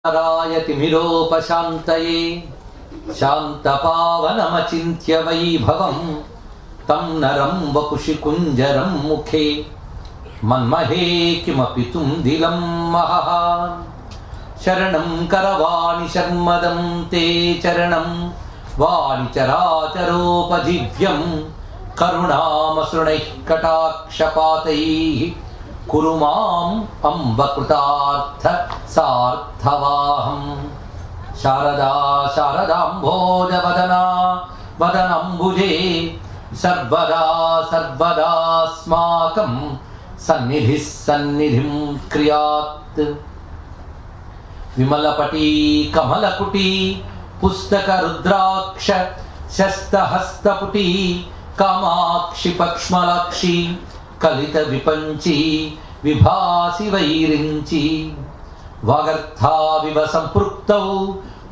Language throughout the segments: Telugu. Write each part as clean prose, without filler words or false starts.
रायतिमिरोपशान्तये शान्तपावनमचिन्त्य वैभवं तं नरं वपुषि कुञ्जरं मुखे मन्महे किमपि तुन्दिलं महः शरणं करवाणि शर्मदं ते चरणं वाणि चराचरोपजीव्यं करुणामसृणैः कटाक्षपातैः कुरु माम् अम्ब कृतार्थ सार्थवाहं शारदा शारदाम्भोजवदना वदनम्बुजे सर्वदा सर्वदास्माकं सन्निधिः सन्निधिं क्रियात् विमलपटी कमलकुटी पुस्तकरुद्राक्ष शस्तहस्तपुटी कामाक्षि पक्ष्मलाक्षी कलित विपंची विभासी वैरिंची वागर्थाविव संपृक्तौ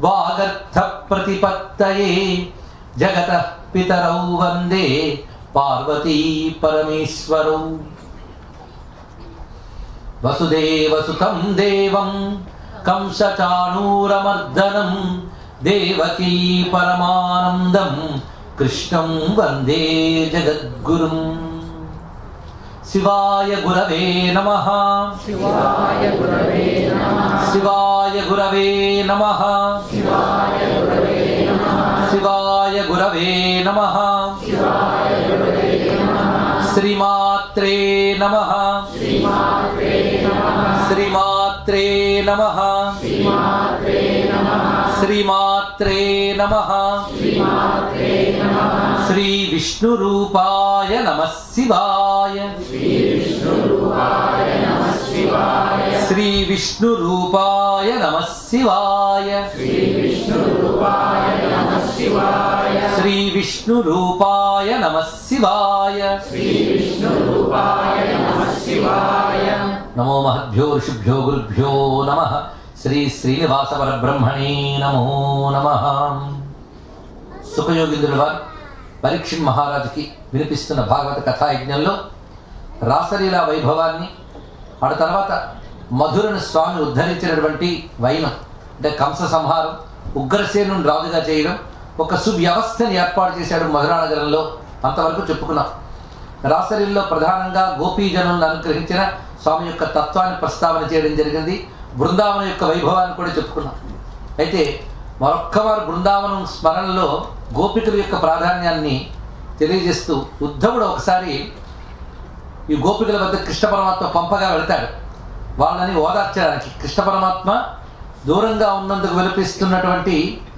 वागर्थ प्रतिपत्तये जगतः पितरौ वंदे पार्वती परमेश्वरौ वसुदेवसुतं देवं कंसचाणूरमर्दनं देवकी परमानन्दं कृष्णं वंदे जगद्गुरुम् शिवाय गुरवे नमः शिवाय गुरवे नमः शिवाय गुरवे नमः शिवाय गुरवे नमः शिवाय गुरवे नमः शिवाय गुरवे नमः श्रीमात्रे नमः श्रीमात्रे नमः श्रीमात्रे नमः श्रीमात्रे नमः श्रीमात्रे नमः श्रीमात्रे नमः श्री विष्णुरूपाय नमः शिवाय श्री विष्णुरूपाय नमः शिवाय श्री विष्णुरूपाय नमः शिवाय श्री विष्णुरूपाय नमः शिवाय श्री विष्णुरूपाय नमः शिवाय श्री विष्णुरूपाय नमः शिवाय नमो महद्भ्यो ऋषिभ्यो गुरुभ्यो नमः श्री श्रीनिवास परब्रह्मणे नमो नमः సుఖయోగింద్రుల వారు పరీక్షిత్ మహారాజుకి వినిపిస్తున్న భాగవత కథాయజ్ఞంలో రాసలీలా వైభవాన్ని ఆ తర్వాత మధురను స్వామి ఉద్ధరించినటువంటి వైనం అంటే కంస సంహారం ఉగ్రసేనుని రాజుగా చేయడం ఒక సువ్యవస్థని ఏర్పాటు చేశాడు మధురానగరంలో అంతవరకు చెప్పుకున్నాం. రాసలీలలో ప్రధానంగా గోపీజనులను అనుగ్రహించిన స్వామి యొక్క తత్వాన్ని ప్రస్తావన చేయడం జరిగింది. బృందావనం యొక్క వైభవాన్ని కూడా చెప్పుకున్నాం. అయితే మరొక్కవారు బృందావనం స్మరణలో గోపికల యొక్క ప్రాధాన్యాన్ని తెలియజేస్తూ ఉద్ధవుడు ఒకసారి ఈ గోపికల వద్ద కృష్ణ పరమాత్మ పంపగా వెళతాడు వాళ్ళని ఓదార్చడానికి. కృష్ణ పరమాత్మ దూరంగా ఉన్నందుకు విలపిస్తున్నటువంటి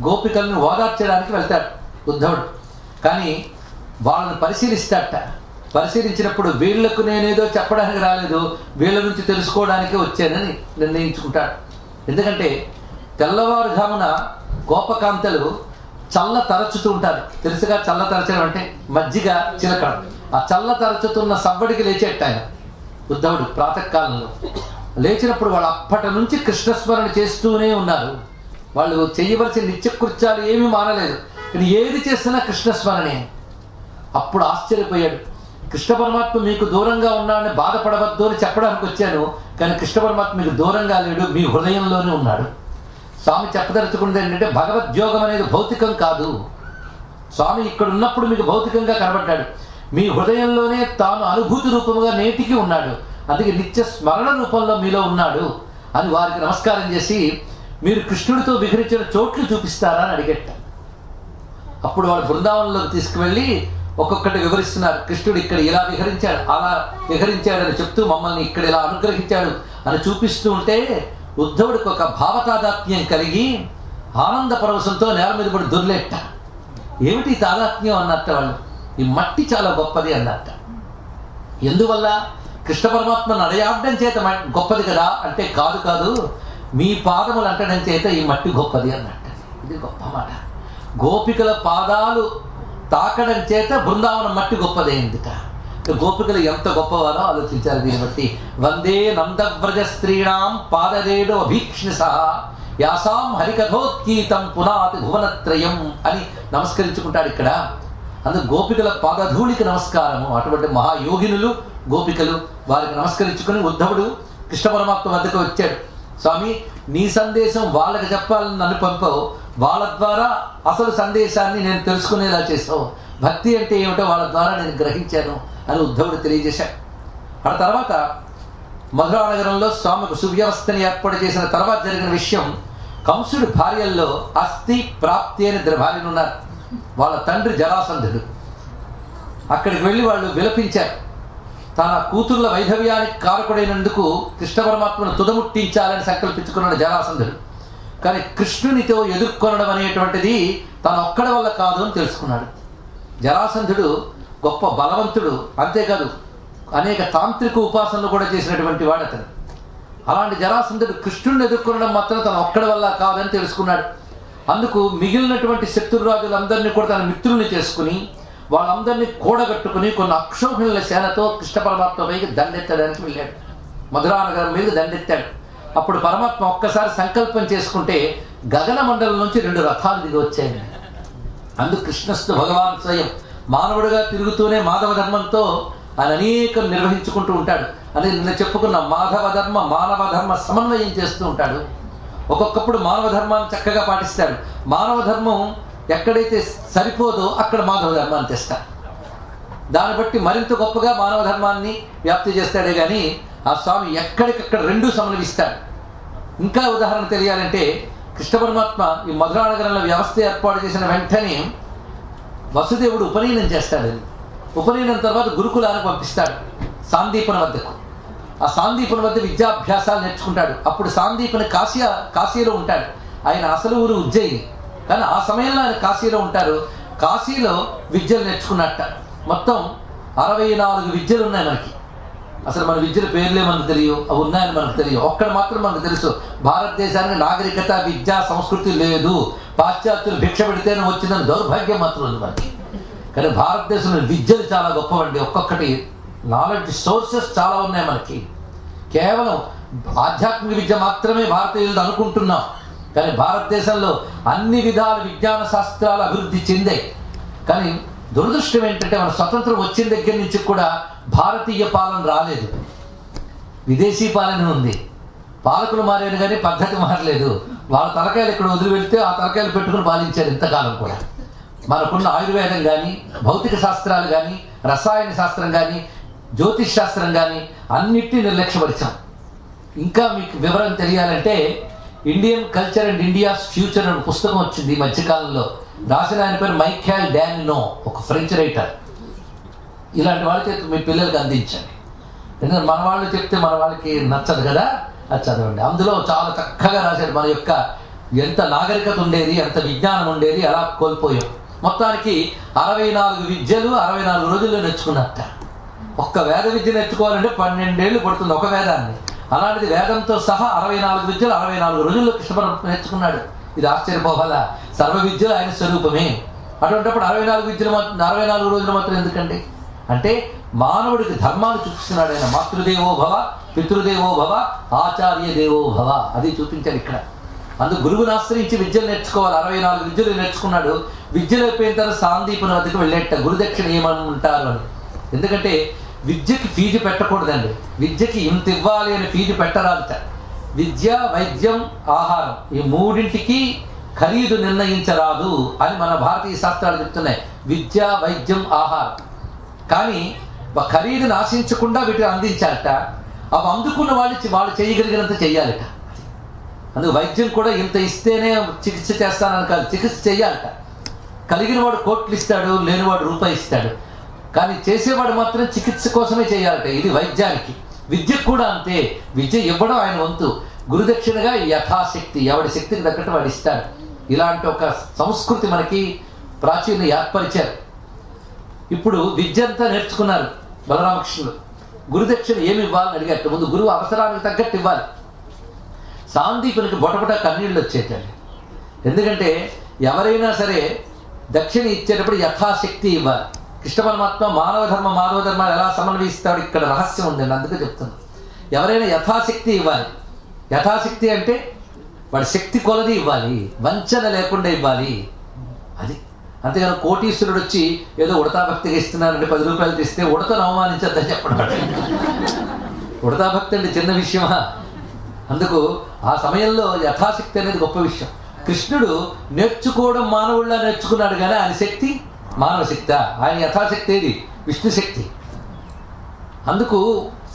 గోపికలను ఓదార్చడానికి వెళ్తాడు ఉద్ధవుడు. కానీ వాళ్ళని పరిశీలిస్తాడట. పరిశీలించినప్పుడు వీళ్లకు నేనేదో చెప్పడానికి రాలేదు, వీళ్ళ నుంచి తెలుసుకోవడానికే వచ్చానని నిర్ణయించుకుంటాడు. ఎందుకంటే తెల్లవారుజామున గోపకాంతలు చల్ల తరచుతూ ఉంటారు. తెలుసుగా చల్ల తరచడం అంటే మజ్జిగ చిలకడం. ఆ చల్ల తరచుతున్న సవ్వడికి లేచేట ఆయన ఉద్ధవుడు ప్రాతకాలంలో. లేచినప్పుడు వాళ్ళు అప్పటి నుంచి కృష్ణస్మరణ చేస్తూనే ఉన్నారు. వాళ్ళు చేయవలసిన నిత్యకృత్యాలు ఏమీ మానలేదు, కానీ ఏది చేసినా కృష్ణస్మరణే. అప్పుడు ఆశ్చర్యపోయాడు. కృష్ణ పరమాత్మ మీకు దూరంగా ఉన్నాడని బాధపడవద్దు అని చెప్పడానికి వచ్చాను, కానీ కృష్ణ పరమాత్మ మీకు దూరంగా లేడు, మీ హృదయంలోనే ఉన్నాడు. స్వామి చెప్పదలుచుకున్నది ఏంటంటే భగవద్యోగం అనేది భౌతికం కాదు. స్వామి ఇక్కడ ఉన్నప్పుడు మీకు భౌతికంగా కనబడ్డాడు, మీ హృదయంలోనే తాను అనుభూతి రూపముగా నేటికి ఉన్నాడు. అందుకే నిత్య స్మరణ రూపంలో మీలో ఉన్నాడు అని వారికి నమస్కారం చేసి మీరు కృష్ణుడితో విహరించిన చోట్లు చూపిస్తారా అని అడిగట్ట. అప్పుడు వాళ్ళు బృందావనంలోకి తీసుకువెళ్ళి ఒక్కొక్కటి వివరిస్తున్నారు. కృష్ణుడు ఇక్కడ ఇలా విహరించాడు, అలా విహరించాడని చెప్తూ మమ్మల్ని ఇక్కడ ఇలా అనుగ్రహించాడు అని చూపిస్తూ ఉంటే ఉద్ధవుడికి ఒక భావతాదాత్మ్యం కలిగి ఆనంద పరవశంతో నేల మీద పడి దొర్లేట. ఏమిటి తాదాత్మ్యం అన్నట్ట వాళ్ళు. ఈ మట్టి చాలా గొప్పది అన్నట్ట. ఎందువల్ల? కృష్ణ పరమాత్మ నడయాడడం చేత గొప్పది కదా అంటే కాదు కాదు, మీ పాదములు అంటడం చేత ఈ మట్టి గొప్పది అన్నట్ట. ఇది గొప్ప మాట. గోపికల పాదాలు తాకడం చేత బృందావనం మట్టి గొప్పదైందిట. గోపికలు ఎంత గొప్పవారో ఆలోచించారు. దీన్ని బట్టి వందే నందవ్రజ స్త్రీణాం పాదరేడు అభీక్ష్ణిస యాసాం హరికథోత్కీతం పునాతి భువనత్రయం అని నమస్కరించుకుంటాడు ఇక్కడ. అందుకు గోపికల పాదధూళికి నమస్కారము. అటువంటి మహాయోగినులు గోపికలు వారికి నమస్కరించుకుని ఉద్ధవుడు కృష్ణ పరమాత్మ వద్దకు వచ్చాడు. స్వామి, నీ సందేశం వాళ్ళకి చెప్పాలని నన్ను పంపావు, వాళ్ళ ద్వారా అసలు సందేశాన్ని నేను తెలుసుకునేలా చేసావు, భక్తి అంటే ఏమిటో వాళ్ళ ద్వారా నేను గ్రహించాను అని ఉద్ధవుడు తెలియజేశాడు. ఆ తర్వాత మధురా నగరంలో స్వామికి సువ్యవస్థని ఏర్పాటు చేసిన తర్వాత జరిగిన విషయం, కంసుడి భార్యల్లో అస్థి, ప్రాప్తి అని ఇద్దరు భార్యలు ఉన్నారు. వాళ్ళ తండ్రి జరాసంధుడు. అక్కడికి వెళ్ళి వాళ్ళు విలపించారు. తన కూతుర్ల వైధవ్యానికి కారకుడైనందుకు కృష్ణ పరమాత్మను తుదముట్టించాలని సంకల్పించుకున్నాడు జరాసంధుడు. కానీ కృష్ణునితో ఎదుర్కొనడం అనేటువంటిది తన ఒక్కడి వల్ల కాదు అని తెలుసుకున్నాడు. జరాసంధుడు గొప్ప బలవంతుడు, అంతేకాదు అనేక తాంత్రిక ఉపాసనలు కూడా చేసినటువంటి వాడు అతను. అలాంటి జరాసంధుడు కృష్ణుడిని ఎదుర్కొనడం మాత్రం తన ఒక్కడి వల్ల కాదని తెలుసుకున్నాడు. అందుకు మిగిలినటువంటి శత్రురాజులందరినీ కూడా తన మిత్రుల్ని చేసుకుని వాళ్ళందరినీ కూడగట్టుకుని కొన్ని అక్షోహిణుల సేనతో కృష్ణ పరమాత్మ పైకి దండెత్తడానికి వెళ్ళాడు. మధురానగరం మీద దండెత్తాడు. అప్పుడు పరమాత్మ ఒక్కసారి సంకల్పం చేసుకుంటే గగన మండలం నుంచి 2 రథాలు దిగి వచ్చాయి. అందుకు కృష్ణస్థు భగవాన్ స్వయం మానవుడిగా తిరుగుతూనే మాధవ ధర్మంతో ఆయన అనేకం నిర్వహించుకుంటూ ఉంటాడు. అదే నిన్న చెప్పుకున్న మాధవ ధర్మ మానవ ధర్మ సమన్వయం చేస్తూ ఉంటాడు. ఒక్కొక్కప్పుడు మానవ ధర్మాన్ని చక్కగా పాటిస్తాడు. మానవ ధర్మం ఎక్కడైతే సరిపోదో అక్కడ మాధవ ధర్మాన్ని తెస్తాడు. దాన్ని బట్టి మరింత గొప్పగా మానవ ధర్మాన్ని వ్యాప్తి చేస్తాడే కానీ ఆ స్వామి ఎక్కడికక్కడ 2 సమన్వయిస్తాడు. ఇంకా ఉదాహరణ తెలియాలంటే కృష్ణ పరమాత్మ ఈ మధురా నగరంలో వ్యవస్థ ఏర్పాటు చేసిన వెంటనే వసుదేవుడు ఉపనయనం చేస్తాడు. ఉపనయనం తర్వాత గురుకులానికి పంపిస్తాడు సాందీపన వద్దకు. ఆ సాందీపన వద్ద విద్యాభ్యాసాలు నేర్చుకుంటాడు. అప్పుడు సాందీపన కాశీలో ఉంటాడు. ఆయన అసలు ఊరు ఉజ్జయిని, కానీ ఆ సమయంలో ఆయన కాశీలో ఉంటారు. కాశీలో విద్యలు నేర్చుకున్నట్ట. మొత్తం 64 విద్యలు ఉన్నాయి మనకి. అసలు మన విద్యల పేర్లే మనకు తెలియవు, అవి ఉన్నాయని మనకు తెలియవు. ఒక్కడ మాత్రం మనకు తెలుసు, భారతదేశానికి నాగరికత, విద్యా, సంస్కృతి లేదు, పాశ్చాత్యులు భిక్ష పెడితేనే వచ్చిందని దౌర్భాగ్యం మాత్రం ఉంది మనకి. కానీ భారతదేశంలో విద్యలు చాలా గొప్పవండి. ఒక్కొక్కటి నాలెడ్జ్ సోర్సెస్ చాలా ఉన్నాయి మనకి. కేవలం ఆధ్యాత్మిక విద్య మాత్రమే భారతీయులు అనుకుంటున్నాం, కానీ భారతదేశంలో అన్ని విధాల విజ్ఞాన శాస్త్రాలు అభివృద్ధి చెందాయి. కానీ దురదృష్టం ఏంటంటే మన స్వతంత్రం వచ్చిన దగ్గర నుంచి కూడా భారతీయ పాలన రాలేదు, విదేశీ పాలన ఉంది. పాలకులు మారారు కానీ పద్ధతి మారలేదు. వాళ్ళ తలకాయలు ఇక్కడ వదిలి వెళ్తే ఆ తలకాయలు పెట్టుకుని పాలించారు ఇంతకాలం కూడా. మనకున్న ఆయుర్వేదం కానీ, భౌతిక శాస్త్రాలు కానీ, రసాయన శాస్త్రం కానీ, జ్యోతిష్ శాస్త్రం కానీ అన్నిటినీ నిర్లక్ష్యపరిచాం. ఇంకా మీకు వివరం తెలియాలంటే Indian culture and India's future అనే పుస్తకం వచ్చింది ఈ మధ్యకాలంలో. రాసిన ఆయన పేరు మైఖేల్ డానినో, ఒక ఫ్రెంచ్ రైటర్. ఇలాంటి వాళ్ళ చేతి మీ పిల్లలకి అందించండి. ఎందుకంటే మన వాళ్ళు చెప్తే మన వాళ్ళకి నచ్చదు కదా, అది చదవండి. అందులో చాలా చక్కగా రాశాడు మన యొక్క ఎంత నాగరికత ఉండేది, ఎంత విజ్ఞానం ఉండేది, ఎలా కోల్పోయాం. మొత్తానికి 64 విద్యలు 64 రోజుల్లో నేర్చుకున్నట్ట. ఒక్క వేద విద్య నేర్చుకోవాలంటే 12 ఏళ్ళు పడుతుంది ఒక వేదాన్ని. అలాంటిది వేదంతో సహా 64 విద్యలు 64 రోజుల్లో కృష్ణ పరమాత్మ నేర్చుకున్నాడు. ఇది ఆశ్చర్యపోవాలా? సర్వ విద్యలు ఆయన స్వరూపమే. అటువంటిప్పుడు 64 విద్యలు 64 రోజులు మాత్రం ఎందుకండి అంటే మానవుడికి ధర్మాలు చూపిస్తున్నాడు ఆయన. మాతృదేవో భవ, పితృదేవో భవ, ఆచార్య దేవో భవ, అది చూపించాడు ఇక్కడ. అందుకు గురువుని ఆశ్రయించి విద్యలు నేర్చుకోవాలి. 64 విద్యలు నేర్చుకున్నాడు. విద్యలు అయిపోయిన తర్వాత సాందీపన వద్దకు వెళ్ళేట గురుదక్షిణ ఏమనుకుంటారు అని. ఎందుకంటే విద్యకి ఫీజు పెట్టకూడదండి. విద్యకి ఇంత ఇవ్వాలి అని ఫీజు పెట్టరాదుట. విద్య, వైద్యం, ఆహారం ఈ 3ంటికి ఖరీదు నిర్ణయించరాదు అని మన భారతీయ శాస్త్రాలు చెప్తున్నాయి. విద్య, వైద్యం, ఆహారం. కానీ ఖరీదును ఆశించకుండా వీటిని అందించాలట. అవి అందుకున్న వాళ్ళు చేయగలిగినంత చెయ్యాలట. అందుకు వైద్యం కూడా ఇంత ఇస్తేనే చికిత్స చేస్తానని కాదు, చికిత్స చెయ్యాలట. కలిగిన వాడు కోట్లు ఇస్తాడు, లేనివాడు రూపాయి ఇస్తాడు. కానీ చేసేవాడు మాత్రం చికిత్స కోసమే చేయాలట. ఇది వైద్యానికి. విద్యకు కూడా అంతే. విద్య ఇవ్వడం ఆయన వంతు. గురుదక్షిణగా యథాశక్తి, ఎవడి శక్తికి తగ్గట్టు వాడు ఇస్తాడు. ఇలాంటి ఒక సంస్కృతి మనకి ప్రాచీన ఏర్పరిచారు. ఇప్పుడు విద్య అంతా నేర్చుకున్నారు బలరామకృష్ణుడు. గురుదక్షిణ ఏమి ఇవ్వాలని అడిగారు. ముందు గురువు అవసరానికి తగ్గట్టు ఇవ్వాలి. సాందీపునికి బొటబొట కన్నీళ్ళు వచ్చేటండి. ఎందుకంటే ఎవరైనా సరే దక్షిణ ఇచ్చేటప్పుడు యథాశక్తి ఇవ్వాలి. కృష్ణ పరమాత్మ మానవ ధర్మాలు ఎలా సమన్వయిస్తాడు ఇక్కడ రహస్యం ఉందండి. అందుకే చెప్తున్నాను, ఎవరైనా యథాశక్తి ఇవ్వాలి. యథాశక్తి అంటే వాడి శక్తి కొలది ఇవ్వాలి, వంచన లేకుండా ఇవ్వాలి. అది అంతేగాని కోటీశ్వరుడు వచ్చి ఏదో ఉడతా భక్తిగా ఇస్తున్నానంటే 10 రూపాయలు తీస్తే ఉడతను అవమానించద్దని చెప్పడం. ఉడతా భక్తి అంటే చిన్న విషయమా? అందుకు ఆ సమయంలో యథాశక్తి అనేది గొప్ప విషయం. కృష్ణుడు నేర్చుకోవడం మానవుళ్ళ నేర్చుకున్నాడు, కానీ ఆయన శక్తి మానవ శక్తి, ఆయన యథాశక్తి ఏది విష్ణు శక్తి. అందుకు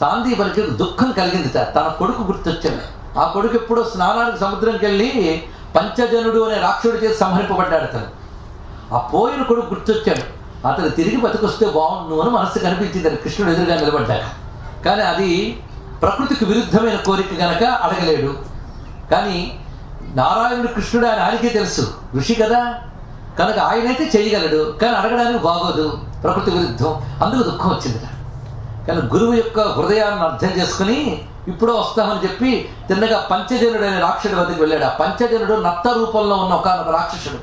సాందీపనికి దుఃఖం కలిగింది. తన కొడుకు గుర్తొచ్చాడు. ఆ కొడుకు ఎప్పుడో స్నానానికి సముద్రంకి వెళ్ళి పంచజనుడు అనే రాక్షసుడి చేసి సంహరింపబడ్డాడు. అతను ఆ పోయిన కొడుకు గుర్తొచ్చాడు. అతను తిరిగి బతికొస్తే బాగుండు అని మనస్సు కనిపించింది కృష్ణుడు ఎదురుగా నిలబడ్డాక. కానీ అది ప్రకృతికి విరుద్ధమైన కోరిక కనుక అడగలేడు. కానీ నారాయణుడు కృష్ణుడు ఆయనకే తెలుసు, ఋషి కదా కనుక ఆయనైతే చేయగలడు, కానీ అడగడానికి బాగోదు, ప్రకృతి విరుద్ధం. అందుకు దుఃఖం వచ్చింది. కానీ గురువు యొక్క హృదయాన్ని అర్థం చేసుకుని ఇప్పుడో వస్తామని చెప్పి తిన్నగా పంచజనుడు అనే రాక్షసుడి వద్దకు వెళ్ళాడు. ఆ పంచజనుడు నత్త రూపంలో ఉన్న ఒక రాక్షసుడు.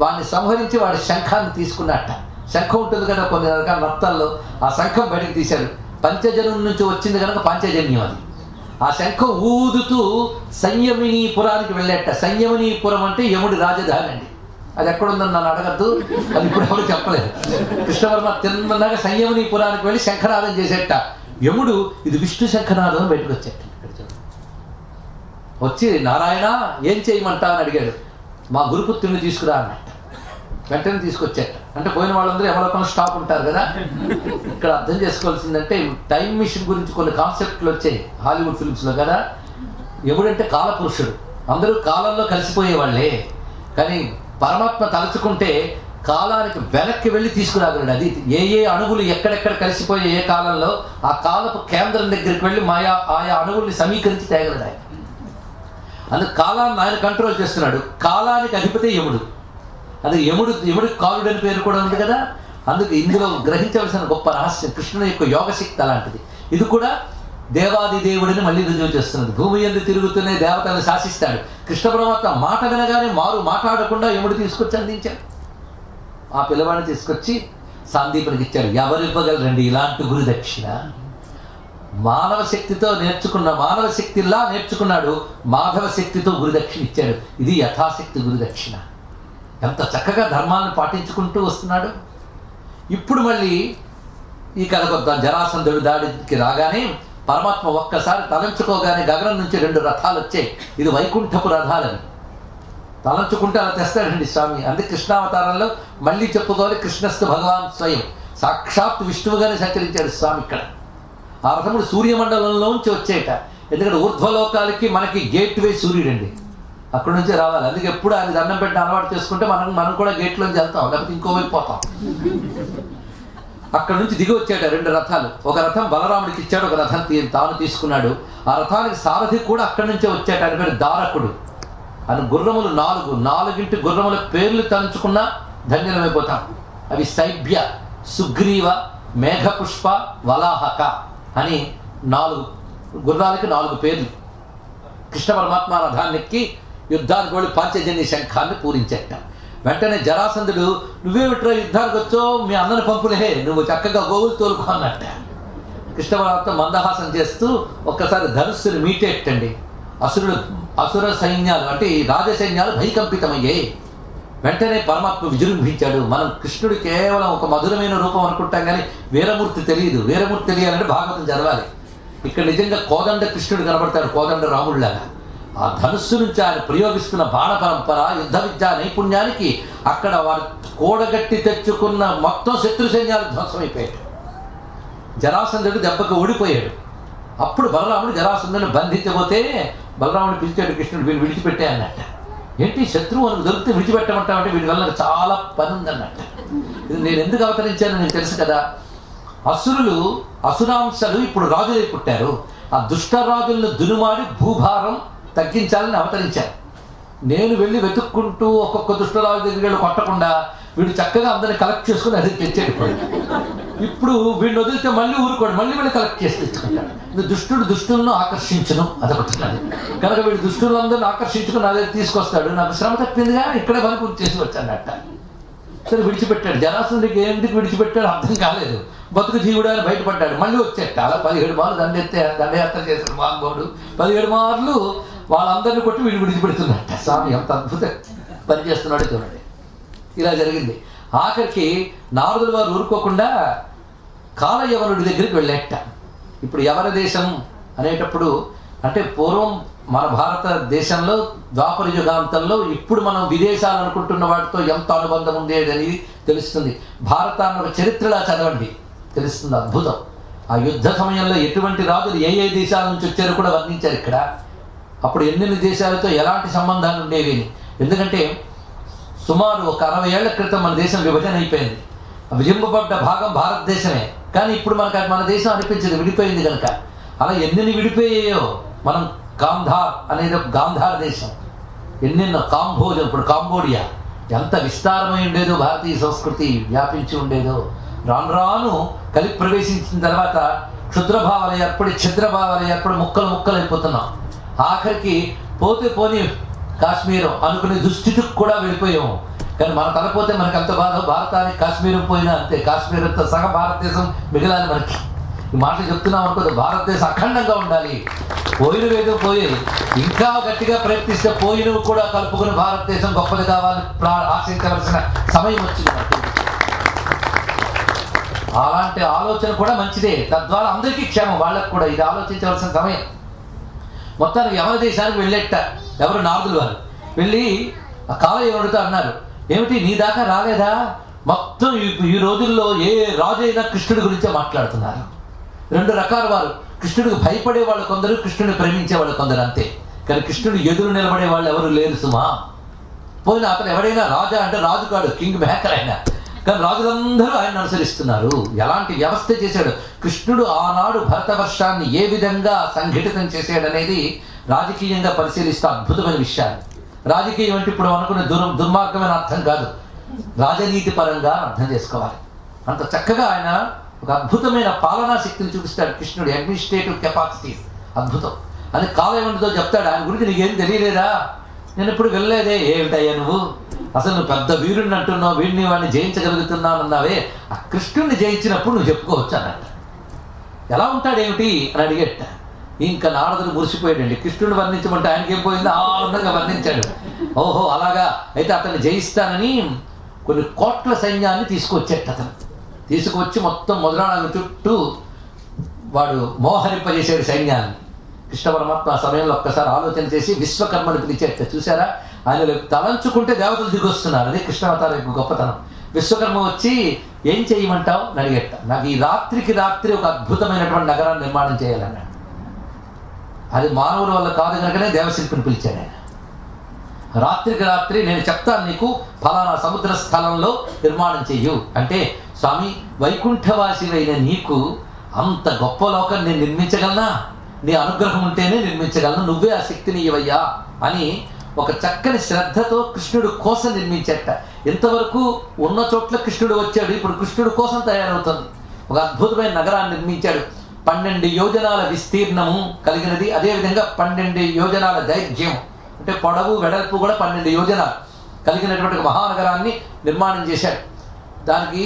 వాడిని సంహరించి వాడి శంఖాన్ని తీసుకున్నట్ట. శంఖం ఉంటుంది కదా కొన్ని రకాల నత్తల్లో, ఆ శంఖం బయటకు తీశాడు. పంచజను నుంచి వచ్చింది కనుక పాంచజన్యం అది. ఆ శంఖం ఊదుతూ సంయమినీపురానికి వెళ్ళేట. సంయమినీపురం అంటే యముడి రాజధాని అండి. అది ఎక్కడుందని నన్ను అడగద్దు, అది ఇప్పుడు ఎవరు చెప్పలేదు. కృష్ణవర్మ తిన్నగా సంయమినీపురానికి వెళ్ళి శంఖనాదం చేసేట. యముడు ఇది విష్ణు శంఖనాదం అని బయటకు వచ్చేట. వచ్చి నారాయణ ఏం చేయమంటా అని అడిగాడు. మా గురుపుత్రుని తీసుకురా అన్నట్ట. వెంటనే తీసుకొచ్చాట. అంటే పోయిన వాళ్ళందరూ ఎవరొకరు స్టాప్ ఉంటారు కదా. ఇక్కడ అర్థం చేసుకోవాల్సిందంటే టైం మిషన్ గురించి కొన్ని కాన్సెప్ట్లు వచ్చాయి హాలీవుడ్ ఫిల్మ్స్లో కదా. ఎప్పుడంటే కాలపురుషుడు, అందరూ కాలంలో కలిసిపోయే వాళ్ళే. కానీ పరమాత్మ తలుచుకుంటే కాలానికి వెనక్కి వెళ్ళి తీసుకురాగలడు. అది ఏ అణువులు ఎక్కడెక్కడ కలిసిపోయే ఏ కాలంలో ఆ కాలపు కేంద్రం దగ్గరికి వెళ్ళి ఆయా అణువుల్ని సమీకరించి తేగలడు ఆయన. అందుకు కాలాన్ని ఆయన కంట్రోల్ చేస్తున్నాడు. కాలానికి అధిపతి యముడు. అది యముడికి కాలుడు అని పేరు కూడా ఉంది కదా. అందుకు ఇందులో గ్రహించవలసిన గొప్ప రహస్యం కృష్ణుని యొక్క యోగశక్తి అలాంటిది. ఇది కూడా దేవాది దేవుడిని మళ్ళీ రుజువు చేస్తున్నది. భూమి యందు తిరుగుతూనే దేవతలను శాసిస్తాడు. కృష్ణ పరమాత్మ మాట వినగానే మాట్లాడకుండా యముడు తీసుకొచ్చి అందించాడు. ఆ పిల్లవాడిని తీసుకొచ్చి సాందీపునికి ఇచ్చాడు. ఎవరు ఇవ్వగలరండి ఇలాంటి గురు దక్షిణ? మానవ శక్తితో మానవ శక్తిలా నేర్చుకున్నాడు, మాధవ శక్తితో గురుదక్షిణ ఇచ్చాడు. ఇది యథాశక్తి గురుదక్షిణ. ఎంత చక్కగా ధర్మాలను పాటించుకుంటూ వస్తున్నాడు. ఇప్పుడు మళ్ళీ ఈ కలకొద్దాం. జరాసంధుడు దాడికి రాగానే పరమాత్మ ఒక్కసారి తలంచుకోగానే గగనం నుంచి 2 రథాలు వచ్చాయి. ఇది వైకుంఠపు రథాలని తలంచుకుంటే అలా తెస్తాడండి స్వామి. అందుకే కృష్ణావతారంలో మళ్ళీ చెప్పుకోవాలి, కృష్ణస్థు భగవాన్ స్వయం సాక్షాత్ విష్ణువుగానే సంచరించాడు స్వామి. ఇక్కడ ఆ రథముడు సూర్యమండలంలోంచి వచ్చేట. ఎందుకంటే ఊర్ధ్వలోకాలకి మనకి గేట్ వే సూర్యుడండి, అక్కడి నుంచే రావాలి. అందుకే ఎప్పుడు ఆయన దండం పెట్టి అలవాటు చేసుకుంటే మనం కూడా గేట్లోంచి వెళ్తాం, లేకపోతే ఇంకోవైపు పోతాం. అక్కడ నుంచి దిగి వచ్చాడు 2 రథాలు. ఒక రథం బలరాముడికి ఇచ్చాడు, ఒక రథం తాను తీసుకున్నాడు. ఆ రథానికి సారథి కూడా అక్కడి నుంచే వచ్చాడు. ఆయన పేరు దారకుడు. ఆయన గుర్రములు 4 గుర్రముల పేర్లు తలుచుకున్నా ధన్యమైపోతాం. అవి శైభ్య, సుగ్రీవ, మేఘపుష్ప, వలాహక అని 4 గుర్రాలకి 4 పేర్లు. కృష్ణ పరమాత్మ రథాన్నెక్కి యుద్ధానికి వెళ్ళి పాంచజన్య శంఖాన్ని పూరించేట. వెంటనే జరాసంధుడు నువ్వేమిట్రా యుద్ధానికి వచ్చో, మీ అన్నని పంపులే, నువ్వు చక్కగా గోవులు తోలుకో అన్నట్ట. కృష్ణ పరమాత్మ మందహాసం చేస్తూ ఒక్కసారి ధనుస్సుని మీటేటండి. అసుర సైన్యాలు అంటే ఈ రాజసైన్యాలు భయకంపితమయ్యాయి. వెంటనే పరమాత్మ విజృంభించాడు. మనం కృష్ణుడు కేవలం ఒక మధురమైన రూపం అనుకుంటాం, కానీ వీరమూర్తి తెలియదు. వీరమూర్తి తెలియాలంటే భాగవతం చదవాలి. ఇక్కడ నిజంగా కోదండ కృష్ణుడు కనబడతాడు, కోదండ రాముడిలాగా. ఆ ధనుస్సు నుంచి ఆయన ప్రయోగిస్తున్న బాణ పరంపర, యుద్ధ విద్యా నైపుణ్యానికి అక్కడ వారు కూడగట్టి తెచ్చుకున్న మొత్తం శత్రు సైన్యాలు ధ్వంసమైపోయాడు. జరాసంధుడు దెబ్బకు ఓడిపోయాడు. అప్పుడు బలరాముడు జరాసంధుడిని బంధించబోతే బలరాముడిని పిలిచాడు కృష్ణుడు, వీళ్ళు విడిచిపెట్టే అన్నట్ట. ఏంటి శత్రువు మనకు దొరికితే విడిచిపెట్టమంటామంటే వీడి వల్ల చాలా పని ఉందన్నట్ట. ఇది నేను ఎందుకు అవతరించానో నీకు తెలుసు కదా. అసురాంశలు ఇప్పుడు రాజులై పుట్టారు. ఆ దుష్టరాజులను దునుమాడి భూభారం తగ్గించాలని అవతరించారు. నేను వెళ్ళి వెతుక్కుంటూ ఒక్కొక్క దుష్టరాజు దగ్గర వెళ్ళి కొట్టకుండా వీడు చక్కగా అందరిని కలెక్ట్ చేసుకుని అది తెచ్చాడు. ఇప్పుడు వీడిని వదిలితే మళ్ళీ ఊరుకోడు, మళ్ళీ కలెక్ట్ చేసి తెచ్చుకుంటాడు. దుష్టులను ఆకర్షించను అదొకటి. కనుక వీడు దుష్టులందరిని ఆకర్షించుకుని అదే తీసుకొస్తాడు. నాకు శ్రమ తప్పిందిగా, ఇక్కడే పని పూర్తి చేసి వచ్చానట. సరే విడిచిపెట్టాడు. జరాసంధుడికి ఎందుకు విడిచిపెట్టాడు అర్థం కాలేదు. బతుకు జీవుడు అని బయటపడ్డాడు. మళ్ళీ వచ్చేట. అలా 17 మార్లు దండయాత్ర చేశాడు మాంగోడు. 17 మార్లు వాళ్ళందరినీ కొట్టి వీడు విడిచిపెడుతున్నట్ట. స్వామి ఎంత అద్భుత పని చేస్తున్నాడో చూడండి. ఇలా జరిగింది. ఆఖరికి నారదుల వారు ఊరుకోకుండా కాలయవనుడి దగ్గరికి వెళ్ళేట. ఇప్పుడు యవన దేశం అనేటప్పుడు అంటే పూర్వం మన భారతదేశంలో ద్వాపర యుగాంతంలో ఇప్పుడు మనం విదేశాలు అనుకుంటున్న వాటితో ఎంత అనుబంధం ఉండేదని తెలుస్తుంది. భారతాన్ని ఒక చరిత్రలా చదవండి, తెలుస్తుంది. అద్భుతం. ఆ యుద్ధ సమయంలో ఎటువంటి రాజులు ఏ ఏ దేశాల నుంచి వచ్చారో కూడా వర్ణించారు ఇక్కడ. అప్పుడు ఎన్నెన్ని దేశాలతో ఎలాంటి సంబంధాలు ఉండేవి. ఎందుకంటే సుమారు ఒక 60 ఏళ్ల క్రితం మన దేశం విభజన అయిపోయింది. విభజింపబడ్డ భాగం భారతదేశమే, కానీ ఇప్పుడు మనకు మన దేశం అనిపించదు, విడిపోయింది కనుక. అలా ఎన్ని విడిపోయాయో. మనం గాంధార్ అనేది ఒక గాంధార్ దేశం, ఎన్నెన్నో కాంబోజం, ఇప్పుడు కాంబోడియా, ఎంత విస్తారమై ఉండేదో భారతీయ సంస్కృతి వ్యాపించి ఉండేదో. రాను రాను కలిపి ప్రవేశించిన తర్వాత క్షుద్రభావాలు ఏర్పడి ఛిద్రభావాలు ఏర్పడి ముక్కలు అయిపోతున్నాం. ఆఖరికి పోతే పోని కాశ్మీరం అనుకునే దుస్థితికి కూడా వెళ్ళిపోయాము. కానీ మన తలపోతే మనకు అంత బాధ. భారతానికి కాశ్మీరం పోయినా అంతే, కాశ్మీరంతో సగం భారతదేశం మిగలాలి మనకి. ఈ మాటలు చెప్తున్నాం అనుకో, భారతదేశం అఖండంగా ఉండాలి. పోయినవేదో పోయేది, ఇంకా గట్టిగా ప్రయత్నిస్తే పోయినవి కూడా కలుపుకుని భారతదేశం గొప్పది కావాలని ఆశించవలసిన సమయం వచ్చింది మనకి. అలాంటి ఆలోచన కూడా మంచిదే, తద్వారా అందరికీ క్షేమం, వాళ్ళకు కూడా ఇది ఆలోచించవలసిన సమయం. మొత్తానికి యమన దేశానికి వెళ్ళేట ఎవరు నారదులు వారు వెళ్ళి ఆ కాలయవనుడితో అన్నారు, ఏమిటి నీ దాకా రాలేదా? మొత్తం ఈ రోజుల్లో ఏ రాజు అయినా కృష్ణుడి గురించే మాట్లాడుతున్నారు. 2 రకాల వారు, కృష్ణుడికి భయపడే వాళ్ళు కొందరు, కృష్ణుడిని ప్రేమించే వాళ్ళు కొందరు, అంతే. కానీ కృష్ణుడు ఎదురు నిలబడే వాళ్ళు ఎవరు లేరు సుమా. పోయిన అతను ఎవడైనా రాజా అంటే రాజు కాడు, కింగ్ మేకర్ అయినా, కానీ రాజులందరూ ఆయన అనుసరిస్తున్నారు. ఎలాంటి వ్యవస్థ చేశాడు కృష్ణుడు ఆనాడు భరతవర్షాన్ని ఏ విధంగా సంఘటితం చేశాడనేది రాజకీయంగా పరిశీలిస్తే అద్భుతమైన విషయాలు. రాజకీయం అంటే ఇప్పుడు అనుకునే దుర్మార్గమైన అర్థం కాదు, రాజనీతి పరంగా అర్థం చేసుకోవాలి. అంత చక్కగా ఆయన ఒక అద్భుతమైన పాలనా శక్తిని చూపిస్తాడు కృష్ణుడు, అడ్మినిస్ట్రేటివ్ కెపాసిటీస్ అద్భుతం అని కాలయవనుడితో చెప్తాడు. ఆయన గురించి నీకేం తెలియలేదా? నేను ఇప్పుడు వెళ్ళలేదే. ఏమిటయ్యా నువ్వు, అసలు నువ్వు పెద్ద వీరుణ్ణి అంటున్నావు, వీడిని వాడిని జయించగలుగుతున్నావు అన్నావే, ఆ కృష్ణుడిని జయించినప్పుడు నువ్వు చెప్పుకోవచ్చు అన్నట్ట. ఎలా ఉంటాడేమిటి అని అడిగేట. ఇంకా నారదుడు మురిసిపోయాడండి. కృష్ణుడిని వర్ణించమంటే ఆయనకేం పోయిందో ఆనందంగా వర్ణించాడు. ఓహో అలాగా, అయితే అతన్ని జయిస్తానని కొన్ని కోట్ల సైన్యాన్ని తీసుకొచ్చేట. అతను తీసుకువచ్చి మొత్తం మొదలనాడు చుట్టూ వాడు మోహరింపజేసాడు సైన్యాన్ని. కృష్ణ పరమాత్మ ఆ సమయంలో ఒక్కసారి ఆలోచన చేసి విశ్వకర్మని పిలిచేట. చూసారా, ఆయన తలంచుకుంటే దేవతలు దిగొస్తున్నారు. అదే కృష్ణావతార యొక్క గొప్పతనం. విశ్వకర్మ వచ్చి ఏం చేయమంటావు అని అడిగేట. నాకు ఈ రాత్రికి రాత్రి ఒక అద్భుతమైనటువంటి నగరాన్ని నిర్మాణం చేయాలన్నాడు. అది మానవుల వల్ల కాదు కనుకనే దేవశిల్పిని పిలిచాడు ఆయన. రాత్రికి రాత్రి నేను చెప్తాను నీకు, ఫలానా సముద్ర స్థలంలో నిర్మాణం చెయ్యు అంటే, స్వామి వైకుంఠవాసివైన నీకు అంత గొప్ప లోకం నేను నిర్మించగలనా? నీ అనుగ్రహం ఉంటేనే నిర్మించగలను, నువ్వే ఆ శక్తిని ఇవ్వయ్యా అని ఒక చక్కని శ్రద్ధతో కృష్ణుడు కోసం నిర్మించేట. ఇంతవరకు ఉన్న చోట్ల కృష్ణుడు వచ్చాడు, ఇప్పుడు కృష్ణుడు కోసం తయారవుతుంది. ఒక అద్భుతమైన నగరాన్ని నిర్మించాడు. 12 యోజనాల విస్తీర్ణము కలిగినది, అదేవిధంగా 12 యోజనాల దైర్ఘ్యం అంటే పొడవు వెడల్పు కూడా 12 యోజనాలు కలిగినటువంటి ఒక మహానగరాన్ని నిర్మాణం చేశాడు. దానికి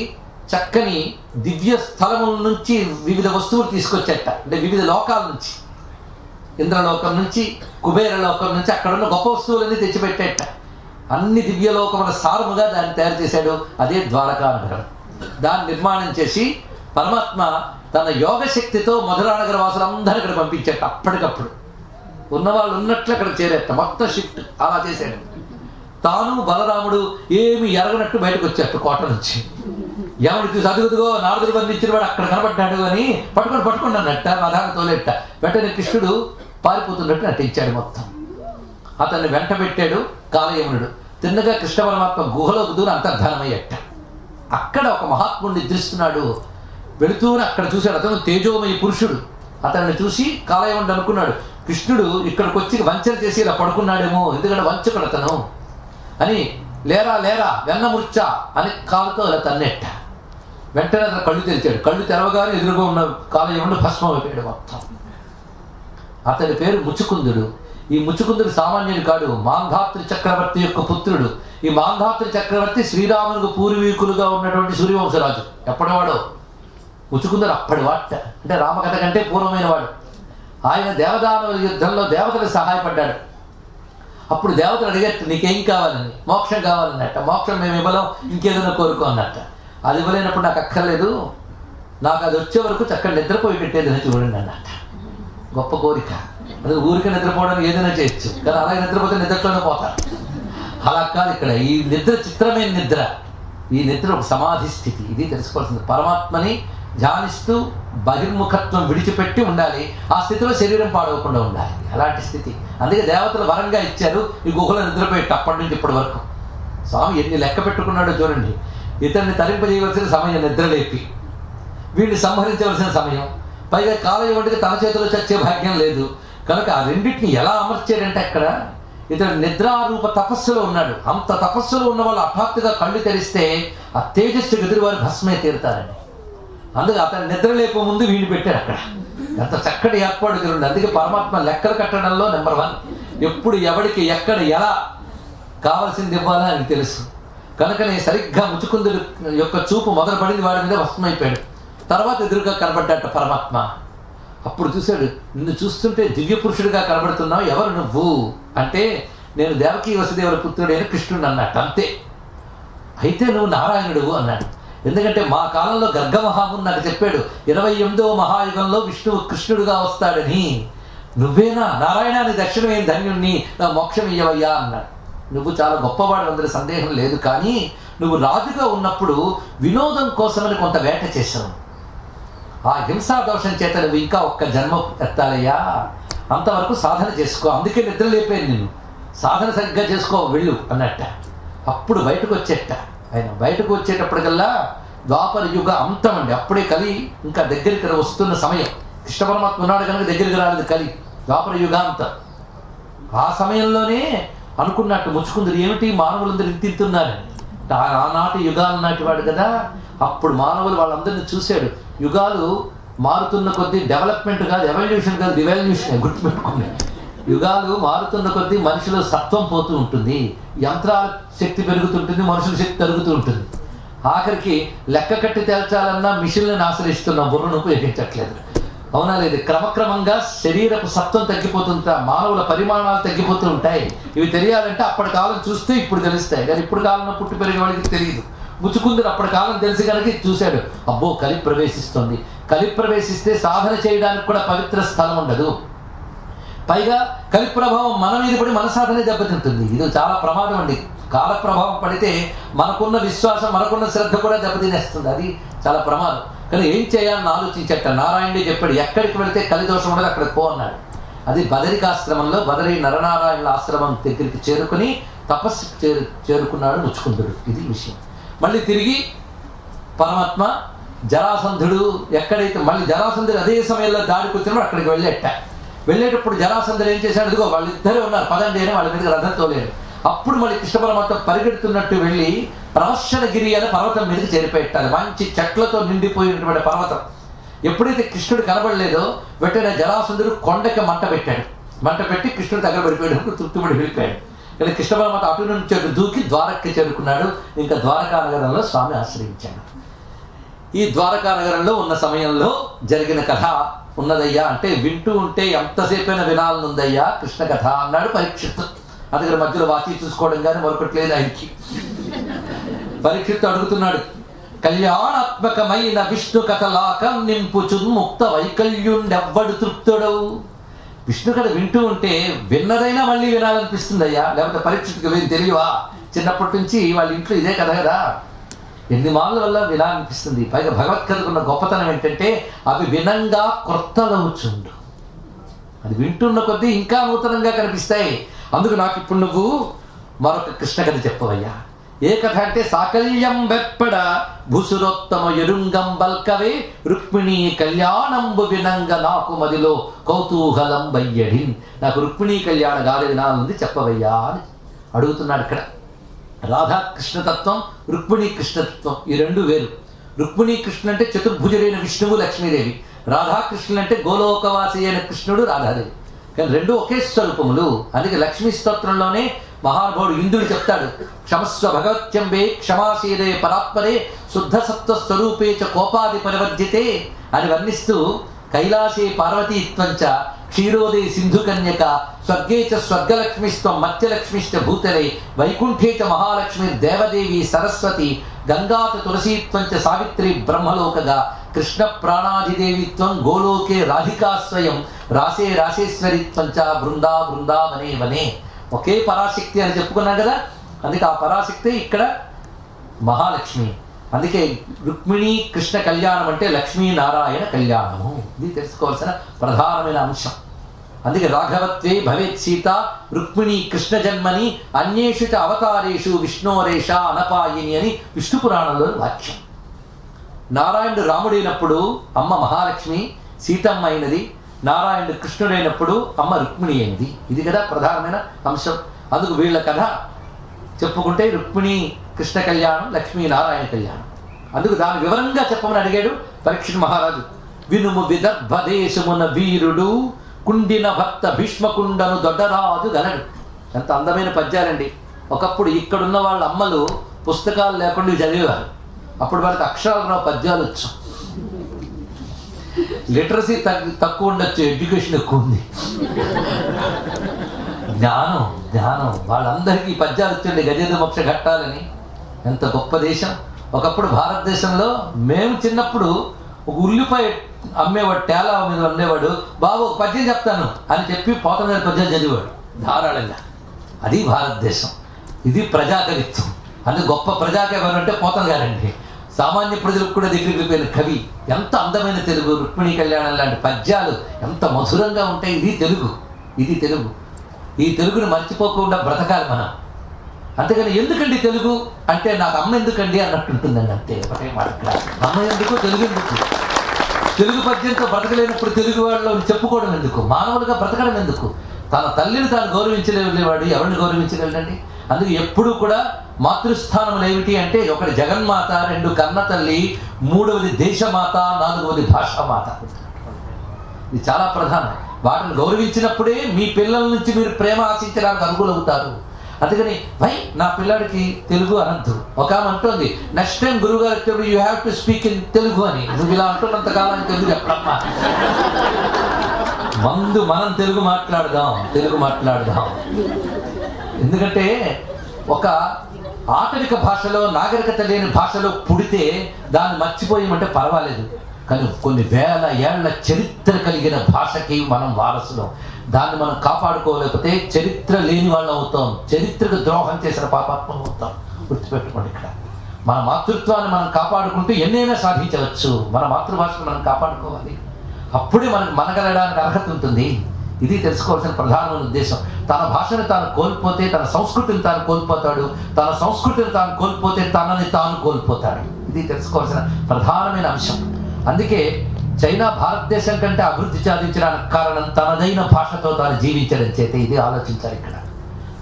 చక్కని దివ్య స్థలముల నుంచి వివిధ వస్తువులు తీసుకొచ్చేట. అంటే వివిధ లోకాల నుంచి, ఇంద్రలోకం నుంచి, కుబేర లోకం నుంచి అక్కడున్న గొప్ప వస్తువులన్నీ తెచ్చిపెట్టేట. అన్ని దివ్యలోకముల సారముగా దాన్ని తయారు చేశాడు. అదే ద్వారకా నగరం. దాన్ని నిర్మాణం చేసి పరమాత్మ తన యోగశక్తితో మధురానగర వాసులందరూ ఇక్కడ పంపించేట. అప్పటికప్పుడు ఉన్నవాళ్ళు ఉన్నట్లు అక్కడ చేరేట. మొత్తం షిఫ్ట్ అలా చేశాడు. తాను బలరాముడు ఏమి ఎరగనట్టు బయటకు వచ్చాడు కోట నుంచి. ఎవరు చూసి అదుగుదుగో నారదుడు బంధించిన వాడు అక్కడ కనబడ్డాడు అని పట్టుకొని అన్నట్ట మధాన్ని తోలేట. వెంటనే కృష్ణుడు పారిపోతున్నట్టు నటించాడు. మొత్తం అతన్ని వెంట పెట్టాడు కాలయమునుడు. తిన్నగా కృష్ణ పరమాత్మ గుహలోకి దూరం అంతర్ధానమయ్యట. అక్కడ ఒక మహాత్ముడు నిద్రిస్తున్నాడు. వెళుతూనే అక్కడ చూశాడు. అతను తేజోమయ పురుషుడు. అతన్ని చూసి కాలయమునుడు అనుకున్నాడు, కృష్ణుడు ఇక్కడికి వచ్చి వంచన చేసి ఇలా పడుకున్నాడేమో, ఎందుకంటే వంచకుడు అతను అని, లేరా లేరా వెన్నమూర్చ అని కాలుతో ఇలా తన్నెట్ట. వెంటనే అతను కళ్ళు తెరిచాడు. కళ్ళు తెరవగానే ఎదురుగా ఉన్న కాలయమునుడు భస్మం అయిపోయాడు మొత్తం. అతని పేరు ముచుకుందుడు. ఈ ముచుకుందుడు సామాన్యుడు కాడు, మాంధాతృ చక్రవర్తి యొక్క పుత్రుడు. ఈ మాంధాతృ చక్రవర్తి శ్రీరామునికి పూర్వీకులుగా ఉన్నటువంటి సూర్యవంశరాజు. ఎప్పటివాడో ముచుకుందుడు అప్పటి వాట, అంటే రామకథ కంటే పూర్వమైన వాడు. ఆయన దేవదానవుల యుద్ధంలో దేవతలకు సహాయపడ్డాడు. అప్పుడు దేవతలు అడిగట్టు నీకేం కావాలని, మోక్షం కావాలన్నట్ట. మోక్షం మేము ఇవ్వలేం, ఇంకేదైనా కోరుకో అన్నట్ట. అది ఇవ్వలేనప్పుడు నాకు అక్కర్లేదు, నాకు అది వచ్చే వరకు చక్కగా నిద్రపోయి పెట్టేదని చూడండి అన్నట్ట. గొప్ప కోరిక. అది ఊరికి నిద్రపోవడానికి ఏదైనా చేయొచ్చు, కానీ అలాగే నిద్రపోతే నిద్రలోనే పోతారు. అలా కాదు ఇక్కడ. ఈ నిద్ర చిత్రమైన నిద్ర, ఈ నిద్ర ఒక సమాధి స్థితి. ఇది తెలుసుకోవాల్సింది. పరమాత్మని ధ్యానిస్తూ బహిర్ముఖత్వం విడిచిపెట్టి ఉండాలి. ఆ స్థితిలో శరీరం పాడవకుండా ఉండాలి. అలాంటి స్థితి. అందుకే దేవతలు వరంగా ఇచ్చారు ఈ గుహలో నిద్రపోయేట్టు. అప్పటి నుంచి ఇప్పటి వరకు స్వామి ఎన్ని లెక్క పెట్టుకున్నాడో చూడండి. ఇతన్ని తరింపజేయవలసిన సమయం నిద్రలేపి, వీడిని సంహరించవలసిన సమయం, పైగా కాలం వంటికి తన చేతిలో చచ్చే భాగ్యం లేదు కనుక ఆ రెండింటిని ఎలా అమర్చాడంటే అక్కడ ఇతడు నిద్రారూప తపస్సులో ఉన్నాడు. అంత తపస్సులో ఉన్న వాళ్ళు హఠాత్తుగా కళ్ళు తెరిస్తే ఆ తేజస్సు ఎదురు వారు భస్మే తీరుతారండి. అందుకే అతను నిద్రలేపే ముందు వీడిని పెట్టాడు అక్కడ. ఎంత చక్కటి ఏర్పాటు చూడండి. అందుకే పరమాత్మ లెక్కలు కట్టడంలో నెంబర్ 1. ఎప్పుడు ఎవడికి ఎక్కడ ఎలా కావాల్సింది ఇవ్వాలో అని తెలుసు కనుకనే సరిగ్గా ముచుకుందుడు యొక్క చూపు మొదలు పడింది వాడి మీద భస్మైపోయాడు. తర్వాత ఎదురుగా కనబడ్డట పరమాత్మ. అప్పుడు చూశాడు, నిన్ను చూస్తుంటే దివ్య పురుషుడిగా కనబడుతున్నావు, ఎవరు నువ్వు అంటే నేను దేవకీ వసుదేవుల పుత్రుడైన కృష్ణుడు అన్నట్టు. అంతే. అయితే నువ్వు నారాయణుడు అన్నాడు. ఎందుకంటే మా కాలంలో గర్గమహాముని నాకు చెప్పాడు 28వ మహాయుగంలో విష్ణువు కృష్ణుడుగా వస్తాడని. నువ్వేనా నారాయణ నీ దక్షిణమైన ధన్యుణ్ణి, నా మోక్షం ఇయ్యవయ్యా అన్నాడు. నువ్వు చాలా గొప్పవాడు, అందులో సందేహం లేదు. కానీ నువ్వు రాజుగా ఉన్నప్పుడు వినోదం కోసమని కొంత వేట చేశావు. ఆ హింసా దోషం చేత నువ్వు ఇంకా ఒక్క జన్మ ఎత్తాలయ్యా, అంతవరకు సాధన చేసుకో. అందుకే నిద్ర లేపాను నిన్ను. సాధన సరిగ్గా చేసుకో వెళ్ళు అన్నట్ట. అప్పుడు బయటకు వచ్చేట ఆయన. బయటకు వచ్చేటప్పటికల్లా ద్వాపర యుగ అంతం అండి. అప్పుడే కలి ఇంకా దగ్గరికి వస్తున్న సమయం. కృష్ణ పరమాత్మ ఉన్నాడు కనుక దగ్గరికి రాలేదు కలి. ద్వాపర యుగాంతం. ఆ సమయంలోనే అనుకున్నట్టు ముచ్చుకుందరు ఏమిటి మానవులందరూ ఇంతింతున్నారని. ఆనాటి యుగాలు నాటివాడు కదా. అప్పుడు మానవులు వాళ్ళందరినీ చూశాడు. యుగాలు మారుతున్న కొద్దీ డెవలప్మెంట్ కాదు, ఎవల్యూషన్ కాదు, డివల్యూషన్ గుర్తుపెట్టుకుని. యుగాలు మారుతున్న కొద్దీ మనిషిలో సత్వం పోతూ ఉంటుంది, యంత్రాల శక్తి పెరుగుతుంటుంది, మనుషుల శక్తి తరుగుతూ ఉంటుంది. ఆఖరికి లెక్క కట్టి తేల్చాలన్నా మిషన్లను ఆశ్రయిస్తున్నాం, బుర్రను ఉపయోగించట్లేదు. అవునా లేదు? క్రమక్రమంగా శరీరపు సత్వం తగ్గిపోతుంటా, మానవుల పరిమాణాలు తగ్గిపోతూ ఉంటాయి. ఇవి తెలియాలంటే అప్పటి కాలం చూస్తే ఇప్పుడు తెలుస్తాయి, కానీ ఇప్పుడు కాలంలో పుట్టి పెరిగే వాడికి తెలియదు. ముచ్చుకుందరు అప్పటి కాలం తెలిసి కనుక చూశాడు, అబ్బో కలి ప్రవేశిస్తుంది. కలి ప్రవేశిస్తే సాధన చేయడానికి కూడా పవిత్ర స్థలం ఉండదు. పైగా కలి ప్రభావం మన మీద పడి మన సాధన దెబ్బతింటుంది. ఇది చాలా ప్రమాదం అండి. కాల ప్రభావం పడితే మనకున్న విశ్వాసం, మనకున్న శ్రద్ధ కూడా దెబ్బతినేస్తుంది. అది చాలా ప్రమాదం. కానీ ఏం చేయాలని ఆలోచించట నారాయణుడే చెప్పాడు, ఎక్కడికి వెళితే కలిదోషం ఉండదు అక్కడికి పో అన్నాడు. అది బదరికాశ్రమంలో బదరి నరనారాయణుల ఆశ్రమం దగ్గరికి చేరుకుని తపస్సు చేరుకున్నాడు ముచ్చుకుందుడు. ఇది విషయం. మళ్ళీ తిరిగి పరమాత్మ జరాసంధుడు ఎక్కడైతే మళ్ళీ జరాసంధుడు అదే సమయంలో దాడికి వచ్చినప్పుడు అక్కడికి వెళ్ళేటప్పుడు జరాసంధుడు ఏం చేశాడు, ఇదిగో వాళ్ళిద్దరే ఉన్నారు పదండి అని వాళ్ళ మీదకి రథం తోలేడు. అప్పుడు మళ్ళీ కృష్ణ పరమాత్మ పరిగెడుతున్నట్టు వెళ్ళి ప్రవశనగిరి అనే పర్వతం మీదకి చేరిపెట్టాలి. మంచి చెట్లతో నిండిపోయినటువంటి పర్వతం. ఎప్పుడైతే కృష్ణుడు కనబడలేదో వెంటనే జరాసంధుడు కొండకి మంట పెట్టాడు. మంట పెట్టి కృష్ణుడు దగ్గర పడిపోయాడు, తృప్తిపడి వెళ్ళిపోయాడు. కానీ కృష్ణ పరమాత్మ అటు నుంచి అటు దూకి ద్వారక్కి చేరుకున్నాడు. ఇంకా ద్వారకా నగరంలో స్వామి ఆశ్రయించాడు. ఈ ద్వారకా నగరంలో ఉన్న సమయంలో జరిగిన కథ ఉన్నదయ్యా అంటే వింటూ ఉంటే ఎంతసేపైనా వినాలనుందయ్యా కృష్ణ కథ అన్నాడు పరీక్షిత్తు. అందుకని మధ్యలో వాచి చూసుకోవడం కానీ మరొకటి లేదు ఆయనకి. పరీక్షిత్తు అడుగుతున్నాడు, కళ్యాణాత్మకమైన విష్ణు కథలాకం నింపుచున్ముక్త వైకల్యుండెవ్వడు తృప్తుడవు. విష్ణు కథ వింటూ ఉంటే విన్నదైనా మళ్ళీ వినాలనిపిస్తుంది అయ్యా. లేకపోతే పరీక్షిత్తుకి ఏం తెలియవా? చిన్నప్పటి నుంచి వాళ్ళ ఇంట్లో ఇదే కథ కదా, ఎన్ని మార్ల వల్ల వినాలనిపిస్తుంది. పైగా భగవత్కథకున్న గొప్పతనం ఏంటంటే అవి వినంగా క్రొత్తలవుచుండు. అది వింటున్న కొద్దీ ఇంకా నూతనంగా కనిపిస్తాయి. అందుకు నాకు ఇప్పుడు నువ్వు మరొక కృష్ణ కథ చెప్పవయ్యా. ఏ కథ అంటే సాకల్యం వెప్పడ భూసురోత్తమ ఎరుంగం బల్కవే రుక్మిణీ కళ్యాణంబు వినంగ నాకు మదిలో కౌతూహలం బయ్యడి. నాకు రుక్మిణీ కళ్యాణ గాథ వినాలనుంది చెప్పవయ్యా అని అడుగుతున్నాడు. ఇక్కడ రాధాకృష్ణతత్వం, రుక్మిణీ కృష్ణతత్వం ఈ రెండు వేరు. రుక్మిణీ కృష్ణ అంటే చతుర్భుజుడైన విష్ణువు లక్ష్మీదేవి, రాధాకృష్ణులు అంటే గోలోకవాసి అయిన కృష్ణుడు రాధాదేవి. కానీ రెండు ఒకే స్వరూపములు. అందుకే లక్ష్మీ స్తోత్రంలోనే మహానుభావుడు ఇంద్రుడు చెప్తాడు, క్షమస్వ భగవత్యంబే క్షమాశీలే పరాత్పరే శుద్ధ సత్వ స్వరూపే చ కోపాది పరివర్జితే అని వర్ణిస్తూ కైలాసే పార్వతీత్వంచ క్షీరోదే సింధుకన్యక స్వర్గే చ స్వర్గలక్ష్మిస్త్వం మత్స్యలక్ష్మిశ్చ భూతలే వైకుంఠే చ మహాలక్ష్మి దేవదేవి సరస్వతి గంగాత తులసీత్వంచ సావిత్రి బ్రహ్మలోకగా కృష్ణ ప్రాణాధిదేవిత్వం గోలోకే రాధికా స్వయం రాసే రాసేశ్వరిత్వంచ బృందా బృందావనే వనే. ఒకే పరాశక్తి అని చెప్పుకున్నాం కదా, అందుకే ఆ పరాశక్తి ఇక్కడ మహాలక్ష్మి. అందుకే రుక్మిణీ కృష్ణ కళ్యాణం అంటే లక్ష్మీనారాయణ కళ్యాణము. ఇది తెలుసుకోవాల్సిన ప్రధానమైన అంశం. అందుకే రాఘవత్వే భవేత్ సీత రుక్మిణీ కృష్ణ జన్మని అన్యేషు చ అవతారేషు విష్ణోరేష అనపాయిని అని విష్ణు పురాణంలో వాక్యం. నారాయణుడు రాముడైనప్పుడు అమ్మ మహాలక్ష్మి సీతమ్మ అయినది, నారాయణుడు కృష్ణుడైనప్పుడు అమ్మ రుక్మిణి అయినది. ఇది కదా ప్రధానమైన అంశం. అందుకు వీళ్ళ కథ చెప్పుకుంటే రుక్మిణి కృష్ణ కళ్యాణం, లక్ష్మీ నారాయణ కళ్యాణం. అందుకు దాని వివరంగా చెప్పమని అడిగాడు పరీక్షిత్ మహారాజు. వినుము విదర్భ దేశమున వీరుడు కుండిన భక్త భీష్మకుండను దొడ్డరాజు గలడు. ఎంత అందమైన పద్యాలండి. ఒకప్పుడు ఇక్కడున్న వాళ్ళ అమ్మలు పుస్తకాలు లేకుండా చదివేవారు. అప్పుడు వాళ్ళకి అక్షరాలు రావు, పద్యాలు వచ్చు. లిటరసీ తక్కువ ఉండొచ్చు, ఎడ్యుకేషన్ ఎక్కువ ఉంది. జ్ఞానం జ్ఞానం వాళ్ళందరికీ పద్యాలు వచ్చండి. గజేంద్ర మోక్ష ఘట్టాలని. ఎంత గొప్ప దేశం. ఒకప్పుడు భారతదేశంలో మేము చిన్నప్పుడు ఒక ఉల్లిపాయ అమ్మేవాడు, టేలా మీద ఉండేవాడు. బాబు ఒక పద్యం చెప్తాను అని చెప్పి పోతన గారి పద్యం చదివాడు ధారాళంగా. అది భారతదేశం. ఇది ప్రజాకవిత్వం. అందుకు గొప్ప ప్రజాకవి అంటే పోతన గారండి. సామాన్య ప్రజలకు కూడా దగ్గరికి వెళ్ళిపోయిన కవి. ఎంత అందమైన తెలుగు. రుక్మిణీ కళ్యాణం లాంటి పద్యాలు ఎంత మధురంగా ఉంటాయి. ఇది తెలుగు, ఇది తెలుగు. ఈ తెలుగును మర్చిపోకుండా బ్రతకాలి మనం. అంతేగాని ఎందుకండి తెలుగు అంటే నాకు అమ్మ ఎందుకండి అన్నట్టుంటుందండి. అంతే ఒకటే మాట. అమ్మ ఎందుకు, తెలుగు ఎందుకు? తెలుగు పద్యంతో బ్రతకలేనప్పుడు తెలుగు వాళ్ళలో చెప్పుకోవడం ఎందుకు? మానవులుగా బ్రతకడం ఎందుకు? తన తల్లిని తాను గౌరవించలేవాడు, ఎవరిని గౌరవించగలండి? అందుకే ఎప్పుడు కూడా మాతృస్థానములు ఏమిటి అంటే, ఒకటి జగన్మాత, రెండు కన్న తల్లి, మూడవది దేశమాత, నాలుగవది భాషామాత. ఇది చాలా ప్రధానం. వాటిని గౌరవించినప్పుడే మీ పిల్లల నుంచి మీరు ప్రేమ ఆశించడానికి అనుకూలవుతారు. అందుకని నా పిల్లాడికి తెలుగు అనద్దు. ఒక ఆమె అంటుంది, నెక్స్ట్ టైం గురువు గారు you have to speak in Telugu అని. నువ్వు ఇలా అంటున్నంతకాలం తెలుగు చెప్పడమ్మా. ముందు మనం తెలుగు మాట్లాడదాం, తెలుగు మాట్లాడదాం. ఎందుకంటే ఒక ఆటవిక భాషలో, నాగరికత లేని భాషలో పుడితే దాన్ని మర్చిపోయామంటే పర్వాలేదు. కానీ కొన్ని వేల ఏళ్ల చరిత్ర కలిగిన భాషకి మనం వారసులం. దాన్ని మనం కాపాడుకోలేకపోతే చరిత్ర లేని వాళ్ళం అవుతాం, చరిత్రకు ద్రోహం చేసిన పాపాత్మం అవుతాం. గుర్తుపెట్టుకోండి. ఇక్కడ మన మాతృత్వాన్ని మనం కాపాడుకుంటూ ఎన్నైనా సాధించవచ్చు. మన మాతృభాషను మనం కాపాడుకోవాలి. అప్పుడే మనకు మనగలడానికి అర్హత ఉంటుంది. ఇది తెలుసుకోవాల్సిన ప్రధానమైన ఉద్దేశం. తన భాషను తాను కోల్పోతే తన సంస్కృతిని తాను కోల్పోతాడు, తన సంస్కృతిని తాను కోల్పోతే తనని తాను కోల్పోతాడు. ఇది తెలుసుకోవాల్సిన ప్రధానమైన అంశం. అందుకే చైనా భారతదేశం కంటే అభివృద్ధి సాధించడానికి కారణం తనదైన భాషతో తాను జీవించడం చేత. ఇది ఆలోచించాలి ఇక్కడ.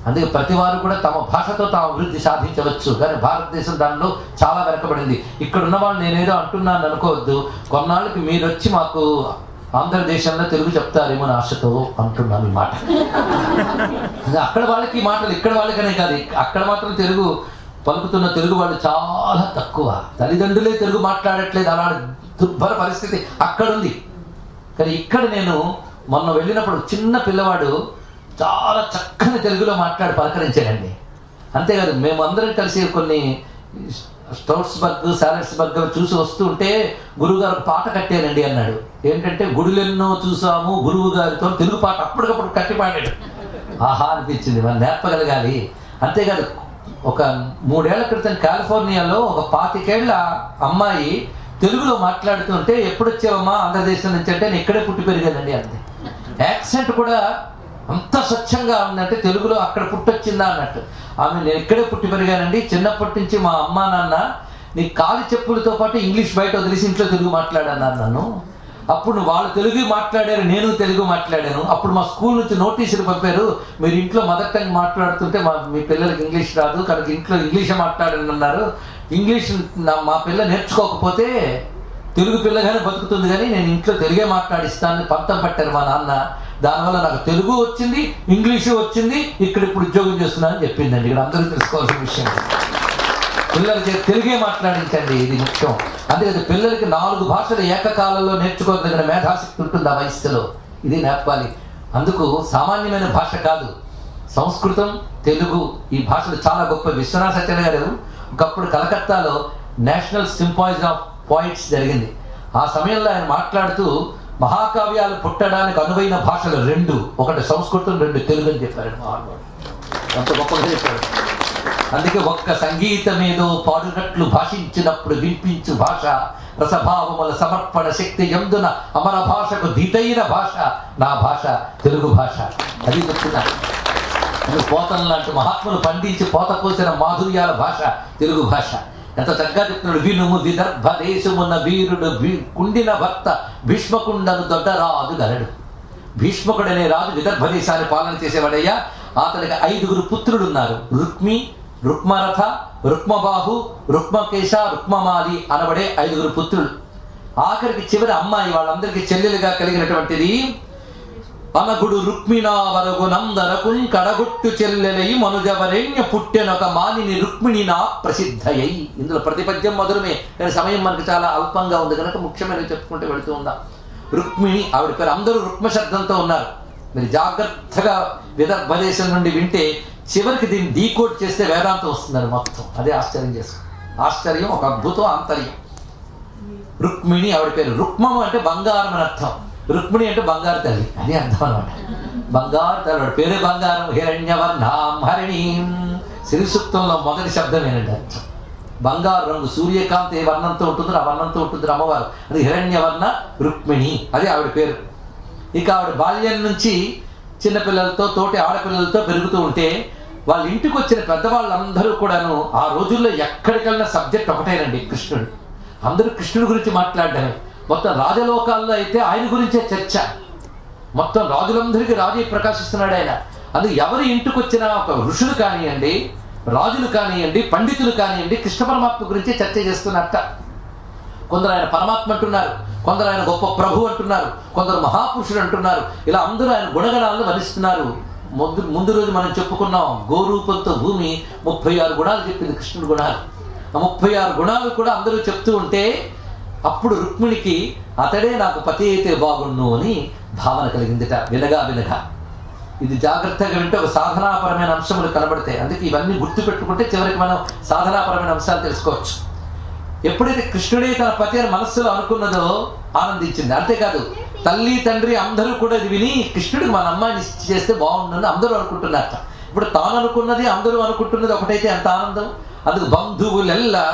అందుకే ప్రతి వారు కూడా తమ భాషతో తాము అభివృద్ధి సాధించవచ్చు. కానీ భారతదేశం దానిలో చాలా వెనకబడింది. ఇక్కడ ఉన్న వాళ్ళు నేనేదో అంటున్నాను అనుకోవద్దు. కొన్నాళ్ళకి మీరు వచ్చి మాకు ఆంధ్రదేశంలో తెలుగు చెప్తారేమో ఆశతో అంటున్నాను ఈ మాట. అక్కడ వాళ్ళకి మాటలు ఇక్కడ వాళ్ళకనే కాదు, అక్కడ మాత్రం తెలుగు పలుకుతున్న తెలుగు వాళ్ళు చాలా తక్కువ. తల్లిదండ్రులే తెలుగు మాట్లాడట్లేదు. అలాంటి దుర్భర పరిస్థితి అక్కడుంది. కానీ ఇక్కడ నేను మొన్న వెళ్ళినప్పుడు చిన్న పిల్లవాడు చాలా చక్కని తెలుగులో మాట్లాడి పలకరించాడండి. అంతేకాదు, మేము అందరం కలిసి కొన్ని స్టౌట్స్బర్గ్, సాలెట్స్బర్గ్ చూసి వస్తూ ఉంటే గురువుగారు పాట కట్టానండి అన్నాడు. ఏంటంటే గుడులెన్నో చూసాము గురువు గారితో తెలుగు పాట అప్పటికప్పుడు కట్టి పాడాడు. ఆహా అనిపించింది, మనం నేర్పగలగాలి. అంతేకాదు, ఒక 3 ఏళ్ల క్రితం కాలిఫోర్నియాలో ఒక 25 ఏళ్ల అమ్మాయి తెలుగులో మాట్లాడుతుంటే, ఎప్పుడు వచ్చావమ్మా ఆంధ్రదేశం నుంచి అంటే, నేను ఇక్కడే పుట్టి పెరిగానండి అంతే. యాక్సెంట్ కూడా అంత స్వచ్ఛంగా ఉందంటే తెలుగులో అక్కడ పుట్టొచ్చిందా అన్నట్టు. ఆమె నేను ఇక్కడే పుట్టి పెరిగానండి, చిన్నప్పటి నుంచి మా అమ్మ నాన్న నీ కాలి చెప్పులతో పాటు ఇంగ్లీష్ బయట వదిలేసి ఇంట్లో తెలుగు మాట్లాడన్నారు నన్ను. అప్పుడు వాళ్ళు తెలుగు మాట్లాడారు, నేను తెలుగు మాట్లాడాను. అప్పుడు మా స్కూల్ నుంచి నోటీసులు పంపారు, మీరు ఇంట్లో మదర్ టంగ్ మాట్లాడుతుంటే మీ పిల్లలకి ఇంగ్లీష్ రాదు కనుక ఇంట్లో ఇంగ్లీషే మాట్లాడని అన్నారు. ఇంగ్లీష్ మా పిల్ల నేర్చుకోకపోతే తెలుగు పిల్లగానే బతుకుతుంది, కానీ నేను ఇంట్లో తెలుగే మాట్లాడిస్తానని పంతం పట్టారు మా నాన్న. దానివల్ల నాకు తెలుగు వచ్చింది, ఇంగ్లీషు వచ్చింది, ఇక్కడ ఇప్పుడు ఉద్యోగం చేస్తున్నానని చెప్పిందండి. ఇక్కడ అందరూ తెలుసుకోవాల్సిన విషయం. పిల్లలకి తెలుగే మాట్లాడించండి, ఇది ముఖ్యం. అందుకని పిల్లలకి 4 భాషలు ఏకకాలంలో నేర్చుకోగలిగిన మేధాశక్తి ఉంటుంది ఆ వయస్సులో. ఇది నేర్పాలి. అందుకు సామాన్యమైన భాష కాదు, సంస్కృతం, తెలుగు ఈ భాషలు చాలా గొప్ప. విశ్వనాథ సత్యనారాయణ గారు ఒకప్పుడు కలకత్తాలో నేషనల్ సింపాజియం ఆఫ్ పోయిట్స్ జరిగింది. ఆ సమయంలో ఆయన మాట్లాడుతూ మహాకావ్యాలు పుట్టడానికి అనువైన భాషలు 2, ఒకటి సంస్కృతం, 2 తెలుగు అని చెప్పారు. మహానుభావుడు అంత గొప్పగా చెప్పాడు. అందుకే ఒక్క సంగీతమేదో పాడునట్లు భాషించినప్పుడు వినిపించు భాష, రసభావముల సమర్పణ శక్తి ఎందున అమర భాషకు ధీటైన భాష నా భాష తెలుగు భాష. అది చెప్తున్నారు. పోతన లాంటి మహాత్ములు పండించి పోత పోసిన మాధుర్యాల భాష తెలుగు భాష. ఎంత చక్కగా చెప్తున్నాడు. వినుము విదర్భ దేశమున్న వీరుడు కుండిన భర్త భీష్మకుండను దొడ్డరాజు గలడు. భీష్మకుడనే రాజు విదర్భ దేశాన్ని పాలన చేసేవాడయ్యా. అతనికి 5 పుత్రులు ఉన్నారు. రుక్మి, రుక్మరథ, రుక్మబాహు, రుక్మకేశ, రుక్మమాలి అనబడే 5 పుత్రులు. ఆఖరికి చివరి అమ్మాయి వాళ్ళందరికీ చెల్లెలుగా కలిగినటువంటిది అనగుడు రుక్మిణా వరగు నందరకున్ కడగొట్టు చెల్లెలై మనుజవరేణ్య పుట్టెనొక మానిని రుక్మిణినా ప్రసిద్ధయ్యి. ఇందులో ప్రతిపద్యం మధురమే, కానీ సమయం మనకు చాలా అల్పంగా ఉంది కనుక ముఖ్యమైనవి చెప్పుకుంటూ వెళుతూ ఉందాం. రుక్మిణి ఆవిడ పేరు. అందరూ రుక్మ శబ్దంతో ఉన్నారు. మీరు జాగ్రత్తగా విదర్భ దేశం నుండి వింటే చివరికి దీన్ని డీకోడ్ చేస్తే వేదాంతం వస్తుందని మొత్తం. అదే ఆశ్చర్యం చేసుకోండి. ఆశ్చర్యం ఒక అద్భుతం, ఆంతర్యం. రుక్మిణి ఆవిడ పేరు. రుక్మము అంటే బంగారం అని అర్థం. రుక్మిణి అంటే బంగారు తల్లి అని అర్థం అనమాట. బంగారు తల్లి పేరు బంగారం. హిరణ్యవర్ణాం హరిణీం. శ్రీ సూక్తంలో మొదటి శబ్దం ఏంటంటే అర్థం బంగారు రంగు. సూర్యకాంతి ఏ వర్ణంతో ఉంటుందో ఆ వర్ణంతో ఉంటుంది అమ్మవారు. అది హిరణ్యవర్ణ రుక్మిణి, అది ఆవిడ పేరు. ఇక ఆవిడ బాల్యం నుంచి చిన్నపిల్లలతో తోటి ఆడపిల్లలతో పెరుగుతూ ఉంటే వాళ్ళ ఇంటికి వచ్చిన పెద్దవాళ్ళందరూ కూడాను ఆ రోజుల్లో ఎక్కడికెళ్ళిన సబ్జెక్ట్ ఒకటేనండి, కృష్ణుడు. అందరూ కృష్ణుడి గురించి మాట్లాడడమే. మొత్తం రాజలోకాల్లో అయితే ఆయన గురించే చర్చ. మొత్తం రాజులందరికీ రాజు ప్రకాశిస్తున్నాడు ఆయన. అందుకు ఎవరి ఇంటికి వచ్చినా ఒక ఋషులు కానివ్వండి, రాజులు కానివ్వండి, పండితులు కానివ్వండి, కృష్ణ పరమాత్మ గురించి చర్చ చేస్తున్నట్ట. కొందరు ఆయన పరమాత్మ అంటున్నారు, కొందరు ఆయన గొప్ప ప్రభు అంటున్నారు, కొందరు మహాపురుషుడు అంటున్నారు. ఇలా అందరూ ఆయన గుణగణాలను వర్ణిస్తున్నారు. ముందు రోజు మనం చెప్పుకున్నాం, గోరూపంతో భూమి 36 గుణాలు చెప్పింది, కృష్ణుడి గుణాలు. ఆ 36 గుణాలు కూడా అందరూ చెప్తూ ఉంటే అప్పుడు రుక్మిణికి అతడే నాకు పతి అయితే బాగుండు అని భావన కలిగిందిట. వినగా వినగా ఇది జాగ్రత్తగా వింటే ఒక సాధనాపరమైన అంశములు కనబడతాయి. అందుకే ఇవన్నీ గుర్తుపెట్టుకుంటే చివరికి మనం సాధనాపరమైన అంశాలు తెలుసుకోవచ్చు. ఎప్పుడైతే కృష్ణుడే తన పతి అని మనస్సులో అనుకున్నదో ఆనందించింది. అంతేకాదు తల్లి తండ్రి అందరూ కూడా ఇది విని కృష్ణుడికి మన అమ్మాయిని ఇచ్చి చేస్తే బాగుండని అందరూ అనుకుంటున్నారట. ఇప్పుడు తాను అనుకున్నది అందరూ అనుకుంటున్నది ఒకటైతే ఎంత ఆనందం. అందుకు బంధువులెల్లా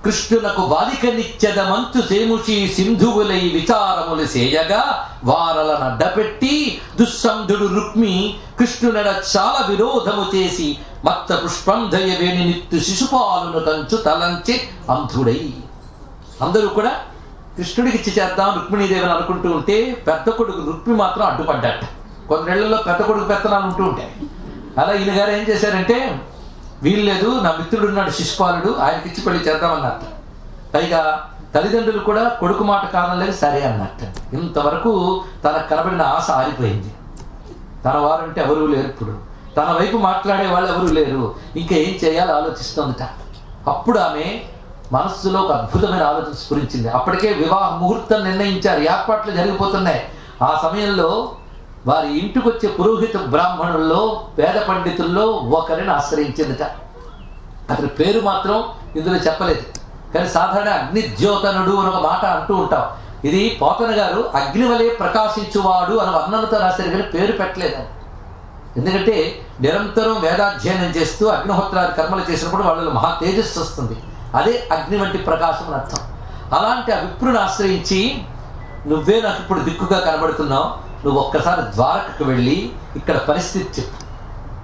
కృష్ణునకు బాలికనిచ్చద మంచు సేముషి సింధువులై విచారములు చేయగా వారలను అడ్డపెట్టి దుస్సంధుడు రుక్మి కృష్ణునడ చాలా విరోధము చేసి మత్త పుష్పంధయ వేణి నిత్తు శిశుపాలును కంచు తలంచి అంధుడై. అందరూ కూడా కృష్ణుడికి ఇచ్చి చేద్దాం రుక్మిణీదేవిని అనుకుంటూ ఉంటే పెద్ద కొడుకు రుక్మి మాత్రం అడ్డుపడ్డాట. కొన్నేళ్లలో పెద్ద కొడుకు పెత్తనాలు ఉంటూ ఉంటాయి. అలా ఈయన గారు ఏం చేశారంటే, వీల్లేదు, నా మిత్రుడు ఉన్నాడు శిశుపాలుడు, ఆయనకి ఇచ్చి పెళ్లి చేద్దామన్నట్టు. పైగా తల్లిదండ్రులు కూడా కొడుకు మాట కారణం లేదు సరే అన్నట్టు. ఇంతవరకు తనకు కనబడిన ఆశ ఆరిపోయింది. తన వారంటే ఎవరూ లేరు, ఇప్పుడు తన వైపు మాట్లాడే వాళ్ళు ఎవరూ లేరు, ఇంకా ఏం చేయాలో ఆలోచిస్తోందిట. అప్పుడు ఆమె మనస్సులో ఒక అద్భుతమైన ఆలోచన స్ఫురించింది. అప్పటికే వివాహ ముహూర్తం నిర్ణయించారు, ఏర్పాట్లు జరిగిపోతున్నాయి. ఆ సమయంలో వారి ఇంటికి వచ్చే పురోహిత బ్రాహ్మణుల్లో వేద పండితుల్లో ఒకరిని ఆశ్రయించిందిట. అతని పేరు మాత్రం ఇందులో చెప్పలేదు, కానీ సాధారణ అగ్నిజ్యోతనుడు అని ఒక మాట అంటూ ఉంటాం. ఇది పోతన గారు అగ్నివలే ప్రకాశించువాడు అని వర్ణనతో రాశారు, కానీ పేరు పెట్టలేదు. ఎందుకంటే నిరంతరం వేదాధ్యయనం చేస్తూ అగ్నిహోత్రాది కర్మలు చేసినప్పుడు వాళ్ళలో మహా తేజస్సు వస్తుంది. అదే అగ్ని వంటి ప్రకాశం అని అర్థం. అలాంటి ఆ విప్రుని ఆశ్రయించి, నువ్వే నాకు ఇప్పుడు దిక్కుగా కనబడుతున్నావు, నువ్వు ఒక్కసారి ద్వారకకు వెళ్ళి ఇక్కడ పరిస్థితి చెప్పు,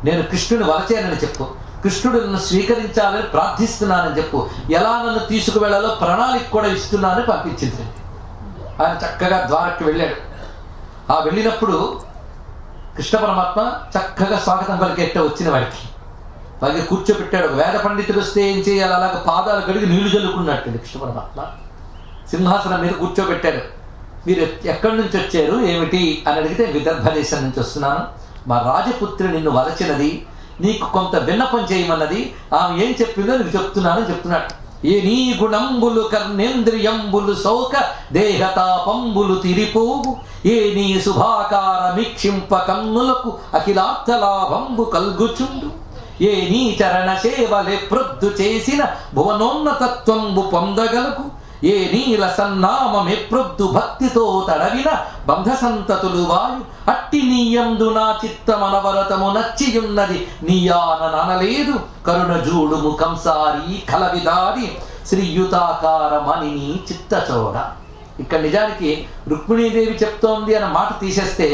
నేను కృష్ణుని వలచేనని చెప్పు, కృష్ణుడు నన్ను స్వీకరించాలని ప్రార్థిస్తున్నానని చెప్పు, ఎలా నన్ను తీసుకువెళ్లాలో ప్రణాళిక కూడా ఇస్తున్నానని పంపించింది. ఆయన చక్కగా ద్వారకకు వెళ్ళాడు. ఆ వెళ్ళినప్పుడు కృష్ణ పరమాత్మ చక్కగా స్వాగతం పలికెట్ట వచ్చిన వాడికి పైగా కూర్చోబెట్టాడు. వేద పండితులు వస్తే ఏం చేయాలి, అలాగ పాదాలు కడిగి నీళ్లు చల్లుకున్నట్టు కృష్ణ పరమాత్మ సింహాసనం మీద కూర్చోబెట్టాడు. మీరు ఎక్కడి నుంచి వచ్చారు ఏమిటి అని అడిగితే, విదర్భ దేశం నుంచి వస్తున్నాను, మా రాజపుత్రి నిన్ను వలచినది, నీకు కొంత విన్నపం చేయమన్నది, ఆమె ఏం చెప్పిందో నీకు చెప్తున్నానని చెప్తున్నాడు. ఏ నీ గుణంబులు కర్ణేంద్రియంబులు శోక దేహతాపంబులు తిరిపోవు, ఏ నీ శుభాకార మిక్షింప కన్నులకు అఖిలార్థలాభంబు కల్గుచుండు, ఏ నీ చరణ సేవలే ప్రొద్దు చేసిన భువనోన్నతత్వంబు పొందగలకు ఏ నీల సన్నామమే ప్రొద్దు భక్తితో తడవిన బంధ సంతతులు వాయు అట్టి నీయందు నా చిత్తమనవరతము నచ్చియున్నది నీయాన ననలేదు కరుణ జూడుము కంసారి కలవిదారి శ్రీయుతాకారమని నీ చిత్తచోడ. ఇక్కడ నిజానికి రుక్మిణీదేవి చెప్తోంది అన్న మాట తీసేస్తే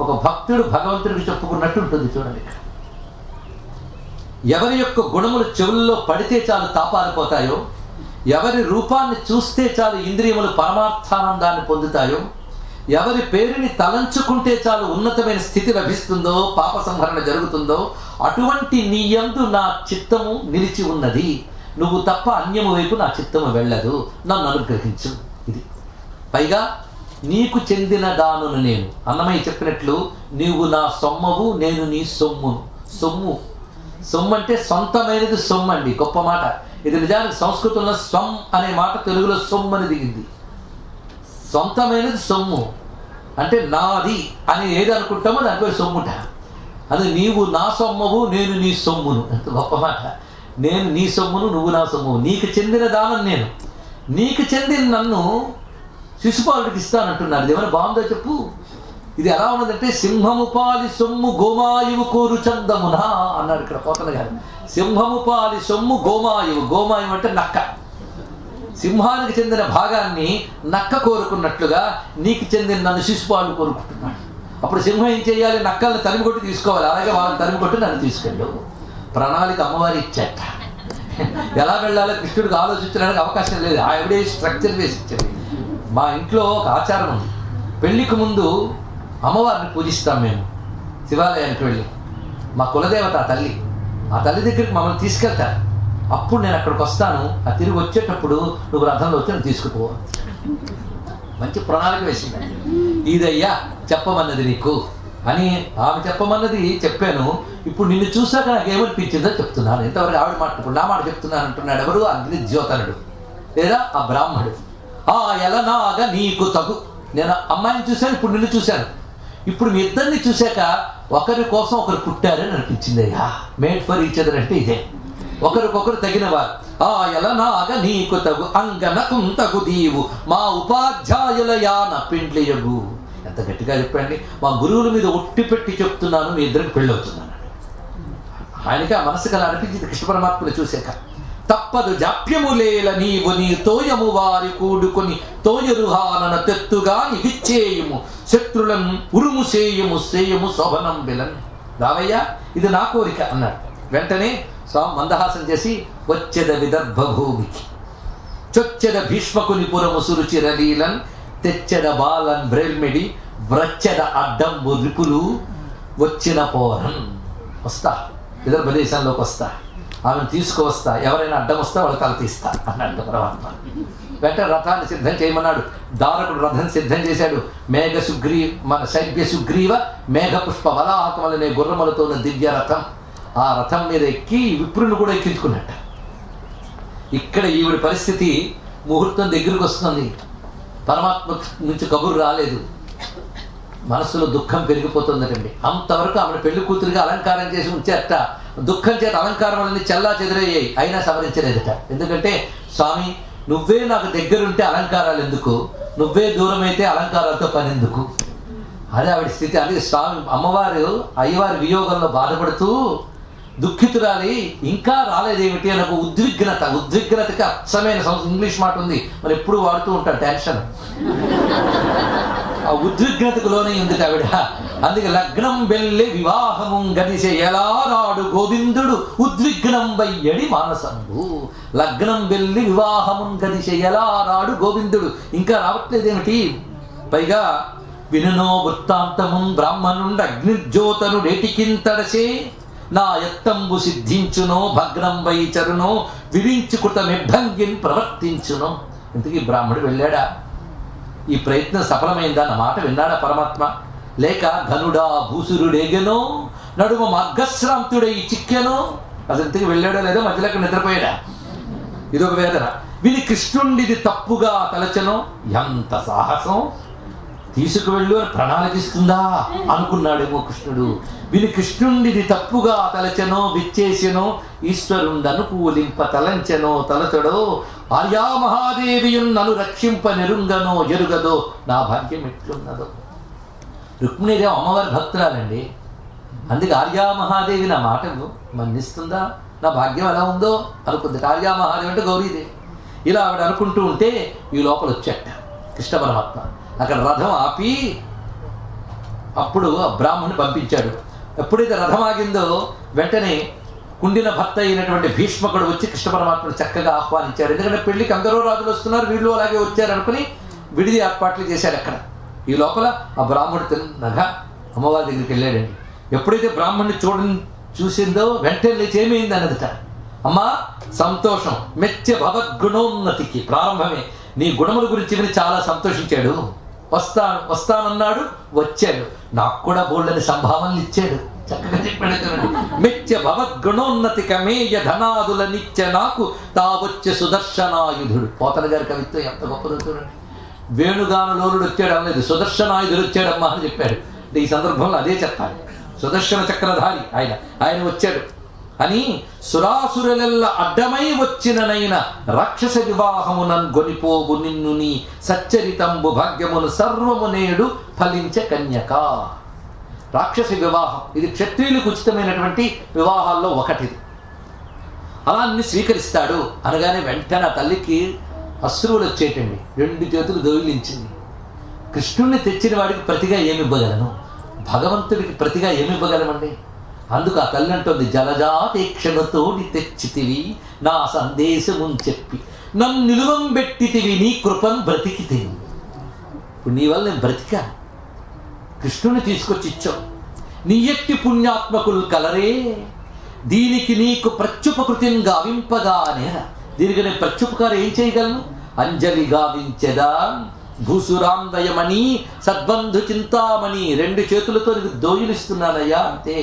ఒక భక్తుడు భగవంతుడికి చెప్పుకున్నట్టు ఉంటుంది. చూడండి, ఎవరి యొక్క గుణములు చెవుల్లో పడితే చాలు తాపారిపోతాయో, ఎవరి రూపాన్ని చూస్తే చాలు ఇంద్రియములు పరమార్థానందాన్ని పొందుతాయో, ఎవరి పేరుని తలంచుకుంటే చాలు ఉన్నతమైన స్థితి లభిస్తుందో, పాప సంహరణ జరుగుతుందో, అటువంటి నీ యందు నా చిత్తము నిలిచి ఉన్నది. నువ్వు తప్ప అన్యము వైపు నా చిత్తము వెళ్ళదు, నన్ను అనుగ్రహించు. ఇది పైగా నీకు చెందిన దానును నేను. అన్నమయ్య చెప్పినట్లు నీవు నా సొమ్మవు, నేను నీ సొమ్మును. సొమ్ము సొమ్ము అంటే సొంతమైనది సొమ్ము అండి, గొప్ప మాట. ఇది నిజానికి సంస్కృతంలో స్వం అనే మాట తెలుగులో సొమ్ము అని దిగింది. సొంతమైనది సొమ్ము అంటే నాది అని ఏది అనుకుంటామో దాని పేరు సొమ్ముట. అది నీవు నా సొమ్మవు, నేను నీ సొమ్మును. ఎంత గొప్ప మాట. నేను నీ సొమ్మును, నువ్వు నా సొమ్మువు. నీకు చెందిన దానం నేను. నీకు చెందిన నన్ను శిశుపాలుడికి ఇస్తానంటున్నాడు. ఏమైనా బాగుందో చెప్పు. ఇది ఎలా ఉన్నదంటే సింహము పాలి సొమ్ము గోమాయువు కోరు చందమునా అన్నాడు ఇక్కడ పోతన గారు. సింహము పాలి సొమ్ము గోమాయువు. గోమాయువు అంటే నక్క. సింహానికి చెందిన భాగాన్ని నక్క కోరుకున్నట్లుగా నీకు చెందిన నన్ను శిశుపాలు కోరుకుంటున్నాడు. అప్పుడు సింహం ఏం చేయాలి? నక్కల్ని తరిమి కొట్టి తీసుకోవాలి. అలాగే వాళ్ళని తరిమి కొట్టి నన్ను తీసుకెళ్ళు. ప్రణాళిక అమ్మవారి ఇచ్చాట. ఎలా వెళ్ళాలో కృష్ణుడికి ఆలోచించడానికి అవకాశం లేదు. ఆవిడే స్ట్రక్చర్ వేసి ఇచ్చింది. మా ఇంట్లో ఒక ఆచారం ఉంది. పెళ్లికి ముందు అమ్మవారిని పూజిస్తాం మేము. శివాలయానికి వెళ్ళి మా కులదేవత ఆ తల్లి. ఆ తల్లి దగ్గరికి మమ్మల్ని తీసుకెళ్తారు. అప్పుడు నేను అక్కడికి వస్తాను. ఆ తిరిగి వచ్చేటప్పుడు నువ్వు రథంలో వచ్చి నన్ను తీసుకుపో. మంచి ప్రణాళిక వేసింది. ఇదయ్యా చెప్పమన్నది నీకు అని ఆమె చెప్పమన్నది చెప్పాను. ఇప్పుడు నిన్ను చూశాక నాకు ఏమనిపించిందో చెప్తున్నాను. ఇంతవరకు ఆవిడ మాట, ఇప్పుడు నా మాట చెప్తున్నాను అంటున్నాడు. ఎవరు? అగ్ని జ్యోతనుడు లేదా ఆ బ్రాహ్మడు. ఆ ఎలనాగ నీకు తగు. నేను అమ్మాయిని చూశాను, ఇప్పుడు నిన్ను చూశాను. ఇప్పుడు మీ ఇద్దరిని చూశాక ఒకరి కోసం ఒకరు పుట్టారని అనిపించింది. అయ్యా మేడ్ ఫర్ ఈచ్ అదర్ అంటే ఇదే. ఒకరికొకరు తగిన వారు. ఆ ఎలనాగ నీకు తగు అంగనకు తగు దీవు మా ఉపాధ్యాయుల యాన పిండ్లియగు. ఎంత గట్టిగా చెప్పండి. మా గురువుల మీద ఒట్టి పెట్టి చెప్తున్నాను, మీ ఇద్దరికి పెళ్ళవుతున్నాను. ఆయనకి ఆ మనసు కల అనిపించింది కృష్ణ పరమాత్మను చూశాక. తప్పదు జాప్యములేల నీవు నీ తోయము వారి కూడుకొని తోయరుహానన తెత్తుగాని విచ్చేయము శత్రులను ఉరుము సేయము సేయము శోభనం బిలన్. రావయ్యా ఇది నా కోరిక అన్నాడు. వెంటనే స్వామి మందహాసం చేసి వచ్చెద విదర్భ భూమికి చొచ్చెద భీష్మకుని పురము సురుచిరలీలన్ తెచ్చెద బాలన్ బ్రెల్మిడి వ్రచ్చెద అడ్డంబు రిపులు వచ్చిన పోరన్. వస్తా, విదర్భ దేశంలోకి వస్తా, ఆమెను తీసుకువస్తా, ఎవరైనా అడ్డం వస్తా వాళ్ళు తల తీస్తా అన్నాడు పరమాత్మ. వెంటనే రథాన్ని సిద్ధం చేయమన్నాడు. దారకుడు రథం సిద్ధం చేశాడు. మన శైబ్య సుగ్రీవ మేఘ పుష్ప వలాహకమలనే గుర్రములతో ఉన్న దివ్య రథం. ఆ రథం మీద ఎక్కి విప్రుని కూడా ఎక్కించుకున్నట్ట. ఇక్కడ ఈవిడ పరిస్థితి ముహూర్తం దగ్గరికి వస్తుంది. పరమాత్మ నుంచి కబురు రాలేదు. మనసులో దుఃఖం పెరిగిపోతుందటండి. అంతవరకు ఆమెను పెళ్లి కూతురిగా అలంకారం చేసి ఉంచేట. దుఃఖం చేత అలంకారాలన్నీ చెల్లా చెదిరయ్యాయి. అయినా సవరించలేదట. ఎందుకంటే స్వామి నువ్వే నాకు దగ్గరుంటే అలంకారాలు ఎందుకు, నువ్వే దూరం అయితే అలంకారాలతో పని ఎందుకు. అదే ఆవిడ స్థితి. అదే స్వామి అమ్మవారు అయ్యవారి వియోగంలో బాధపడుతూ దుఃఖితురాలి ఇంకా రాలేదేమిటి అని ఒక ఉద్విగ్నత. ఉద్విగ్నతకి అచ్చమైన ఇంగ్లీష్ మాట ఉంది, మరి ఎప్పుడు వాడుతూ ఉంటాడు టెన్షన్. ఆ ఉద్విగ్నతకు లోనే ఉంది ఆవిడ. అందుకే లగ్నం వెళ్ళే వివాహము గదిసే ఎలారాడు గోవిందుడు ఉద్విగ్నం వయ్యడి మానసంబు. లగ్నం వెళ్ళి వివాహము గదిసే ఎలారాడు గోవిందుడు ఇంకా రావట్లేదేమిటి. పైగా వినునో వృత్తాంతము బ్రాహ్మణుండ అగ్నిజ్యోతనుడేటికింతడసే నా ఎత్తంబు సిద్ధించునో భగ్నం వైచరునో విరించుకుట నిర్భంగిన్ ప్రవర్తించునో. ఇంతకీ బ్రాహ్మడు వెళ్ళాడా? ఈ ప్రయత్నం సఫలమైందా అన్న మాట విన్నాడా పరమాత్మ? లేక ఘనుడా భూసురుడేగెనో నడుమ మార్గశ్రాంతుడై చిక్కెనో? అసలు ఇంతకీ వెళ్ళాడో లేదో మధ్యలోకి నిద్రపోయాడా? ఇదొక వేదన. విని కృష్ణుండిది తప్పుగా తలచనో. ఎంత సాహసం! తీసుకువెళ్ళు అని ప్రణాళికిస్తుందా అనుకున్నాడేమో కృష్ణుడు. వీని కృష్ణుండిది తప్పుగా తలచెనో విచ్చేసెనో ఈశ్వరుండను పూలింప తలంచెనో తలచడో ఆర్యా మహాదేవియున్ నన్ను రక్షింప నెరుంగనో ఎరుగదో నా భాగ్యం ఎట్లున్నదో. రుక్మిణీదేవి అమ్మవారి భక్తురాలండి, అందుకే ఆర్యా మహాదేవి నా మాట మన్నిస్తుందా, నా భాగ్యం ఎలా ఉందో అనుకుంది. ఆర్యా మహాదేవి అంటే గౌరీదేవి. ఇలా ఆవిడ అనుకుంటూ ఉంటే ఈ లోపల వచ్చాట కృష్ణ పరమాత్మ. అక్కడ రథం ఆపి అప్పుడు ఆ బ్రాహ్మణుని పంపించాడు. ఎప్పుడైతే రథం ఆగిందో వెంటనే కుండిన భర్త అయినటువంటి భీష్మకుడు వచ్చి కృష్ణ పరమాత్మను చక్కగా ఆహ్వానించాడు. ఎందుకంటే పెళ్లికి అందరూ రాజులు వస్తున్నారు, వీళ్ళు అలాగే వచ్చారు అనుకుని విడిది ఏర్పాట్లు చేశాడు అక్కడ. ఈ లోపల ఆ బ్రాహ్మణుడు తిన్నగా అమ్మవారి దగ్గరికి వెళ్ళాడండి. ఎప్పుడైతే బ్రాహ్మణుని చూసిందో వెంటనే లేచి ఏమైంది అన్నదిట. అమ్మా సంతోషం, మెచ్చ భగవద్గుణోన్నతికి ప్రారంభమే. నీ గుణముల గురించి విని చాలా సంతోషించాడు. వస్తానన్నాడు, వచ్చాడు. నాకు కూడా బోళ్ళని సంభావనలు ఇచ్చాడు. చక్కగా చెప్పాడు చూడండి. మెచ్చ భగవద్గుణోన్నతి కమేయ ధనాదుల నిత్య నాకు తావొచ్చే సుదర్శనాయుధుడు. పోతన గారి కవిత్వం ఎంత గొప్పదో చూడండి. వేణుగాన లోలుడు వచ్చాడు అనలేదు, సుదర్శనాయుధుడు వచ్చాడమ్మా అని చెప్పాడు. అంటే ఈ సందర్భంలో అదే చెప్పాలి. సుదర్శన చక్రధారి ఆయన వచ్చాడు అని సురాసురులెల్ల అడ్డమై వచ్చిననైన రాక్షస వివాహమునన్ గొనిపోవు నిన్ను నీ సచ్చరితంబు భాగ్యమును సర్వము నేడు ఫలించ కన్యక. రాక్షస వివాహం ఇది క్షత్రియులకు ఉచితమైనటువంటి వివాహాల్లో ఒకటిది. అలా అన్ని స్వీకరిస్తాడు అనగానే వెంటనే ఆ తల్లికి అశ్రువులు వచ్చేటండి. 2 చేతులు దొవిలించింది. కృష్ణుణ్ణి తెచ్చిన వాడికి ప్రతిగా ఏమివ్వగలను, భగవంతుడికి ప్రతిగా ఏమివ్వగలమండి. అందుకు ఆ తల్లి అంటుంది, జలజాతేక్షణతోడి తెచ్చితివి నా సందేశముని చెప్పి నన్ను నిలువం పెట్టితివి నీ కృపను బ్రతికితివి. ఇప్పుడు నీ వల్ల నేను బ్రతికాను, కృష్ణుని తీసుకొచ్చి ఇచ్చావు. నీ ఎట్టి పుణ్యాత్మకులు కలరే, దీనికి నీకు ప్రత్యుపకృతిని గావింపగానే. దీనికి నేను ప్రత్యుపకారం ఏం చేయగలను? అంజలి గావించెదా భూసురాందయమని సద్బంధు చింతామణి. 2 చేతులతో నీకు దోయిలిస్తున్నానయ్యా అంతే.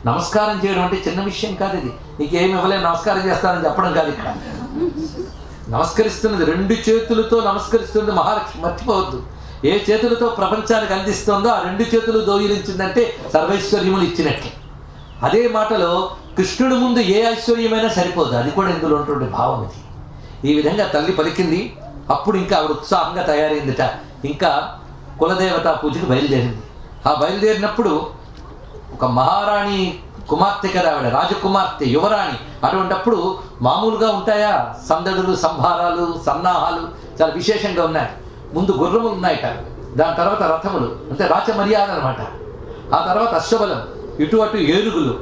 నమస్కారం చేయడం అంటే చిన్న విషయం కాదు. ఇది నీకేమి ఇవ్వలే నమస్కారం చేస్తానని చెప్పడం కాదు. ఇక్కడ నమస్కరిస్తున్నది 2 చేతులతో నమస్కరిస్తున్నది మహాలక్ష్మి. మర్చిపోవద్దు. ఏ చేతులతో ప్రపంచానికి అందిస్తుందో ఆ 2 చేతులు దోయిలించిందంటే సర్వైశ్వర్యములు ఇచ్చినట్లే. అదే మాటలో కృష్ణుడి ముందు ఏ ఐశ్వర్యమైనా సరిపోదు. అది కూడా ఇందులో ఉన్నటువంటి భావం ఇది. ఈ విధంగా తల్లి పలికింది. అప్పుడు ఇంకా ఆవిడ ఉత్సాహంగా తయారైందిట. ఇంకా కులదేవతా పూజకి బయలుదేరింది. ఆ బయలుదేరినప్పుడు ఒక మహారాణి కుమార్తె కదా ఆవిడ, రాజకుమార్తె, యువరాణి. అటువంటప్పుడు మామూలుగా ఉంటాయా సందడులు, సంభారాలు, సన్నాహాలు చాలా విశేషంగా ఉన్నాయి. ముందు గుర్రములు ఉన్నాయట, దాని తర్వాత రథములు, అంటే రాచ మర్యాద అనమాట. ఆ తర్వాత అశ్వబలం, ఇటు అటు ఏనుగులు,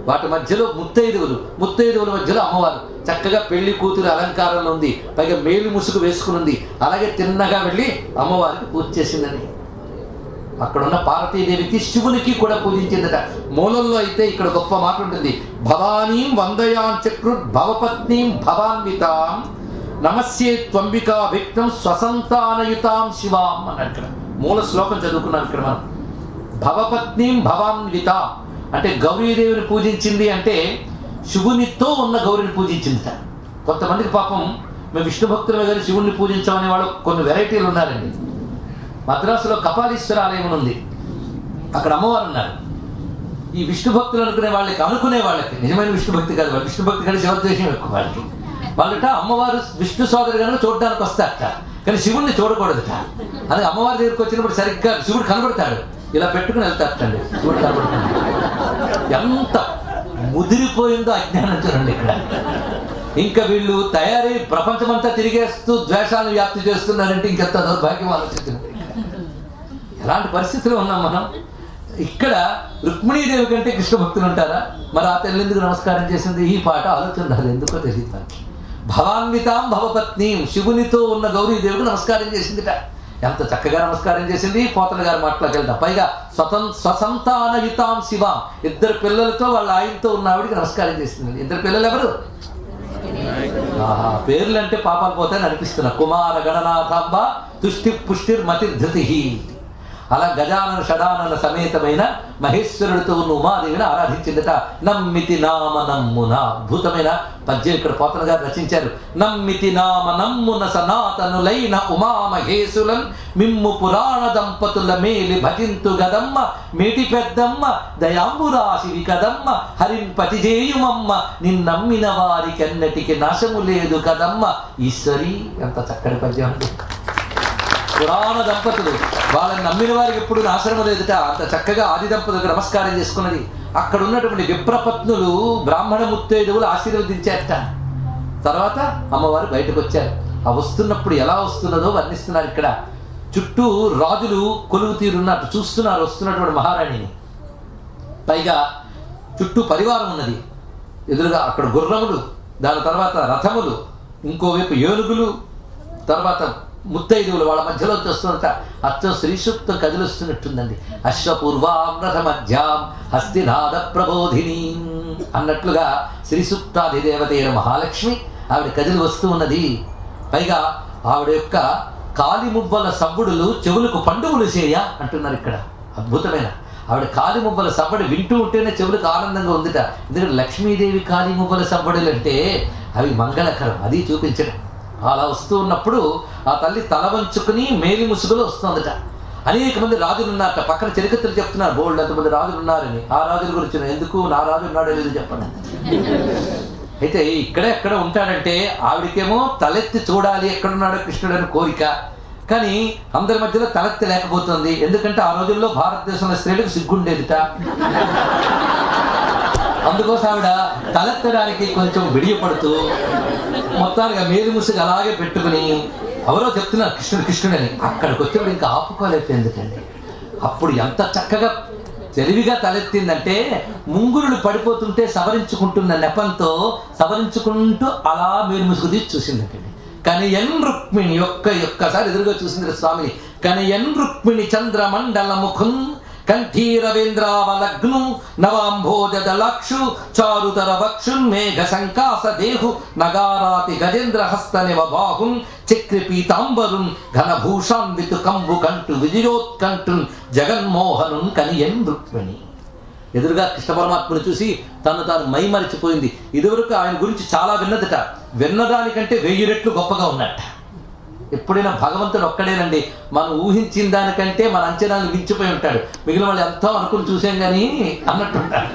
వాటి మధ్యలో ముత్తైదువుల మధ్యలో అమ్మవారు చక్కగా పెళ్లి కూతురు అలంకారంలో ఉంది. పైగా మేలు ముసుగు వేసుకుని ఉంది. అలాగే తిన్నగా వెళ్ళి అమ్మవారికి పూజ చేసిందని. అక్కడున్న పార్వతీదేవికి శివునికి కూడా పూజించిందట. మూలంలో అయితే ఇక్కడ గొప్ప మాట ఉంటుంది. భవానీం వందయాం చక్రుర్ భవపత్నీం భవాన్వితాం నమస్యే త్వంబికా భిక్తం స్వసంతానయుతాం శివాం అని అక్కడ మూల శ్లోకం చదువుకున్నాం. ఇక్కడ మనం భవపత్నీం భవాన్వితాం అంటే గౌరీదేవిని పూజించింది అంటే శివునితో ఉన్న గౌరిని పూజించింది. కొంతమందికి పాపం మేము విష్ణు భక్తులు కానీ శివుణ్ణి పూజించమనే వాళ్ళు కొన్ని వెరైటీలు ఉన్నారండి. మద్రాసులో కపాలీశ్వర ఆలయం ఉంది. అక్కడ అమ్మవారు ఉన్నారు. ఈ విష్ణు భక్తులు అనుకునే వాళ్ళకి నిజమైన విష్ణు భక్తి కాదు, వాళ్ళు విష్ణు భక్తి కంటే శివద్వేషం ఎక్కువ వాళ్ళకి. వాళ్ళట అమ్మవారు విష్ణు సోదరి కనుక చూడడానికి వస్తారట, కానీ శివుణ్ణి చూడకూడదుట. అది అమ్మవారి దగ్గరికి వచ్చినప్పుడు సరిగ్గా శివుడు కనబడతాడు, ఇలా పెట్టుకుని వెళ్తారటండి. శివుడు కనబడుతుంది. ఎంత ముదిరిపోయిందో అజ్ఞానం చూడండి ఇక్కడ. ఇంకా వీళ్ళు తయారై ప్రపంచమంతా తిరిగేస్తూ ద్వేషాలను వ్యాప్తి చేస్తున్నారంటే ఇంకెంత దౌర్భాగ్యం ఆలోచిస్తుంది. ఎలాంటి పరిస్థితిలో ఉన్నాం మనం. ఇక్కడ రుక్మిణీదేవి కంటే కృష్ణ భక్తులు ఉంటారా? మరి ఆ తల్లి ఎందుకు నమస్కారం చేసింది? ఈ పాట ఆలోచన రాదు, ఎందుకో తెలియదు మనకి. భవాన్వితాం భవపత్నీం, శివునితో ఉన్న గౌరీదేవికి నమస్కారం చేసిందిట. ఎంత చక్కగా నమస్కారం చేసింది. పోతన గారి మాటలోకి వెళ్తాం. పైగా స్వసంతానయుతాం శివాం, 2 పిల్లలతో వాళ్ళ ఆయనతో ఉన్న ఆవిడికి నమస్కారం చేసింది. 2 పిల్లలు ఎవరు? పేర్లు అంటే పాపాలు పోతాయని అనిపిస్తున్నా. కుమార గణనాథాంబ తుష్టి పుష్టిర్ మతి ధృతి. అలా గజానన షడానన సమేతమైన మహేశ్వరుడితో ఉన్న ఉమాదేవిని ఆరాధించిందట. నమ్మితి నామ నమ్మున, అద్భుతమైన పద్యం ఇక్కడ పోతన గారు రచించారు. నమ్మితి నామ నమ్మున సనాతనులైన ఉమామహేశులన్ మిమ్ము పురాణ దంపతుల మేలి భజింతు గదమ్మ, మేటి పెద్దమ్మ దయాంబురాశివి కదమ్మ, హరింపతిజేయుమమ్మ నిన్నమ్మిన వారికెన్నటికి నాశము లేదు కదమ్మ. ఈశ్వరి, ఎంత చక్కటి పద్యం అండి. పురాణ దంపతులు, వాళ్ళని నమ్మిన వారికి ఎప్పుడు నాశనము లేదుట. అంత చక్కగా ఆది దంపతులకు నమస్కారం చేసుకున్నది. అక్కడ ఉన్నటువంటి విప్రపత్నులు బ్రాహ్మణ ముత్తైదువులు ఆశీర్వదించారట. తర్వాత అమ్మవారు బయటకు వచ్చారు. ఆ వస్తున్నప్పుడు ఎలా వస్తున్నదో వర్ణిస్తున్నారు ఇక్కడ. చుట్టూ రాజులు కొలువు తీరున్నట్టు చూస్తున్నారు వస్తున్నటువంటి మహారాణిని. పైగా చుట్టూ పరివారం ఉన్నది. ఎదురుగా అక్కడ గుర్రములు, దాని తర్వాత రథములు, ఇంకోవైపు ఏనుగులు, తర్వాత ముత్తైదువులు వాళ్ళ మధ్యలో వస్తున్నట. అచ్చం శ్రీ సూక్తం కదిలిస్తున్నట్టుందండి. అశ్వపూర్వామృత మధ్యాం హస్తినాద ప్రబోధిని అన్నట్లుగా శ్రీ సూక్తాధిదేవతైన మహాలక్ష్మి ఆవిడ కదిలి వస్తూ ఉన్నది. పైగా ఆవిడ యొక్క కాలిమువ్వల సవ్వుడులు చెవులకు పండుగలు చేయ అంటున్నారు ఇక్కడ. అద్భుతమైన ఆవిడ కాలిమువ్వల సవ్వడి వింటూ ఉంటేనే చెవులకు ఆనందంగా ఉందిట. ఎందుకంటే లక్ష్మీదేవి కాలిమువ్వల సవ్వడులు అంటే అవి మంగళకరం, అది చూపించడం. అలా వస్తూ ఉన్నప్పుడు ఆ తల్లి తల వంచుకుని మేలి ముసుగులో వస్తుందట. అనేక మంది రాజులు ఉన్నారట. పక్కన చరిత్రలు చెప్తున్నారు, బోల్డ్ ఎంతమంది రాజులు ఉన్నారని. ఆ రాజుల గురించి ఎందుకు, నా రాజు ఉన్నాడో లేదు చెప్పండి. అయితే ఎక్కడ ఉంటాడంటే ఆవిడకేమో తలెత్తి చూడాలి ఎక్కడున్నాడో కృష్ణుడు అని కోరిక. కానీ అందరి మధ్యలో తలెత్తి లేకపోతుంది. ఎందుకంటే ఆ రోజుల్లో భారతదేశంలో స్త్రీలకు సిగ్గుండేదిట. అందుకోసం ఆవిడ తలెత్తడానికి కొంచెం విడియపడుతూ మొత్తానికి మేలు ముసుగు అలాగే పెట్టుకుని ఎవరో చెప్తున్నారు కృష్ణుడని. అక్కడికి వచ్చినప్పుడు ఇంకా ఆపుకోలేదు. ఎందుకండి అప్పుడు ఎంత చక్కగా తెలివిగా తలెత్తిందంటే ముంగురులు పడిపోతుంటే సవరించుకుంటున్న నెపంతో సవరించుకుంటూ అలా మేలు ముసుగు తీసి చూసిందంటండి. కానీ రుక్మిణి ఒక్కసారి ఎదురుగా చూసింది స్వామిని. కానీ రుక్మిణి చంద్రమండల ముఖం కంఠీరవేంద్రావలగ్ను నవాంభోజదలక్షు చారుతర వక్షున్ మేఘ సంకాస దేహు నగారాతి గజేంద్ర హస్తనివ బాహున్ చక్రి పీతాంబరున్ ఘనభూషాన్వితు కంబు కంటు విజయోత్కంఠున్ జగన్మోహనున్ కనియన్ రుక్మిణి. ఎదురుగా కృష్ణ పరమాత్మను చూసి తాను మైమరిచిపోయింది. ఇదివరకు ఆయన గురించి చాలా విన్నదట. విన్నదానికంటే 1000 రెట్లు గొప్పగా ఉన్నట్ట. ఎప్పుడైనా భగవంతుడు ఒక్కడేనండి. మనం ఊహించిన దానికంటే మన అంచనాలు మించిపోయి ఉంటాడు. మిగిలిన వాళ్ళు ఎంతో అనుకుని చూసాం కానీ అన్నట్టుంటాడు.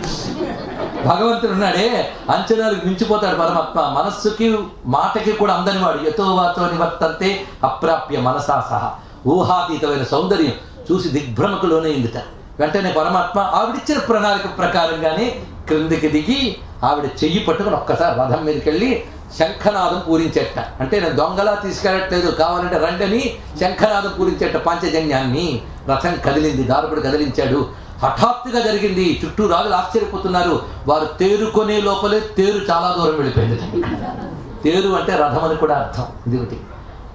భగవంతుడు ఉన్నాడే అంచనాలకు మించిపోతాడు పరమాత్మ. మనస్సుకి మాటకి కూడా అందని వాడు. యతో వాతో నివర్తంతే అప్రాప్య మనసా సహా. ఊహాతీతమైన సౌందర్యం చూసి దిగ్భ్రమకు లోనైందిట. వెంటనే పరమాత్మ ఆవిడిచ్చిన ప్రణాళిక ప్రకారంగానే క్రిందికి దిగి ఆవిడ చెయ్యి పట్టుకుని ఒక్కసారి రథం మీదకి వెళ్ళి శంఖనాదం పూరించేట. అంటే నేను దొంగలా తీసుకెళ్ళట్లేదు, కావాలంటే రండని శంఖనాదం పూరించేట. పాంచజన్యాన్ని రథం కదిలింది, దారుకుడు కదిలించాడు. హఠాత్తుగా జరిగింది. చుట్టూ రాజులు ఆశ్చర్యపోతున్నారు. వారు తేరుకొనే లోపలే తేరు చాలా దూరం వెళ్ళిపోయింది. తేరు అంటే రథం అని కూడా అర్థం. ఇది ఒకటి.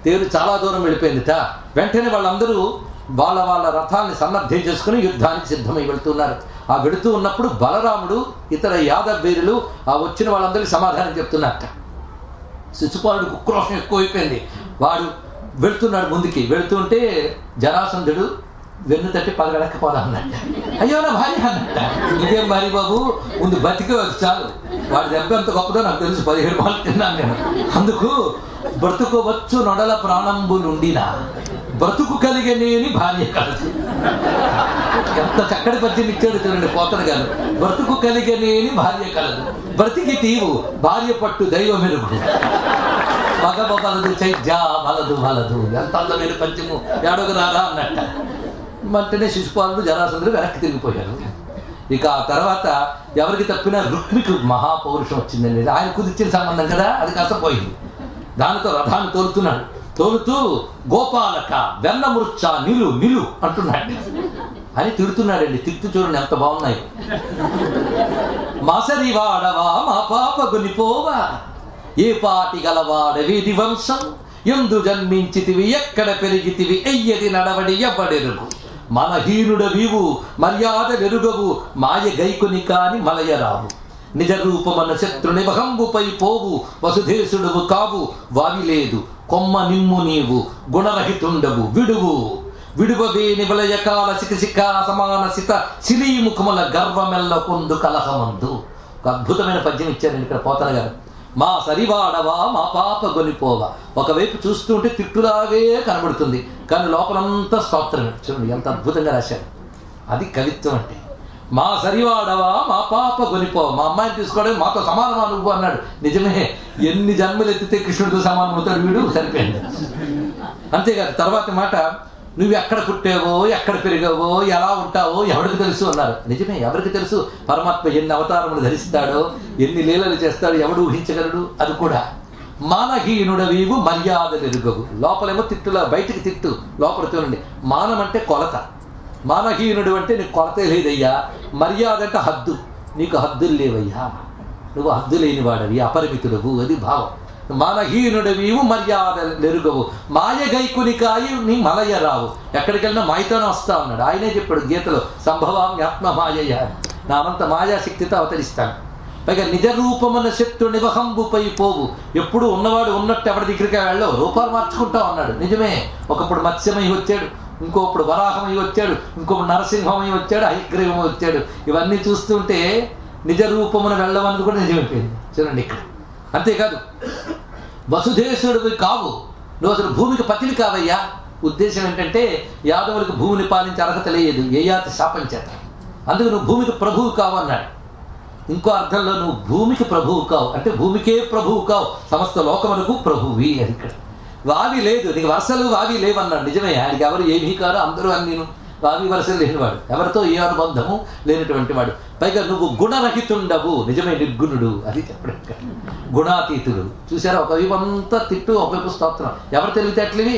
తేరు చాలా దూరం వెళ్ళిపోయిందిట. వెంటనే వాళ్ళందరూ వాళ్ళ రథాన్ని సన్నద్ధం చేసుకుని యుద్ధానికి సిద్ధమై వెళుతున్నారు. ఆ వెళుతూ ఉన్నప్పుడు బలరాముడు ఇతర యాదవ వీరులు ఆ వచ్చిన వాళ్ళందరికీ సమాధానం చెప్తున్నట్ట. శిశుపాలుడికి ఉక్రోషం ఎక్కువైపోయింది. వాడు వెళుతున్నాడు ముందుకి. వెళుతుంటే జరాసంధుడు వెన్ను తట్టి పగలడకపోదా అన్నట్ట. అయ్యో నా భార్య అన్నట్ట. ఇదేం భార్య బాబు, ముందు బతికే చాలు. వాడి దెబ్బ ఎంత గొప్పదో నాకు తెలుసు. 17 పాలు తిన్నాను నేను. అందుకు బ్రతుకోవచ్చు నొడల ప్రాణంబు నుండినా బ్రతుకు కలిగనేని భార్య కలదు. ఎంత చక్కటి పద్యం ఇచ్చాడు చూడండి పోతన గారు. బ్రతుకు కలిగనేని భార్య కలదు, బ్రతికి తీవు భార్య పట్టు దైవ మెరుగు, మగబలదు చైజా వలదు. ఎంత అందమైన పద్యము, ఏడొక రారా అన్నట్ట. వెంటనే శిశుపాలుడు జరాసంధుడు వెనక్కి తిరిగిపోయారు. ఇక ఆ తర్వాత ఎవరికి తప్పినా రుక్మికి మహాపౌరుషం వచ్చిందండి. ఆయన కుదిర్చిన సంబంధం కదా, అది కాస్త పోయింది. దానితో రథాన్ని తోలుతున్నాడు. తోలుతూ గోపాలక వెన్నమృచ్చ నిలు అంటున్నాడు అని తిడుతున్నాడండి. తిట్టు చూడండి ఎంత బాగున్నాయి. మాసరి వాడవా మా పాప గునిపోవా, ఏ పాటి గలవాడ వీధి వంశం, ఎందు జన్మించితివి ఎక్కడ పెరిగితివి, ఎయ్యది నడవడి ఎవ్వడెరుగు, మన హీనుడ వీవు మర్యాద నెరుగవు, మాయ గైకుని కాని మలయరావు, నిజ రూపమన శత్రుని వహంబుపై పోవు, వసుధేశుడువు కావు వావి లేదు, కొమ్మ నిమ్ము నీవు గుణరహితుండవు విడువు, విడువవేని వలయకాల శిఖశిఖా సమాన సిత శిలీముఖముల గర్వమెల్ల పొందు కలహమందు. ఒక అద్భుతమైన పద్యం ఇచ్చారండి ఇక్కడ పోతన గారు. మా సరివాడవా మా పాప గొనిపోవా. ఒకవైపు చూస్తూ ఉంటే తిట్టులాగే కనబడుతుంది, కానీ లోపలంతా స్తోత్రమే. చూడండి ఎంత అద్భుతంగా రాశారు. అది కవిత్వం అంటే. మా సరివాడవా మా పాప గొనిపోవా. మా అమ్మాయిని తీసుకోవడం మాతో సమానమా నువ్వు అన్నాడు. నిజమే, ఎన్ని జన్మలు ఎత్తితే కృష్ణుడితో సమానం అవుతాడు వీడు, సరిపోయింది. అంతేకాదు తర్వాత మాట, నువ్వు ఎక్కడ పుట్టావో ఎక్కడ పెరిగావో ఎలా ఉంటావో ఎవరికి తెలుసు అన్నారు. నిజమే, ఎవరికి తెలుసు? పరమాత్మ ఎన్ని అవతారములు ధరిస్తాడో, ఎన్ని లీలలు చేస్తాడో ఎవడు ఊహించగలడు? అది కూడా. మానహీనుడవీవు మర్యాదలు ఎరుగవు. లోపలేమో తిట్టులా, బయటికి తిట్టు, లోపల చూడండి. మానం అంటే కొలత. మానహీనుడు అంటే నీకు కొలతే లేదయ్యా. మర్యాద అంటే హద్దు, నీకు హద్దులు లేవయ్యా, నువ్వు హద్దు లేని వాడవి, అపరిమితుడవు, అది భావం. మానహీనుడవీవు మర్యాద నెరుగవు మాయగైకునికాయి నీ మలయ రావు. ఎక్కడికి వెళ్ళినా మాయతోనే వస్తా ఉన్నాడు. ఆయనే చెప్పాడు గీతలో, సంభవామి ఆత్మ మాయయ్య, నామంత మాయాశక్తితో అవతరిస్తాను. పైగా నిజ రూపమన్న శక్తు నివహంబుపై పోవు. ఎప్పుడు ఉన్నవాడు ఉన్నట్టు ఎవరి దగ్గరికి వెళ్ళవు, రూపాలు మార్చుకుంటావు అన్నాడు. నిజమే, ఒకప్పుడు మత్స్యమై వచ్చాడు, ఇంకొప్పుడు వరాహమై వచ్చాడు, ఇంకొకడు నరసింహమై వచ్చాడు, హైగ్రీవమై వచ్చాడు. ఇవన్నీ చూస్తుంటే నిజ రూపమున వెళ్ళవన్నది కూడా నిజమైపోయింది. చూడండి ఇక్కడ. అంతేకాదు, వసుధేశ్వరుడివి కావు, నువ్వు అసలు భూమికి పతిని కావయ్యా. ఉద్దేశం ఏంటంటే యాదవులకు భూమిని పాలించే అర్హత లేదు, యయాతి శాపం చేత. అందుకు నువ్వు భూమికి ప్రభువు కావు అన్నాడు. ఇంకో అర్థంలో నువ్వు భూమికి ప్రభువు కావు అంటే భూమికే ప్రభువు కావు, సమస్త లోకములకు ప్రభువి అని. ఇక్కడ వావి లేదు, నీకు వరుసలు వావి లేవన్నాడు. నిజమే, ఆయనకి ఎవరు ఏమీ కాదు, అందరూ అన్నీను వావి వరుసలు లేనివాడు, ఎవరితో ఏ అనుబంధము లేనటువంటి వాడు. పైగా నువ్వు గుణరహితుండవు. నిజమే, నిర్గుణుడు, అది చెప్పడం. గుణాతీతుడు. చూసారా, ఒకవైపు అంతా తిట్టు, ఒకవైపు స్తోత్రం. ఎవరు తెలివితేటలివి?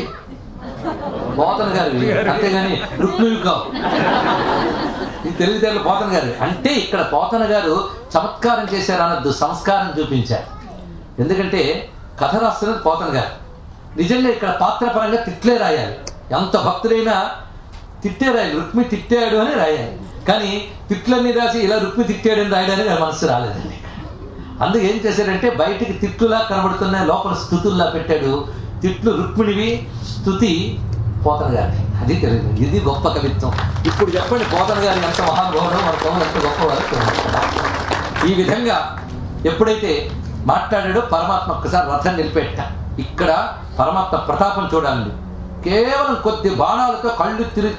పోతన గారివి, అంతేగాని రుక్మిణి కావు. ఈ తెలివితేటలు పోతన గారి. అంటే ఇక్కడ పోతన గారు చమత్కారం చేశారు అనద్దు, సంస్కారం చూపించారు. ఎందుకంటే కథ రాస్తున్నది పోతన గారు. నిజంగా ఇక్కడ పాత్రపరంగా తిట్లే రాయాలి. ఎంత భక్తుడైనా తిట్టే రాయాలి, రుక్మి తిట్టాడు అని రాయాలి. కానీ తిట్లన్నీ రాసి ఇలా రుక్మి తిట్టాడని రాయడానికి నా మనసు రాలేదండి. అందుకు ఏం చేశాడంటే బయటికి తిట్లులా కనబడుతున్నాయి, లోపల స్థుతుల్లా పెట్టాడు. తిట్లు రుక్మిణివి, స్థుతి పోతన గారి. అది తెలియదు. ఇది గొప్ప కవిత్వం. ఇప్పుడు చెప్పండి, పోతన గారి ఎంత మహానుభావుడో, మన కవులు ఎంత గొప్పవారో. ఈ విధంగా ఎప్పుడైతే మాట్లాడాడో పరమాత్మ ఒక్కసారి రథం నిలిపెట్ట. ఇక్కడ పరమాత్మ ప్రతాపం చూడాలి. కేవలం కొద్ది బాణాలతో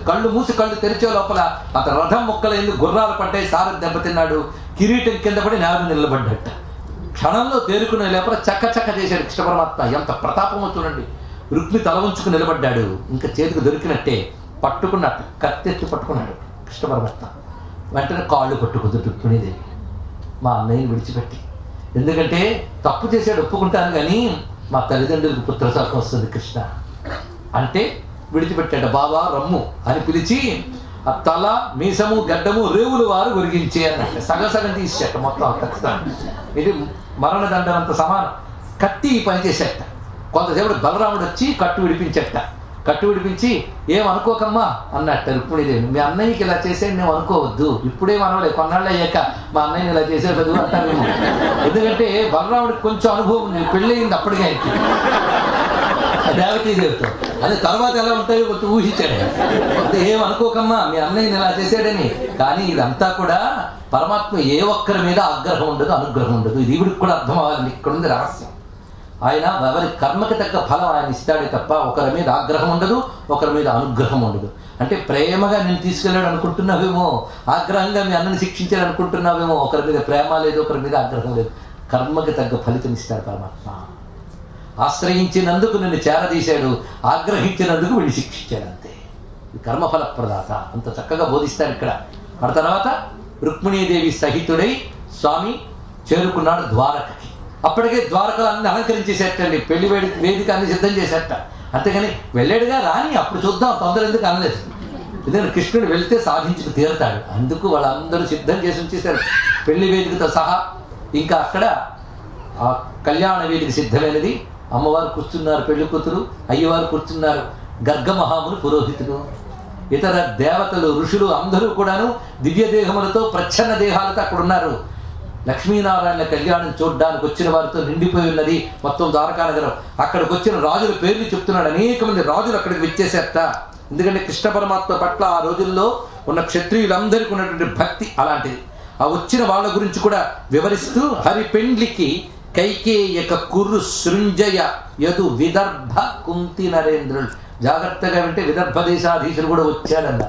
కళ్ళు మూసి కళ్ళు తెరిచే లోపల అతను రథం ముక్కలైంది, గుర్రాలు పడ్డాయి, సారథి దెబ్బతిన్నాడు, కిరీటం కింద పడి నేల నిలబడ్డట. క్షణంలో తేరుకునే లోపల చక్క చేశాడు కృష్ణ పరమాత్మ. ఎంత ప్రతాపమో చూడండి. రుక్మి తల ఉంచుకు నిలబడ్డాడు, ఇంకా చేతికి దొరికినట్టే పట్టుకున్నట్టు కత్తెత్తి పట్టుకున్నాడు కృష్ణ పరమాత్మ. వెంటనే కాళ్ళు పట్టుకుంది రుక్మిణీదేవి, మా అన్నయ్యని విడిచిపెట్టి. ఎందుకంటే తప్పు చేశాడు, ఒప్పుకుంటాను, కానీ మా తల్లిదండ్రులకు పుత్రశాఖం వస్తుంది కృష్ణ అంటే విడిచిపెట్టాడు. బాబా రమ్ము అని పిలిచి ఆ తల, మీసము, గడ్డము, రేవులు వారు ఒరిగించే అన్నట్టు సగం తీసేట మొత్తం ఖచ్చితంగా. ఇది మరణదండనంత సమానం. కత్తి పని చేసేట. కొంతసేపు బలరాముడు వచ్చి కట్టు విడిపించట. కట్టు విడిపించి ఏమనుకోకమ్మా అన్నట్ట రుక్మిణీదేవి. మీ అన్నయ్యకి ఇలా చేసేది నువ్వు అనుకోవద్దు, ఇప్పుడే మనవలేదు, కొన్నాళ్ళు అయ్యాక మా అన్నయ్యని ఇలా చేసేది అంటాను. ఎందుకంటే బలరాముడికి కొంచెం అనుభవం ఉంది, పెళ్ళయింది అప్పటికే ఆయనకి దేవతీదేవితో. అది తర్వాత ఎలా ఉంటాయో కొంచెం ఊహించాడు. అంటే ఏమనుకోకమ్మా మీ అన్నయ్యని ఇలా చేసాడని. కానీ ఇదంతా కూడా పరమాత్మ ఏ ఒక్కరి మీద ఆగ్రహం ఉండదు, అనుగ్రహం ఉండదు. ఇది ఈవిడికి కూడా అర్థం అవ్వాలి. ఇక్కడ ఉంది రహస్యం. ఆయన ఎవరి కర్మకి తగ్గ ఫలం ఆయన ఇస్తాడే తప్ప ఒకరి మీద ఆగ్రహం ఉండదు, ఒకరి మీద అనుగ్రహం ఉండదు. అంటే ప్రేమగా నేను తీసుకెళ్ళాడు అనుకుంటున్నావేమో, ఆగ్రహంగా మీ అన్నని శిక్షించాడు అనుకుంటున్నావేమో. ఒకరి మీద ప్రేమ లేదు, ఒకరి మీద ఆగ్రహం లేదు. కర్మకి తగ్గ ఫలితం ఇస్తాడు పరమాత్మ. ఆశ్రయించినందుకు నిన్ను చేరదీశాడు, ఆగ్రహించినందుకు వీళ్ళు శిక్షించాడు, అంతే. కర్మఫల ప్రదాత అంత చక్కగా బోధిస్తాడు ఇక్కడ. ఆ తర్వాత రుక్మిణీదేవి సహితుడై స్వామి చేరుకున్నాడు ద్వారకకి. అప్పటికే ద్వారకలు అన్ని అలంకరించేసేటండి, పెళ్లి వేదిక అన్ని సిద్ధం చేసేట. అంతేగాని వెళ్ళాడుగా రాని అప్పుడు చూద్దాం, తొందర ఎందుకు అనలేదు. ఎందుకంటే కృష్ణుడు వెళ్తే సాధించుకు తీరుతాడు. అందుకు వాళ్ళందరూ సిద్ధం చేసి ఉంచేశారు పెళ్లి వేదికతో సహా. ఇంకా అక్కడ ఆ కళ్యాణ వేదిక సిద్ధమైనది. అమ్మవారు కూర్చున్నారు, పెళ్లి కూతురు, అయ్యవారు కూర్చున్నారు, గర్గమహాములు పురోహితుడు, ఇతర దేవతలు, ఋషులు అందరూ కూడాను దివ్య దేహములతో, ప్రచ్ఛన్న దేహాలతో అక్కడ ఉన్నారు. లక్ష్మీనారాయణ కళ్యాణం చూడడానికి వచ్చిన వారితో నిండిపోయి ఉన్నది మొత్తం ద్వారకా నగరం. అక్కడికి వచ్చిన రాజుల పేర్లు చెప్తున్నాడు. అనేక మంది రాజులు అక్కడికి వచ్చేసేట. ఎందుకంటే కృష్ణ పరమాత్మ పట్ల ఆ రోజుల్లో ఉన్న క్షత్రియులందరికీ ఉన్నటువంటి భక్తి అలాంటిది. ఆ వచ్చిన వాళ్ళ గురించి కూడా వివరిస్తూ హరి పెండ్లికి కైకేయక కుర్రు సృంజయ యదు విదర్భ కుంతి నరేంద్రుడు. జాగ్రత్తగా వింటే విదర్భ దేశాధీశుడు కూడా వచ్చాడన్న,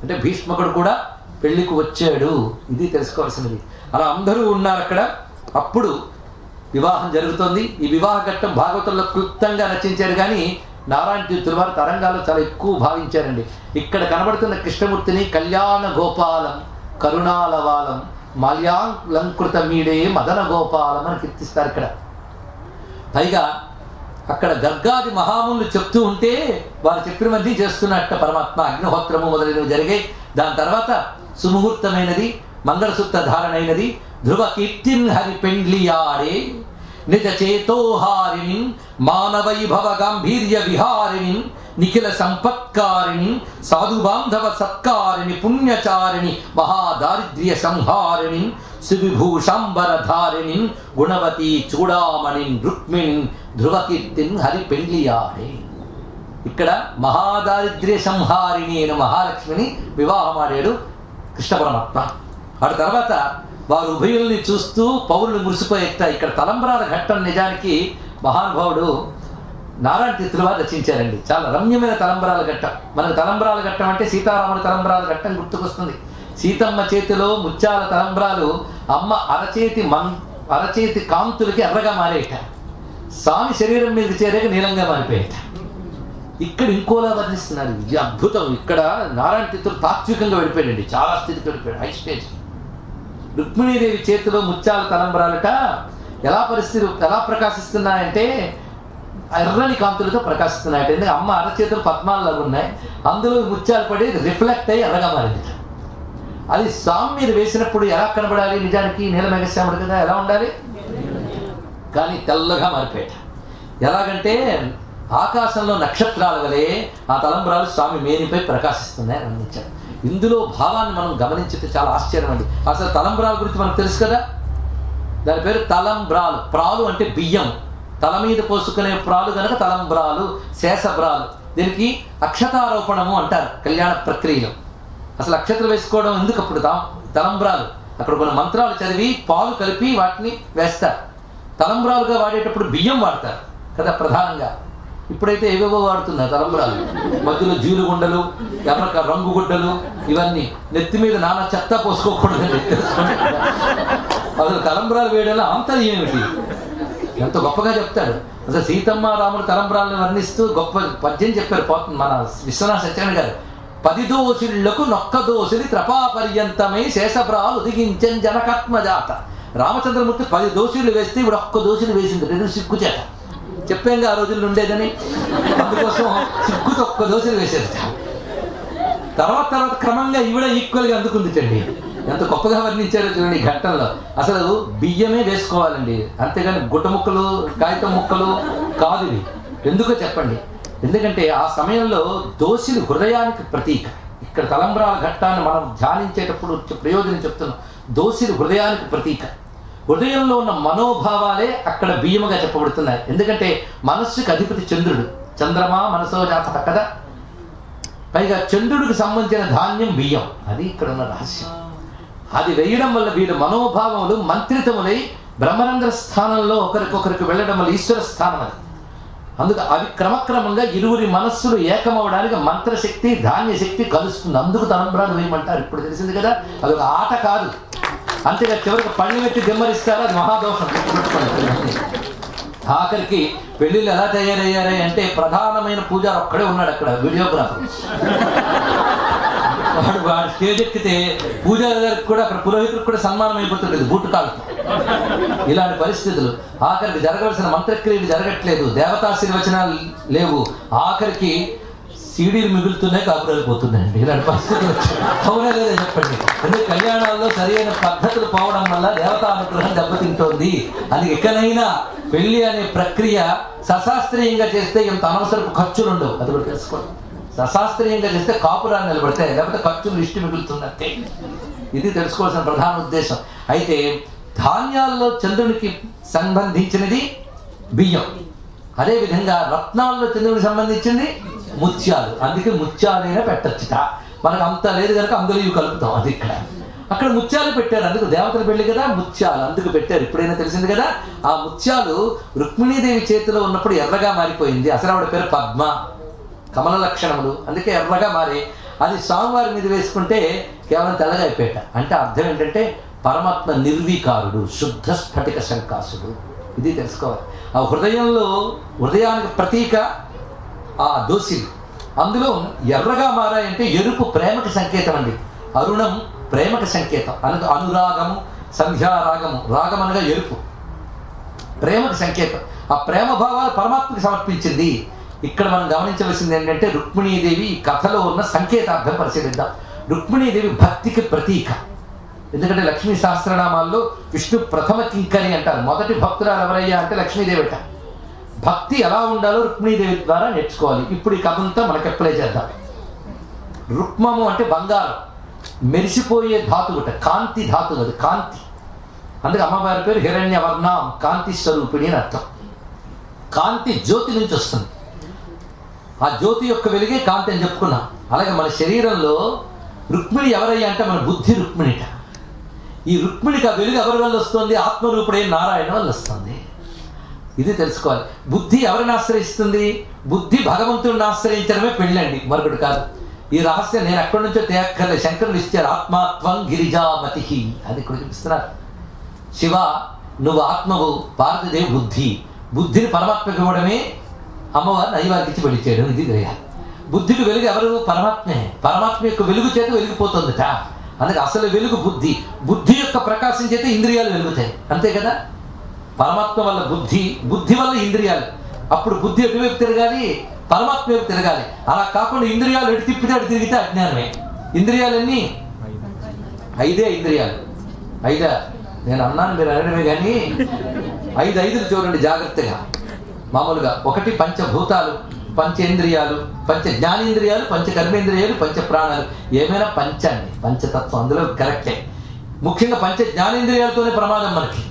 అంటే భీష్మకుడు కూడా పెళ్లికి వచ్చాడు. ఇది తెలుసుకోవాల్సినది. అలా అందరూ ఉన్నారు అక్కడ. అప్పుడు వివాహం జరుగుతోంది. ఈ వివాహ ఘట్టం భాగవతంలో క్లుప్తంగా రచించారు, కానీ నారాయణ తీర్థుల వారు తరంగాల్లో చాలా ఎక్కువ భావించారండి. ఇక్కడ కనబడుతున్న కృష్ణమూర్తిని కళ్యాణ గోపాలం కరుణాలవాలం మాల్యాంకృత మీడే మదన గోపాలం అని కీర్తిస్తారు ఇక్కడ. పైగా అక్కడ గర్గాది మహాములు చెప్తూ ఉంటే వారు చెప్పిన మధ్య చేస్తున్నట్ట పరమాత్మ. అగ్నిహోత్రము మొదలైనవి జరిగాయి. దాని తర్వాత సుముహూర్తమైనది, మంగళసూత్ర ధారణైనది. ధ్రువ కీర్తిన్ హరి పెండ్లియాడే నిజ చేతోహారిణి మానవైభవ గాంభీర్య విహారిణి నిఖిల సంపత్కారిణి సాధుబాంధవ సత్కారిణి పుణ్యచారిణి మహాదారిద్ర్య సంహారిణి సువిభూషాంబరధారిణి గుణవతి చూడామణి రుక్మిణి ధ్రువకీర్తిన్ హరి పెండ్లియాడే. ఇక్కడ మహాదారిద్ర్య సంహారిణి అయిన మహాలక్ష్మిని వివాహమాడాడు కృష్ణ పరమాత్మ. ఆ తర్వాత వారు ఉభయుల్ని చూస్తూ పౌరులు మురిసిపోయేట. ఇక్కడ తలంబ్రాల ఘట్టం నిజానికి మహానుభావుడు నారాయణ తీర్థుల వారు రచించారండి. చాలా రమ్యమైన తలంబ్రాల ఘట్టం. మనకు తలంబ్రాల ఘట్టం అంటే సీతారాముల తలంబ్రాల ఘట్టం గుర్తుకొస్తుంది. సీతమ్మ చేతిలో ముత్యాల తలంబ్రాలు అమ్మ అరచేతి కాంతులకి ఎర్రగా మారేట. స్వామి శరీరం మీద చేరాక నీలంగా మారిపోయేట. ఇక్కడ ఇంకోలా వర్ణిస్తున్నారు. ఇది అద్భుతం. ఇక్కడ నారాయణ తీర్థులు తాత్వికంగా వెళ్ళిపోయాడండి, చాలా స్థితికి వెళ్ళిపోయాడు, హై స్టేజ్. రుక్మిణీదేవి చేతిలో ముత్యాల తలంబ్రాలట ఎలా ప్రకాశిస్తున్నాయంటే ఎర్రని కాంతులతో ప్రకాశిస్తున్నాయట. ఎందుకంటే అమ్మ అరచేతులు పద్మాలలాగా ఉన్నాయి, అందులో ముత్యాలు పడి రిఫ్లెక్ట్ అయ్యి ఎర్రగా మారింది. అది స్వామి మీద వేసినప్పుడు ఎలా కనబడాలి? నిజానికి నీలమేఘశ్యాముడు కదా, ఎలా ఉండాలి? కానీ తెల్లగా మారిపోయాట. ఎలాగంటే ఆకాశంలో నక్షత్రాల వలె ఆ తలంబ్రాలు స్వామి మేనిపై ప్రకాశిస్తున్నాయని అందించారు. ఇందులో భావాన్ని మనం గమనించితే చాలా ఆశ్చర్యం అండి. అసలు తలంబ్రాల గురించి మనకు తెలుసు కదా, దాని పేరు తలంబ్రాలు. ప్రాలు అంటే బియ్యం, తల మీద పోసుకునే ప్రాలు కనుక తలంబ్రాలు, శేషబ్రాలు. దీనికి అక్షతారోపణము అంటారు కళ్యాణ ప్రక్రియలో. అసలు అక్షతలు వేసుకోవడం ఎందుకు? అప్పుడు తలంబ్రాలు అక్కడ కొన్ని మంత్రాలు చదివి పాలు కలిపి వాటిని వేస్తారు. తలంబ్రాలుగా వాడేటప్పుడు బియ్యం వాడతారు కదా ప్రధానంగా. ఇప్పుడైతే ఏవేవో వాడుతున్నారు తలంబ్రాలు. మధ్యలో జీలు గుండలు, ఎర్ర రంగు గుడ్డలు, ఇవన్నీ. నెత్తి మీద నానా చెత్త పోసుకోకూడదని తెలుసుకోండి. అసలు తలంబ్రాలు వేయడంలో ఆంతర్యం ఏమిటి? ఎంత గొప్పగా చెప్తాడు. అసలు సీతమ్మ రాముడు తలంబ్రాలను వర్ణిస్తూ గొప్ప పద్యం చెప్పారు మన విశ్వనాథ సత్యనారాయణ గారు. 10 దోషులకు నొక్క దోషుని త్రపాపర్యంతమై శేషబ్రాలు ఉదిగించని జనకాత్మజాత. రామచంద్రమూర్తి 10 దోషులు వేస్తే ఇప్పుడు ఒక్క దోషులు వేసింది, రెండు సిగ్గు చేత. చెప్పాంగా ఆ రోజుల్లో ఉండేదని, అందుకోసం సిగ్గుతో ఒక్క దోషులు వేసేది. తర్వాత క్రమంగా ఈవిడ ఈక్వల్గా అందుకుందిటండి. ఎంత గొప్పగా వర్ణించారో చూడండి ఈ ఘట్టంలో. అసలు బియ్యమే వేసుకోవాలండి, అంతేగాని గుడ్డ ముక్కలు కాగితం ముక్కలు కాదు ఇవి. ఎందుకో చెప్పండి? ఎందుకంటే ఆ సమయంలో దోషులు హృదయానికి ప్రతీక. ఇక్కడ తలంబ్రాల ఘట్టాన్ని మనం ధ్యానించేటప్పుడు ప్రయోజనం చెప్తున్నాం. దోషులు హృదయానికి ప్రతీక. హృదయంలో ఉన్న మనోభావాలే అక్కడ బియ్యముగా చెప్పబడుతున్నాయి. ఎందుకంటే మనస్సుకి అధిపతి చంద్రుడు, చంద్రమా మనసో జాతక కదా. పైగా చంద్రుడికి సంబంధించిన ధాన్యం బియ్యం. అది ఇక్కడ ఉన్న రహస్యం. అది వేయడం వల్ల వీడు మనోభావములు మంత్రితములై బ్రహ్మరంధ్ర స్థానంలో ఒకరికొకరికి వెళ్ళడం వల్ల ఈశ్వర స్థానం అది. అందుకు అవి క్రమక్రమంగా ఇరువురి మనస్సులు ఏకమవడానికి మంత్రశక్తి ధాన్యశక్తి కలుస్తుంది. అందుకు తలంబ్రాలు వేయమంటారు. ఇప్పుడు తెలిసింది కదా, అది ఒక ఆట కాదు. అంతేగా చివరికి పళ్ళు పెట్టి దిమ్మరిస్తారో అది మహాదోషం. ఆఖరికి పెళ్ళిళ్ళు ఎలా తయారయ్యారే అంటే ప్రధానమైన పూజారి ఒక్కడే ఉన్నాడు అక్కడ, వీడియోగ్రాఫర్. వాడు స్టేజ్ ఎక్కితే పూజారి గారికి కూడా అక్కడ పురోహితుడికి కూడా సన్మానం అయిపోతుండేది బూటుకాలతో. ఇలాంటి పరిస్థితులు. ఆఖరికి జరగవలసిన మంత్రక్రియలు జరగట్లేదు, దేవతాశీర్వచనాలు లేవు, ఆఖరికి సీడీలు మిగులుతున్నాయి, కాపురాలు పోతున్నాయండి. ఇలాంటి పరిస్థితులు వచ్చాయి. అవునా లేదా చెప్పండి? ఎందుకంటే కళ్యాణాల్లో సరైన పద్ధతులు పోవడం వల్ల దేవతానుగ్రహం దెబ్బతింటోంది. అది ఎక్కడైనా పెళ్లి అనే ప్రక్రియ సశాస్త్రీయంగా చేస్తే ఎంత అనవసరపు ఖర్చులు ఉండవు. అది కూడా తెలుసుకోండి. సశాస్త్రీయంగా చేస్తే కాపురాలు నిలబడతాయి, లేకపోతే ఖర్చులు ఇష్టి మిగులుతున్నట్టే. ఇది తెలుసుకోవాల్సిన ప్రధాన ఉద్దేశం. అయితే ధాన్యాల్లో చంద్రునికి సంబంధించినది బియ్యం, అదేవిధంగా రత్నాల్లో చంద్రునికి సంబంధించింది ముత్యాలు, అందుకే ముత్యాలైనా పెట్టచ్చుట. మనకు అంత లేదు కనుక అందులో ఇవి కలుపుతాం. అది ఇక్కడ అక్కడ ముత్యాలు పెట్టారు, అందుకు దేవతల పెళ్లి కదా ముత్యాలు అందుకు పెట్టారు. ఇప్పుడైనా తెలిసింది కదా. ఆ ముత్యాలు రుక్మిణీదేవి చేతిలో ఉన్నప్పుడు ఎర్రగా మారిపోయింది. అసలు ఆవిడ పేరు పద్మ, కమల లక్షణములు, అందుకే ఎర్రగా మారి అది స్వామివారి మీద వేసుకుంటే కేవలం తెల్లగా అయిపోయాట. అంటే అర్థం ఏంటంటే పరమాత్మ నిర్వీకారుడు, శుద్ధ స్ఫటిక శంకాసుడు. ఇది తెలుసుకోవాలి. ఆ హృదయంలో, హృదయానికి ప్రతీక ఆ దోసిలు. అందులో ఎర్రగా మారాయంటే ఎరుపు ప్రేమకి సంకేతం అండి. అరుణం ప్రేమకి సంకేతం. అనురాగము, సంధ్యారాగము, రాగం అనగా ఎరుపు, ప్రేమకి సంకేతం. ఆ ప్రేమ భావాలు పరమాత్మకి సమర్పించింది. ఇక్కడ మనం గమనించవలసింది ఏంటంటే రుక్మిణీదేవి ఈ కథలో ఉన్న సంకేతార్థం పరిశీలిద్దాం. రుక్మిణీదేవి భక్తికి ప్రతీక. ఎందుకంటే లక్ష్మీ సహస్రనామాల్లో విష్ణు ప్రథమ కింకరి అంటారు. మొదటి భక్తురాలు ఎవరయ్యా అంటే లక్ష్మీదేవిట. భక్తి ఎలా ఉండాలో రుక్మిణీదేవి ద్వారా నేర్చుకోవాలి. ఇప్పుడు ఈ కథ అంతా మనకి అప్లై చేద్దాం. రుక్మము అంటే బంగారం, మెరిసిపోయే ధాతువుట, కాంతి ధాతువు, అది కాంతి. అందుకే అమ్మవారి పేరు హిరణ్యవర్ణం, కాంతి స్వరూపిణి అని అర్థం. కాంతి జ్యోతి నుంచి వస్తుంది. ఆ జ్యోతి యొక్క వెలుగే కాంతి అని చెప్పుకున్నాం. అలాగే మన శరీరంలో రుక్మిణి ఎవరయ్యా అంటే మన బుద్ధి రుక్మిణిట. ఈ రుక్మిణికి ఆ వెలుగు ఎవరి వల్ల వస్తుంది? ఆత్మరూపుడైన నారాయణ వల్ల వస్తుంది. ఇది తెలుసుకోవాలి. బుద్ధి ఎవరిని ఆశ్రయిస్తుంది? బుద్ధి భగవంతుడిని ఆశ్రయించడమే పెళ్ళండి, మరొకటి కాదు. ఈ రహస్యం నేను ఎక్కడి నుంచో తేక్కర్లే, శంకరులు ఇచ్చారు. ఆత్మాత్వం గిరిజామతి, అది ఇక్కడ చూపిస్తున్నారు. శివ నువ్వు ఆత్మవు, పార్వతీదేవి బుద్ధి. బుద్ధిని పరమాత్మకి ఇవ్వడమే అమ్మవారు నైవార్కించి వెళ్ళిచ్చేయడం. ఇది తెలియాలి. బుద్ధికి వెలుగు ఎవరు? పరమాత్మే. పరమాత్మ యొక్క వెలుగు చేత వెలిగిపోతుందిట. అందుకే అసలు వెలుగు బుద్ధి. బుద్ధి యొక్క ప్రకాశం చేత ఇంద్రియాలు వెలుగుతాయి, అంతే కదా. పరమాత్మ వల్ల బుద్ధి, బుద్ధి వల్ల ఇంద్రియాలు. అప్పుడు బుద్ధి ఎటువైపు తిరగాలి? పరమాత్మ వైపు తిరగాలి. అలా కాకుండా ఇంద్రియాలు ఎటు తిప్పితే అటు తిరిగితే అజ్ఞానమే. ఇంద్రియాలన్నీ ఐదే ఇంద్రియాలు. ఐదా? నేను అన్నాను, మీరు అనడమే కానీ 5 ఐదులు చూడండి జాగ్రత్తగా. మామూలుగా ఒకటి పంచభూతాలు, పంచేంద్రియాలు, పంచ జ్ఞానేంద్రియాలు, పంచ కర్మేంద్రియాలు, పంచ ప్రాణాలు. ఏమైనా పంచండి, పంచతత్వం అందులో కరెక్టే. ముఖ్యంగా పంచ జ్ఞానేంద్రియాలతోనే ప్రమాదం మనకి.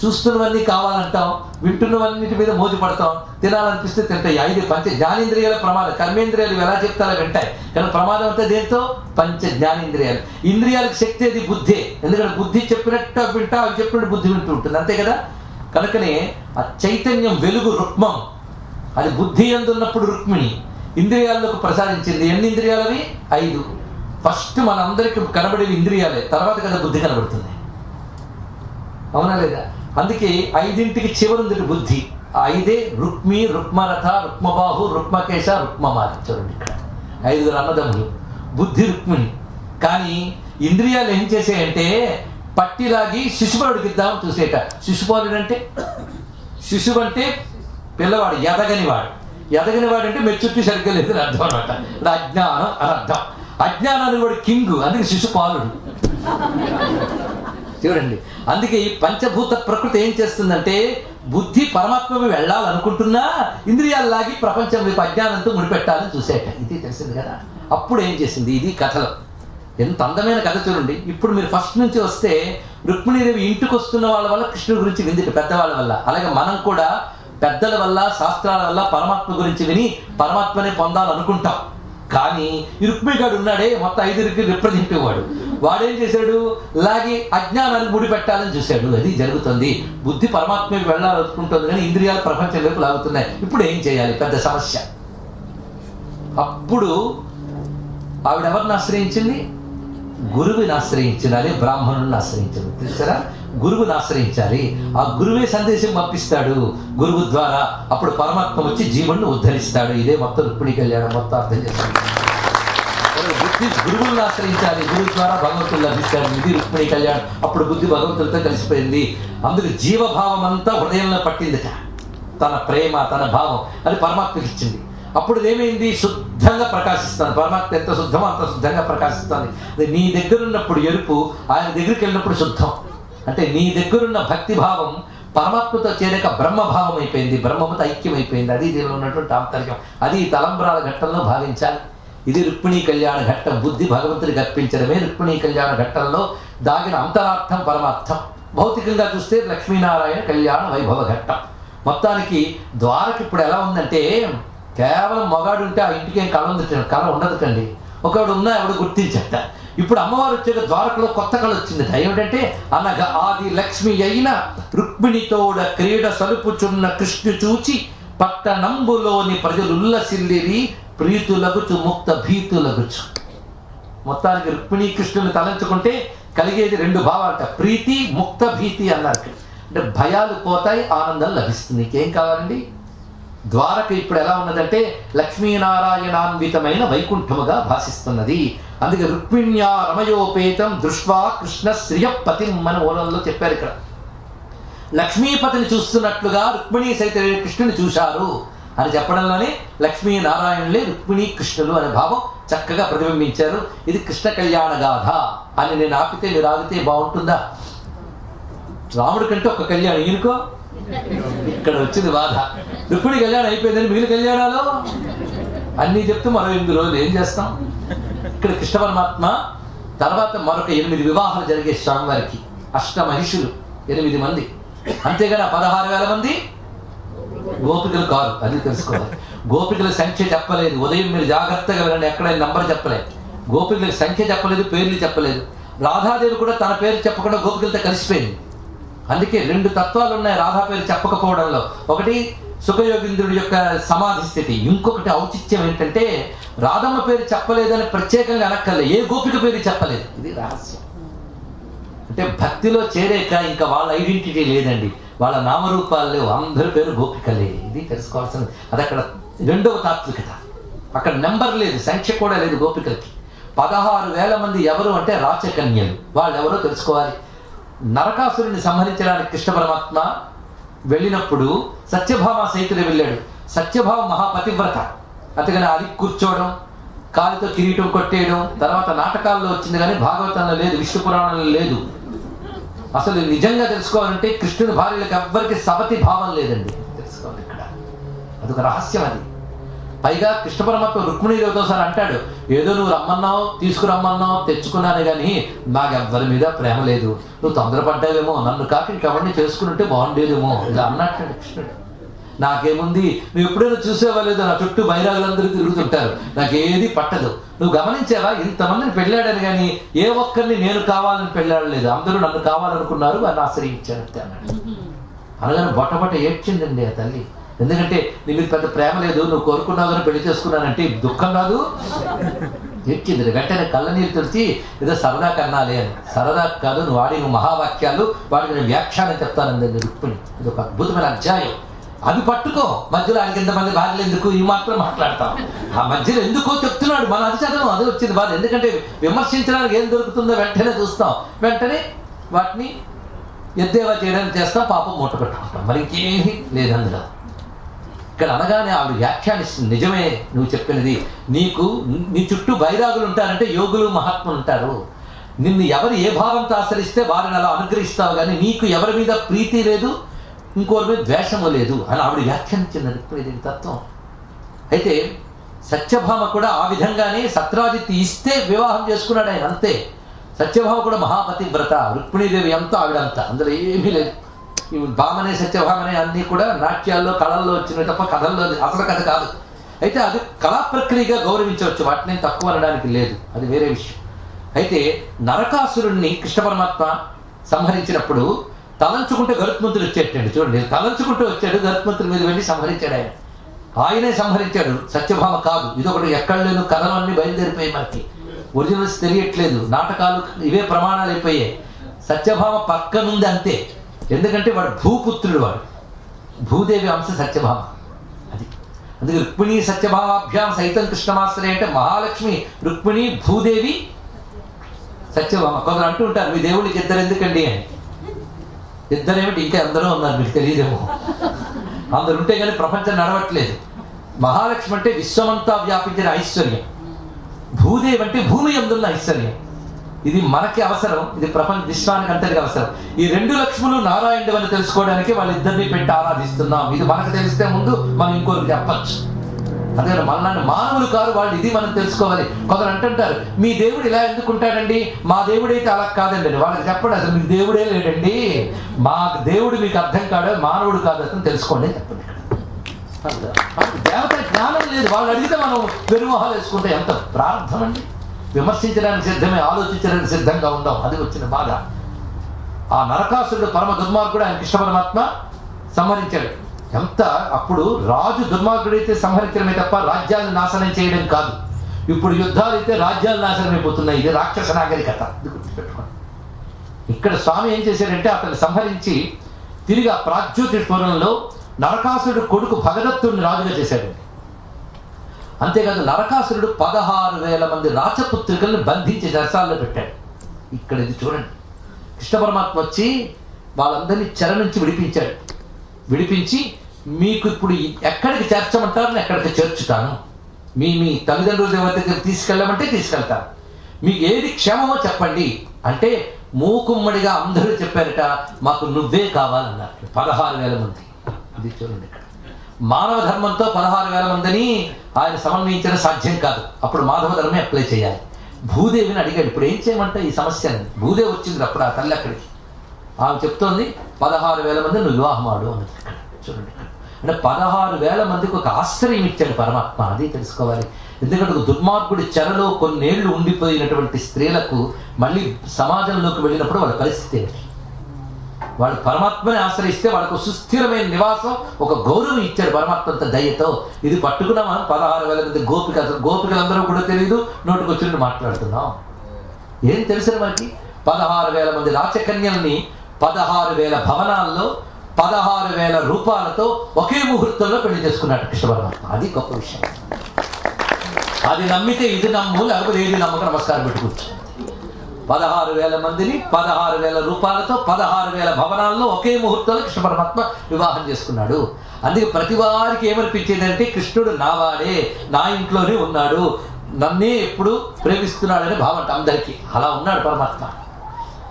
చూస్తున్నవన్నీ కావాలంటాం, వింటున్నవన్నిటి మీద మోజు పడతాం, తినాలనిపిస్తే తింటాయి. 5 పంచ జ్ఞానేంద్రియాల ప్రమాదం. కర్మేంద్రియాలు ఎలా చెప్తారో వింటాయి, కానీ ప్రమాదం అంతా దేంతో? పంచ జ్ఞానేంద్రియాలు. ఇంద్రియాలకు శక్తి అది బుద్ధే. ఎందుకంటే బుద్ధి చెప్పినట్టు వింటా, అవి చెప్పినట్టు బుద్ధి వింటూ ఉంటుంది, అంతే కదా. కనుకనే ఆ చైతన్యం వెలుగు రుక్మం, అది బుద్ధి ఎందున్నప్పుడు రుక్మిణి ఇంద్రియాల్లోకి ప్రసారించింది. ఎన్ని ఇంద్రియాలవి? 5. ఫస్ట్ మనందరికీ కనబడేవి ఇంద్రియాలే, తర్వాత కదా బుద్ధి కనబడుతుంది, అవునా లేదా? అందుకే 5ంటికి చివరుంది బుద్ధి. ఆ 5 రుక్మి, రుక్మరథ, రుక్మబాహు, రుక్మకేశ, రుక్మమాలి. చూడండి ఇక్కడ 5 అన్నదమ్ములు. బుద్ధి రుక్మిణి. కానీ ఇంద్రియాలు ఏం చేసాయంటే పట్టిలాగి శిశుపాలుడికి ఇద్దామని చూసేట. శిశుపాలుడు అంటే, శిశువు అంటే పిల్లవాడు, ఎదగనివాడు. ఎదగనివాడు అంటే మెచ్చుట్టి సరిగ్గా లేదని అర్థం అనమాట. ఇప్పుడు అజ్ఞానం అని అర్థం. అజ్ఞానాన్ని వాడు కింగు, అందుకే శిశుపాలుడు. చూడండి, అందుకే ఈ పంచభూత ప్రకృతి ఏం చేస్తుందంటే బుద్ధి పరమాత్మ వెళ్ళాలనుకుంటున్నా ఇంద్రియాలు లాగి ప్రపంచం వైపు అజ్ఞానంతో ముడిపెట్టాలని చూసేట. ఇది తెలిసింది కదా. అప్పుడు ఏం చేసింది? ఇది కథలో ఎంత అందమైన కథ చూడండి. ఇప్పుడు మీరు ఫస్ట్ నుంచి వస్తే రుక్మిణీదేవి ఇంటికి వస్తున్న వాళ్ళ వల్ల కృష్ణుడి గురించి విందిట, పెద్దవాళ్ళ వల్ల. అలాగే మనం కూడా పెద్దల వల్ల, శాస్త్రాల వల్ల పరమాత్మ గురించి విని పరమాత్మనే పొందాలనుకుంటాం. కానీ ఈ రుక్మిణిగాడు ఉన్నాడే, మొత్తం 5కి రిప్రజెంటేటివ్ వాడు. వాడేం చేశాడు? లాగి అజ్ఞానాన్ని ముడిపెట్టాలని చూశాడు. అది జరుగుతుంది. బుద్ధి పరమాత్మకి వెళ్ళాలనుకుంటుంది కానీ ఇంద్రియాలు ప్రపంచం వైపు లాగుతున్నాయి. ఇప్పుడు ఏం చేయాలి? పెద్ద సమస్య. అప్పుడు ఆవిడ ఎవరిని ఆశ్రయించింది? గురువుని ఆశ్రయించింది. అదే బ్రాహ్మణుని ఆశ్రయించింది. తెలుసారా? గురువుని ఆశ్రయించాలి. ఆ గురువే సందేశం పంపిస్తాడు గురువు ద్వారా. అప్పుడు పరమాత్మ వచ్చి జీవుణ్ణి ఉద్ధరిస్తాడు. ఇదే మొత్తం రుక్మిణి కళ్యాణం మొత్తం అర్థం చేస్తాడు. బుద్ధి గురువులను ఆశ్రయించాలి, గురువు ద్వారా భగవంతుడు లభిస్తాడు. ఇది రుక్మిణి కళ్యాణం. అప్పుడు బుద్ధి భగవంతుడితో కలిసిపోయింది. అందుకు జీవభావం అంతా హృదయంలో పట్టిందిట. తన ప్రేమ, తన భావం అది పరమాత్మకి ఇచ్చింది. అప్పుడు ఏమైంది? శుద్ధంగా ప్రకాశిస్తుంది. పరమాత్మ ఎంత శుద్ధమో అంత శుద్ధంగా ప్రకాశిస్తుంది. నీ దగ్గరున్నప్పుడు ఎరుపు, ఆయన దగ్గరికి వెళ్ళినప్పుడు శుద్ధం. అంటే నీ దగ్గరున్న భక్తిభావం పరమాత్మతో చేరాక బ్రహ్మభావం అయిపోయింది, బ్రహ్మముతో ఐక్యమైపోయింది. అది దీనిలో ఉన్నటువంటి ఆంతర్యం. అది తలంబ్రాల ఘట్టంలో భావించాలి. ఇది రుక్మిణీ కళ్యాణ ఘట్టం. బుద్ధి భగవంతుడికి అర్పించడమే రుక్మిణీ కళ్యాణ ఘట్టంలో దాగిన అంతరార్థం, పరమార్థం. భౌతికంగా చూస్తే లక్ష్మీనారాయణ కళ్యాణ వైభవ ఘట్టం. మొత్తానికి ద్వారకి ఇప్పుడు ఎలా ఉందంటే కేవలం మగాడు ఉంటే ఆ ఇంటికి ఏం కళ ఉండదు కండి. ఒకడు ఉన్నా ఎవడు గుర్తించట. ఇప్పుడు అమ్మవారు వచ్చాక ద్వారకలో కొత్త కళ వచ్చింది. ఏమిటంటే అనగా ఆది లక్ష్మి అయిన రుక్మిణితోడ క్రీడ సలుపుచున్న కృష్ణు చూచి పట్టణంబులోని ప్రజలు ఉల్లసిల్లిరి ప్రీతులగుచు ముక్త భీతులగుచు. మొత్తానికి రుక్మిణీ కృష్ణుని తలంచుకుంటే కలిగేది 2 భావాలట, ప్రీతి ముక్త భీతి అన్నారు. అంటే భయాలు పోతాయి, ఆనందం లభిస్తుంది. ఇంకేం కావాలండి? ద్వారక ఇప్పుడు ఎలా ఉన్నదంటే లక్ష్మీనారాయణాన్వితమైన వైకుంఠముగా భాషిస్తున్నది. అందుకే రుక్మిణ్యా రమయోపేతం దృష్ట్వా కృష్ణ శ్రియపతి మన ఓలంలో చెప్పారు. ఇక్కడ లక్ష్మీపతిని చూస్తున్నట్లుగా రుక్మిణీ సైత కృష్ణుని చూశారు అని చెప్పడంలోనే లక్ష్మీనారాయణులే రుక్మిణీ కృష్ణులు అనే భావం చక్కగా ప్రతిబింబించారు. ఇది కృష్ణ కళ్యాణ గాథ అని నేను ఆపితే మీరు ఆగితే బాగుంటుందా? రాముడి కంటే ఒక కళ్యాణం, ఈయనకో ఇక్కడ వచ్చింది బాధ. రుక్మిణి కళ్యాణం అయిపోయిందని మిగిలిన కళ్యాణాలు అన్నీ చెప్తే మరో 8 రోజులు ఏం చేస్తాం? ఇక్కడ కృష్ణ పరమాత్మ తర్వాత మరొక 8 వివాహాలు జరిగే స్వామివారికి. అష్టమహిషులు 8 మంది, అంతేగాని 16,000 మంది గోపికలు కాదు. అది తెలుసుకోవాలి. గోపికల సంఖ్య చెప్పలేదు. ఉదయం మీరు జాగ్రత్తగా వెళ్ళండి, ఎక్కడైనా నంబర్ చెప్పలేదు. గోపికల సంఖ్య చెప్పలేదు, పేర్లు చెప్పలేదు. రాధాదేవి కూడా తన పేరు చెప్పకుండా గోపికలతో కలిసిపోయింది. అందుకే 2 తత్వాలు ఉన్నాయి రాధా పేరు చెప్పకపోవడంలో. ఒకటి సుఖయోగీంద్రుడి యొక్క సమాధి స్థితి, ఇంకొకటి ఔచిత్యం ఏంటంటే రాధమ్మ పేరు చెప్పలేదని ప్రత్యేకంగా అనక్కర్లే, ఏ గోపిక పేరు చెప్పలేదు. ఇది రహస్యం. అంటే భక్తిలో చేరాక ఇంకా వాళ్ళ ఐడెంటిటీ లేదండి, వాళ్ళ నామరూపాలు లేవు, అందరి పేరు గోపికలే. ఇది తెలుసుకోవాల్సింది. అది అక్కడ 2వ తాత్వికత. అక్కడ నెంబర్ లేదు, సంఖ్య కూడా లేదు గోపికలకి. 16,000 మంది ఎవరు అంటే రాచకన్యలు. వాళ్ళు ఎవరో తెలుసుకోవాలి. నరకాసురుని సంహరించడానికి కృష్ణ పరమాత్మ వెళ్ళినప్పుడు సత్యభామ సైతుడు వెళ్ళాడు. సత్యభామ మహాపతివ్రత, అంతేగాని అది కూర్చోవడం, కాలితో కిరీటం కొట్టేయడం తర్వాత నాటకాల్లో వచ్చింది కానీ భాగవతంలో లేదు, విష్ణు పురాణంలో లేదు. అసలు నిజంగా తెలుసుకోవాలంటే కృష్ణుని భార్యలకు ఎవ్వరికి సపతి భావం లేదండి, తెలుసుకోవాలి. ఇక్కడ అదొక రహస్యం. అది పైగా కృష్ణ పరమాత్మ రుక్మిణీదేవితో సార్ అంటాడు, ఏదో నువ్వు రమ్మన్నావు, తీసుకురమ్మన్నావు, తెచ్చుకున్నాను కానీ నాకెవ్వరి మీద ప్రేమ లేదు, నువ్వు తొందరపడ్డావేమో, నన్ను కాక ఇంకెవరిని చేసుకుని ఉంటే బాగుండేదేమో, ఇలా అన్నట్టు కృష్ణుడు. నాకేముంది, నువ్వు ఎప్పుడైనా చూసేవాలేదు, నా చుట్టూ బైరాగులందరూ తిరుగుతుంటారు, నాకేది పట్టదు. నువ్వు గమనించావా, ఇంతమందిని పెళ్ళాడని కానీ ఏ ఒక్కరిని నేను కావాలని పెళ్ళాడలేదు, అందరూ నన్ను కావాలనుకున్నారు, వారిని ఆశ్రయించానంటే అన్నాడు. అనగానే బొట్టబొట్ట ఏడ్చిందండి ఆ తల్లి. ఎందుకంటే నీ మీద పెద్ద ప్రేమ లేదు, నువ్వు కోరుకున్నావు కానీ పెళ్లి చేసుకున్నానంటే దుఃఖం కాదు, ఏడ్చింది. వెంటనే కళ్ళనీళ్ళు తుడిచి ఏదో సరదా కన్నాలే అని. సరదా కాదు, నువ్వు వాడిన మహావాక్యాలు వాడికి నేను వ్యాఖ్యానం చెప్తానండి రుక్మిణి. ఇది ఒక అద్భుతమైన అధ్యాయం. అది పట్టుకో, మధ్యలో ఆయనకి ఇంతమంది భార్యలు ఎందుకు, ఈ మాత్రం మాట్లాడతాం. ఆ మధ్యలో ఎందుకో చెప్తున్నాడు, మన అది చదవం, అది వచ్చింది బాధ. ఎందుకంటే విమర్శించడానికి ఏం దొరుకుతుందో వెంటనే చూస్తాం, వెంటనే వాటిని ఎద్దేవా చేయడానికి చేస్తాం, పాపం మూట పెట్టుకుంటాం, మరి ఇంకేమీ లేదు అందులో. ఇక్కడ అనగానే ఆవిడ వ్యాఖ్యానిస్తుంది, నిజమే నువ్వు చెప్పినది, నీకు నీ చుట్టూ బైరాగులు ఉంటారంటే యోగులు మహాత్ములు ఉంటారు, నిన్ను ఎవరు ఏ భావంతో ఆశ్రయిస్తే వారిని అలా అనుగ్రహిస్తావు, కానీ నీకు ఎవరి మీద ప్రీతి లేదు, ఇంకోరి మీద ద్వేషము లేదు అని ఆవిడ వ్యాఖ్యానించింది రుక్మిణీదేవి తత్వం. అయితే సత్యభామ కూడా ఆ విధంగానే సత్రాజిత్ ఇస్తే వివాహం చేసుకున్నాడు ఆయన, అంతే. సత్యభామ కూడా మహాపతివ్రత, రుక్మిణీదేవి అంతా ఆవిడంతా, అందులో ఏమీ లేదు. ఈ భామనే సత్యభామనే అన్నీ కూడా నాట్యాల్లో కళల్లో వచ్చినవి తప్ప కథల్లో అసలు కథ కాదు. అయితే అది కళా ప్రక్రియగా గౌరవించవచ్చు, వాటిని తక్కువ అనడానికి లేదు, అది వేరే విషయం. అయితే నరకాసురుణ్ణి కృష్ణ పరమాత్మ సంహరించినప్పుడు తలంచుకుంటే గరుత్మంతుడు వచ్చేటండి. చూడండి, తలంచుకుంటూ వచ్చాడు, గరుత్మంతుడి మీద వెళ్ళి సంహరించాడు. ఆయనే సంహరించాడు, సత్యభామ కాదు. ఇదొకటి ఎక్కడ లేదు, కథలు అన్నీ బయలుదేరిపోయాయి, మనకి ఒరిజినల్స్ తెలియట్లేదు, నాటకాలు ఇవే ప్రమాణాలు అయిపోయాయి. సత్యభామ పక్కనుంది అంతే, ఎందుకంటే వాడు భూపుత్రుడు, వాడు భూదేవి అంశ సత్యభామ. అది అందుకే రుక్మిణీ సత్యభామాభ్యాం సైతం కృష్ణమాశ్రయ అంటే మహాలక్ష్మి రుక్మిణి, భూదేవి, సత్యభామ. కొందరు అంటూ ఉంటారు, మీ దేవుడికి 2 ఎందుకండి అని. 2 ఏమిటి, ఇంకా అందరూ ఉన్నారు, మీకు తెలియదేమో. అందరు ఉంటే కానీ ప్రపంచం నడవట్లేదు. మహాలక్ష్మి అంటే విశ్వమంతా వ్యాపించిన ఐశ్వర్యం, భూదేవి అంటే భూమి అందున్న ఐశ్వర్యం. ఇది మనకి అవసరం, ఇది ప్రపంచ విశ్వానికి అంతటికి అవసరం. ఈ 2 లక్ష్ములు నారాయణుడు అని తెలుసుకోవడానికి వాళ్ళిద్దరిని పెట్టి ఆరాధిస్తున్నాం. ఇది మనకు తెలిస్తే ముందు మనం ఇంకోరికి చెప్పచ్చు. అదే మనల్ని మానవులు కాదు వాళ్ళు, ఇది మనం తెలుసుకోవాలి. కొందరు అంటుంటారు, మీ దేవుడు ఇలా ఎందుకు ఉంటాడండి, మా దేవుడైతే అలా కాదండి. వాళ్ళకి చెప్పండి, అసలు మీకు దేవుడే లేడండి, మా దేవుడు మీకు అర్థం కాడు, మానవుడు కాదు, అతను తెలుసుకోండి చెప్పండి. దేవత జ్ఞానం లేదు. వాళ్ళు అడిగితే మనం వెనుమోహాలు వేసుకుంటే ఎంత ప్రార్థన అండి. విమర్శించడానికి సిద్ధమే, ఆలోచించడానికి సిద్ధంగా ఉందాం. అది వచ్చిన బాధ. ఆ నరకాసురుడు పరమ దుర్మార్గుడు, ఆయన కృష్ణ పరమాత్మ సంహరించాడు. ఎంత అప్పుడు రాజు దుర్మార్గుడైతే సంహరించడమే తప్ప రాజ్యాలను నాశనం చేయడం కాదు. ఇప్పుడు యుద్ధాలు అయితే రాజ్యాలు నాశనం అయిపోతున్నాయి. ఇది రాక్షస నాగరికత. ఇది గుర్తుపెట్టుకోండి. ఇక్కడ స్వామి ఏం చేశాడంటే అతన్ని సంహరించి తిరిగి ఆ ప్రాగ్జ్యోతిష్పురంలో నరకాసురుడు కొడుకు భగదత్తుడిని రాజుగా చేశాడు. అంతేకాదు నరకాసురుడు 16,000 మంది రాచపుత్రికలను బంధించి జరసాల్లో పెట్టాడు. ఇక్కడ ఇది చూడండి. కృష్ణ పరమాత్మ వచ్చి వాళ్ళందరినీ చెర నుంచి విడిపించాడు. విడిపించి మీకు ఇప్పుడు ఎక్కడికి చేర్చమంటారు నేను ఎక్కడికి చేర్చుతాను, మీ తల్లిదండ్రుల దగ్గరికి తీసుకెళ్ళమంటే తీసుకెళ్తాను, మీకు ఏది క్షేమమో చెప్పండి అంటే మూకుమ్మడిగా అందరూ చెప్పారట మాకు నువ్వే కావాలన్నారు. 16,000 మంది. ఇది చూడండి. ఇక్కడ మానవ ధర్మంతో 16,000 మందిని ఆయన సమన్వయించడం సాధ్యం కాదు. అప్పుడు మాధవ ధర్మే అప్లై చేయాలి. భూదేవిని అడిగాడు ఇప్పుడు ఏం చేయమంటే ఈ సమస్యని. భూదేవి వచ్చింది అప్పుడు ఆ తల్లి అక్కడికి. ఆమె చెప్తోంది 16,000 మంది నువ్వు వివాహం ఆడు అన్నది. ఇక్కడ చూడండి. అంటే 16,000 మందికి ఒక ఆశ్రయం ఇచ్చాడు పరమాత్మ. అది తెలుసుకోవాలి. ఎందుకంటే ఒక దుర్మార్గుడి చెరలో కొన్నేళ్లు ఉండిపోయినటువంటి స్త్రీలకు మళ్ళీ సమాజంలోకి వెళ్ళినప్పుడు వాళ్ళ పరిస్థితి ఏంటి? వాళ్ళు పరమాత్మని ఆశ్రయిస్తే వాళ్ళకు సుస్థిరమైన నివాసం, ఒక గౌరవం ఇచ్చాడు పరమాత్మంత దయతో. ఇది పట్టుకున్నాం మనం 16,000 మంది గోపికలందరూ కూడా తెలియదు, నోటికి వచ్చినట్టు మాట్లాడుతున్నాం. ఏం తెలిసిన మనకి? 16,000 మంది రాచకన్యల్ని 16,000 భవనాల్లో 16,000 రూపాయలతో ఒకే ముహూర్తంలో పెళ్లి చేసుకున్నాడు కృష్ణ పరమాత్మ. అది గొప్ప విషయం. అది నమ్మితే ఇది నమ్ము, లేకపోతే ఏది నమ్మక నమస్కారం పెట్టుకోవచ్చు. 16,000 మందిని 16,000 రూపాయలతో 16,000 భవనాల్లో ఒకే ముహూర్తంలో కృష్ణ పరమాత్మ వివాహం చేసుకున్నాడు. అందుకే ప్రతి వారికి ఏమనిపించేదంటే కృష్ణుడు నావాడే, నా ఇంట్లోనే ఉన్నాడు, నన్నే ఎప్పుడు ప్రేమిస్తున్నాడని భావం అందరికీ. అలా ఉన్నాడు పరమాత్మ.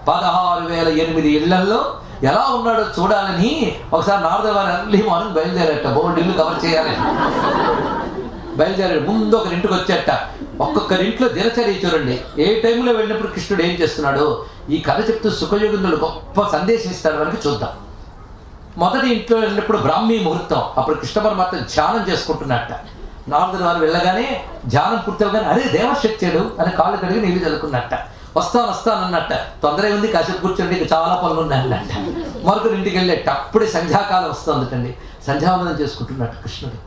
16,008 ఇళ్లలో ఎలా ఉన్నాడో చూడాలని ఒకసారి నారద వారు అర్లీ మార్నింగ్ బయలుదేరట. బోర్డు ఇల్లు కవర్ చేయాలని బయలుదేరాడు. ముందు ఒకరింటికి వచ్చేట. ఒక్కొక్కరింట్లో దినచర్య చూడండి. ఏ టైంలో వెళ్ళినప్పుడు కృష్ణుడు ఏం చేస్తున్నాడు ఈ కథ చెప్తూ సుఖయోగిందుడు గొప్ప సందేశం ఇస్తాడు మనకి. చూద్దాం. మొదటి ఇంట్లో వెళ్ళినప్పుడు బ్రాహ్మీ ముహూర్తం. అప్పుడు కృష్ణ పరమాత్మ ధ్యానం చేసుకుంటున్నట్ట. నారదుల వారు వెళ్ళగానే ధ్యానం పూర్తవగానే అరే దేవర్షి వచ్చాడు అని కాళ్ళు కడిగి నీళ్ళు చల్లుకున్నట్ట. వస్తానన్నట్ట. తొందరగా ఉంది, కాసేపు కూర్చోండి, ఇక చాలా పనులు ఉన్నాయన్నట్ట. మరొకరి ఇంటికి వెళ్ళేట. అప్పుడే సంధ్యాకాలం వస్తుందటండి. సంధ్యావందనం చేసుకుంటున్నట్టు కృష్ణుడు.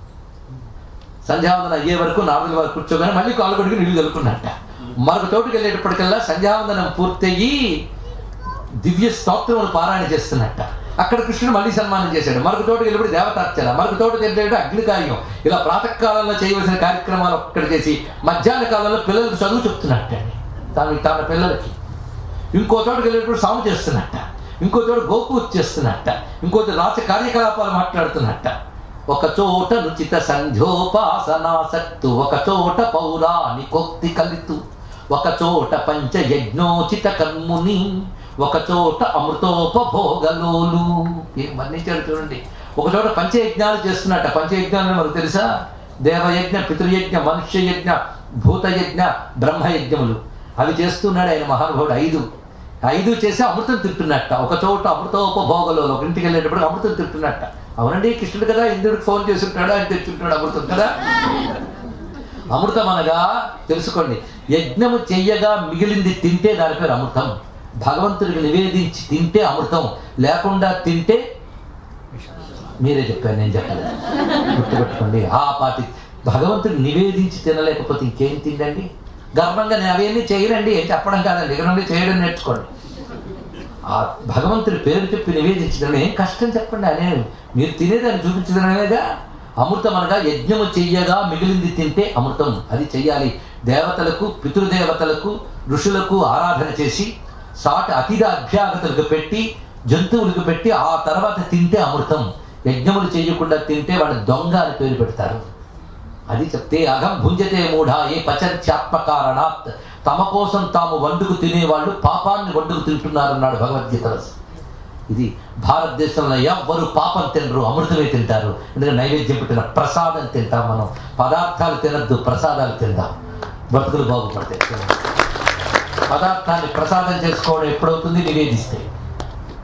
సంధ్యావందనం అయ్యే వరకు నారదుల వారు కూర్చోగానే మళ్ళీ కాళ్ళు కడిగి నీళ్ళు చల్లుకున్నట్ట. మరొక చోటుకి వెళ్ళేటప్పటికల్లా సంధ్యావందనం పూర్తయ్యి దివ్య స్తోత్రములు పారాయణ చేస్తున్నట్ట. అక్కడ కృష్ణుడు మళ్ళీ సన్మానం చేశాడు. మరొక చోటుకి వెళ్ళినప్పుడు దేవతార్చన, మరొక చోటుకి వెళ్ళేటప్పుడు అగ్నికార్యం. ఇలా ప్రాతకాలంలో చేయవలసిన కార్యక్రమాలు ఒక్కడ చేసి మధ్యాహ్న కాలంలో పిల్లలకు చదువు చెప్తున్నట్టండి తన పిల్లలకి. ఇంకో చోటుకి వెళ్ళేటప్పుడు సాము చేస్తున్నట్ట, ఇంకో చోట గోపూజ చేస్తున్నట్ట, ఇంకో రాచ కార్యకలాపాలు మాట్లాడుతున్నట్ట. ఒక చోట రుచిత సంధ్యోపాసనాసక్తు, ఒక చోట పౌరాణికోక్తి కలితు, ఒక చోట పంచయజ్ఞోచిత కర్ముని, ఒక చోట అమృతోపభోగలోలు. ఏం వర్ణించాడు చూడండి. ఒక చోట పంచయజ్ఞాలు చేస్తున్నట్ట. పంచయజ్ఞాలు మనకు తెలుసా? దేవయజ్ఞ, పితృయజ్ఞ, మనుష్యయజ్ఞ, భూతయజ్ఞ, బ్రహ్మయజ్ఞములు. అవి చేస్తున్నాడు ఆయన మహానుభావుడు. 5 చేసి అమృతం తింటున్నట్ట. ఒక చోట అమృతోపభోగలో, ఒక ఇంటికి వెళ్ళేటప్పుడు అమృతం తింటున్నట్ట. అవునండి, కృష్ణుడు కదా, ఇంద్రుడికి ఫోన్ చేస్తుంటాడు, ఆయన తెచ్చుంటాడు అమృతం కదా. అమృతం అనగా తెలుసుకోండి, యజ్ఞము చెయ్యగా మిగిలింది తింటే దాని పేరు అమృతం. భగవంతుడికి నివేదించి తింటే అమృతం, లేకుండా తింటే మీరే చెప్పారు, నేను చెప్పలేదు, గుర్తుపెట్టుకోండి. ఆ పాటి భగవంతుడికి నివేదించి తినలేకపోతే ఇంకేం తిండండి. గర్వంగా నేను అవన్నీ చేయరండి ఏం చెప్పడం కాదండి, ఇక్కడ చేయడం నేర్చుకోండి. ఆ భగవంతుడి పేరు చెప్పి నివేదించడం ఏం కష్టం చెప్పండి. అనే మీరు తినేదాన్ని చూపించడమేగా అమృతం అనగా. యజ్ఞము చెయ్యగా మిగిలింది తింటే అమృతం, అది చెయ్యాలి. దేవతలకు, పితృదేవతలకు, ఋషులకు ఆరాధన చేసి సాటి అతిథి అభ్యాగతులకు పెట్టి, జంతువులకు పెట్టి ఆ తర్వాత తింటే అమృతం. యజ్ఞములు చేయకుండా తింటే వాడు దొంగ అని పేరు పెడతారు. అది చెప్తే అగం భుంజతే మూఢ ఏ పచత్యాత్మకారణాత్, తమ కోసం తాము వండుకు తినేవాళ్ళు పాపాన్ని వండుకు తింటున్నారన్నాడు భగవద్గీతలో. ఇది భారతదేశంలో ఎవ్వరు పాపం తినరు, అమృతమే తింటారు. ఎందుకంటే నైవేద్యం పెట్టిన ప్రసాదం తింటాం మనం. పదార్థాలు తినద్దు, ప్రసాదాలు తిందాం, బతుకులు బాగుపడతాయి. పదార్థాన్ని ప్రసాదం చేసుకోవడం ఎప్పుడవుతుంది? నివేదిస్తే.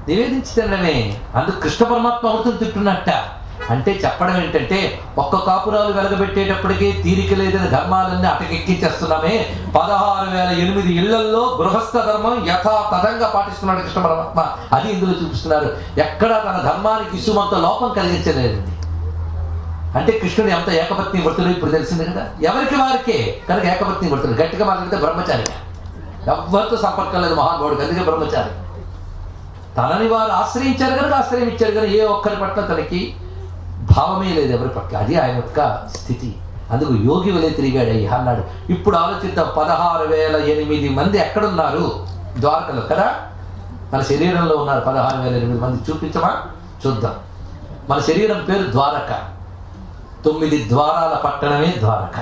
నివేదించి తినడమే. అందుకు కృష్ణ పరమాత్మ అమృతం తింటున్నట్ట. అంటే చెప్పడం ఏంటంటే ఒక్క కాపురాలు వెలగబెట్టేటప్పటికీ తీరిక లేదని ధర్మాలన్నీ అటకెక్కించేస్తున్నామే. 16,008 ఇళ్లలో గృహస్థ ధర్మం యథాతథంగా పాటిస్తున్నాడు కృష్ణ పరమాత్మ. అది ఇందులో చూపిస్తున్నారు. ఎక్కడా తన ధర్మానికి ఇసుమంత లోపం కలిగించలేదండి. అంటే కృష్ణుడు ఎంత ఏకపత్ని వ్రతులు ఇప్పుడు తెలిసింది కదా, ఎవరికి వారికే కనుక ఏకపత్ని వ్రతులు. గట్టిగా మాట్లాడితే బ్రహ్మచారిగా, ఎవరితో సంపర్కం లేదు మహానుభావుడికి, అందుకే బ్రహ్మచారి. తనని వారు ఆశ్రయించారు కనుక ఆశ్రయం ఇచ్చారు కానీ ఏ ఒక్కరి పట్ల తనకి భావమే లేదు ఎవరి పట్ల. అది ఆయన యొక్క స్థితి. అందుకు యోగి వలె తిరిగాడు అయ్యా అన్నాడు. ఇప్పుడు ఆలోచిద్దాం, 16,008 మంది ఎక్కడున్నారు? ద్వారకలో కదా, మన శరీరంలో ఉన్నారు 16,008 మంది. చూపించమా? చూద్దాం. మన శరీరం పేరు ద్వారక. 9 ద్వారాల పట్టణమే ద్వారక.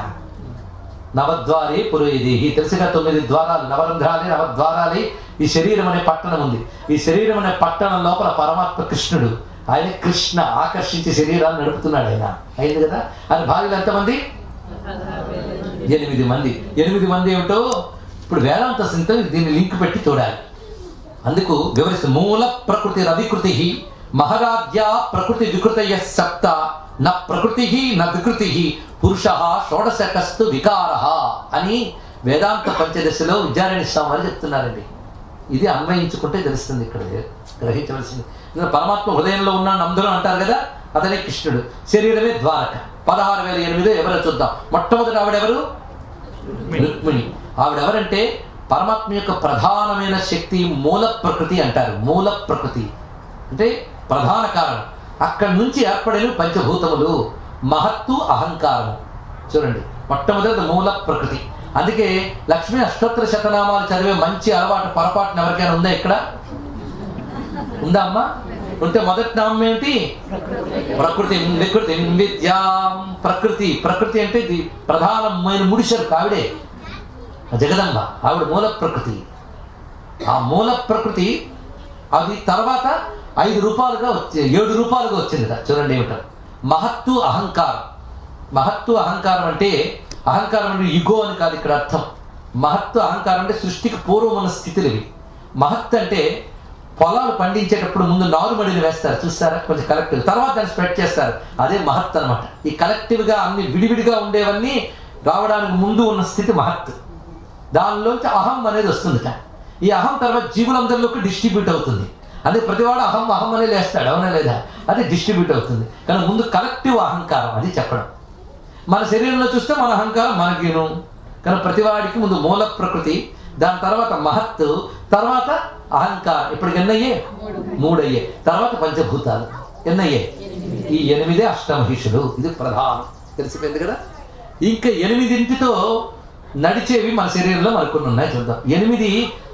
నవద్వారే పురోహిదేహి, తెలుసుగా 9 ద్వారాలు, నవరంధ్రాలే నవద్వారాలే ఈ శరీరం అనే పట్టణం ఉంది. ఈ శరీరం అనే పట్టణం లోపల పరమాత్మ కృష్ణుడు. ఆయన కృష్ణ ఆకర్షించి శరీరాన్ని నడుపుతున్నాడు. ఆయన అయింది కదా. ఆయన భార్యలు ఎంతమంది? 8 మంది. 8 మంది ఏమిటో ఇప్పుడు వేదాంత సింతో దీన్ని లింక్ పెట్టి చూడాలి. అందుకు వివరిస్తుంది. మూల ప్రకృతి రవికృతి మహారాజ్య ప్రకృతి వికృతయ సప్త న ప్రకృతి న వికృతి పురుష షోడశకస్తు వికార అని వేదాంత పంచదశలో విద్యారణ్య స్వామి వారు చెప్తున్నారండి. ఇది అన్వయించుకుంటే తెలుస్తుంది, ఇక్కడ గ్రహించవలసింది. పరమాత్మ హృదయంలో ఉన్నాను అందరూ అంటారు కదా, అతనే కృష్ణుడు. శరీరమే ద్వారక. 16,008 ఎవరో చూద్దాం. మొట్టమొదటి ఆవిడెవరు? రుక్మిణి. ఆవిడెవరంటే పరమాత్మ యొక్క ప్రధానమైన శక్తి మూల ప్రకృతి అంటారు. మూల ప్రకృతి అంటే ప్రధాన కారణం. అక్కడి నుంచి ఏర్పడిన పంచభూతములు, మహత్తు, అహంకారము. చూడండి, మొట్టమొదటి మూల ప్రకృతి. అందుకే లక్ష్మీ అష్టోత్తర శతనామాలు చదివే మంచి అలవాటు పొరపాటున ఎవరికైనా ఉందా? ఇక్కడ ఉందా అమ్మా? ఉంటే మొదటి నామం ఏమిటి? ప్రకృతి. వికృతి విద్యాం. ప్రకృతి. ప్రకృతి అంటే ఇది ప్రధానమైన ముడిసరు ఆవిడే, జగదంబ. ఆవిడ మూల ప్రకృతి. ఆ మూల ప్రకృతి అది తర్వాత 5 రూపాలుగా 7 రూపాలుగా వచ్చింది. చూడండి ఏమిటో. మహత్తు, అహంకారం. మహత్తు అహంకారం అంటే, అహంకారం అంటే ఇగో అని కాదు ఇక్కడ అర్థం. మహత్తు అహంకారం అంటే సృష్టికి పూర్వం ఉన్న స్థితులు ఇవి. మహత్తు అంటే పొలాలు పండించేటప్పుడు ముందు నారుమడిని వేస్తారు చూస్తారా, కొంచెం కలెక్టివ్, తర్వాత దాన్ని స్ప్రెడ్ చేస్తారు. అదే మహత్తు అనమాట. ఈ కలెక్టివ్గా అన్ని విడివిడిగా ఉండేవన్నీ రావడానికి ముందు ఉన్న స్థితి మహత్తు. దానిలోంచి అహం అనేది వస్తుందిట. ఈ అహం తర్వాత జీవులందరిలోకి డిస్ట్రిబ్యూట్ అవుతుంది. అదే ప్రతివాడు అహం అహం అనే లేస్తాడు, అవునా లేదా? అది డిస్ట్రిబ్యూట్ అవుతుంది. కానీ ముందు కలెక్టివ్ అహంకారం, అది చెప్పడం. మన శరీరంలో చూస్తే మన అహంకారం మనకేను. కానీ ప్రతివాడికి ముందు మూల ప్రకృతి, దాని తర్వాత మహత్తు, తర్వాత అహంకారం. ఇప్పటికి ఎన్నయ్యే? 3 అయ్యే. తర్వాత పంచభూతాలు ఎన్నయ్యే? ఈ 8 అష్టమహిషులు. ఇది ప్రధానం. తెలిసిపోయింది కదా. ఇంకా 8 నడిచేవి మన శరీరంలో మరికొన్ని ఉన్నాయి, చూద్దాం. 8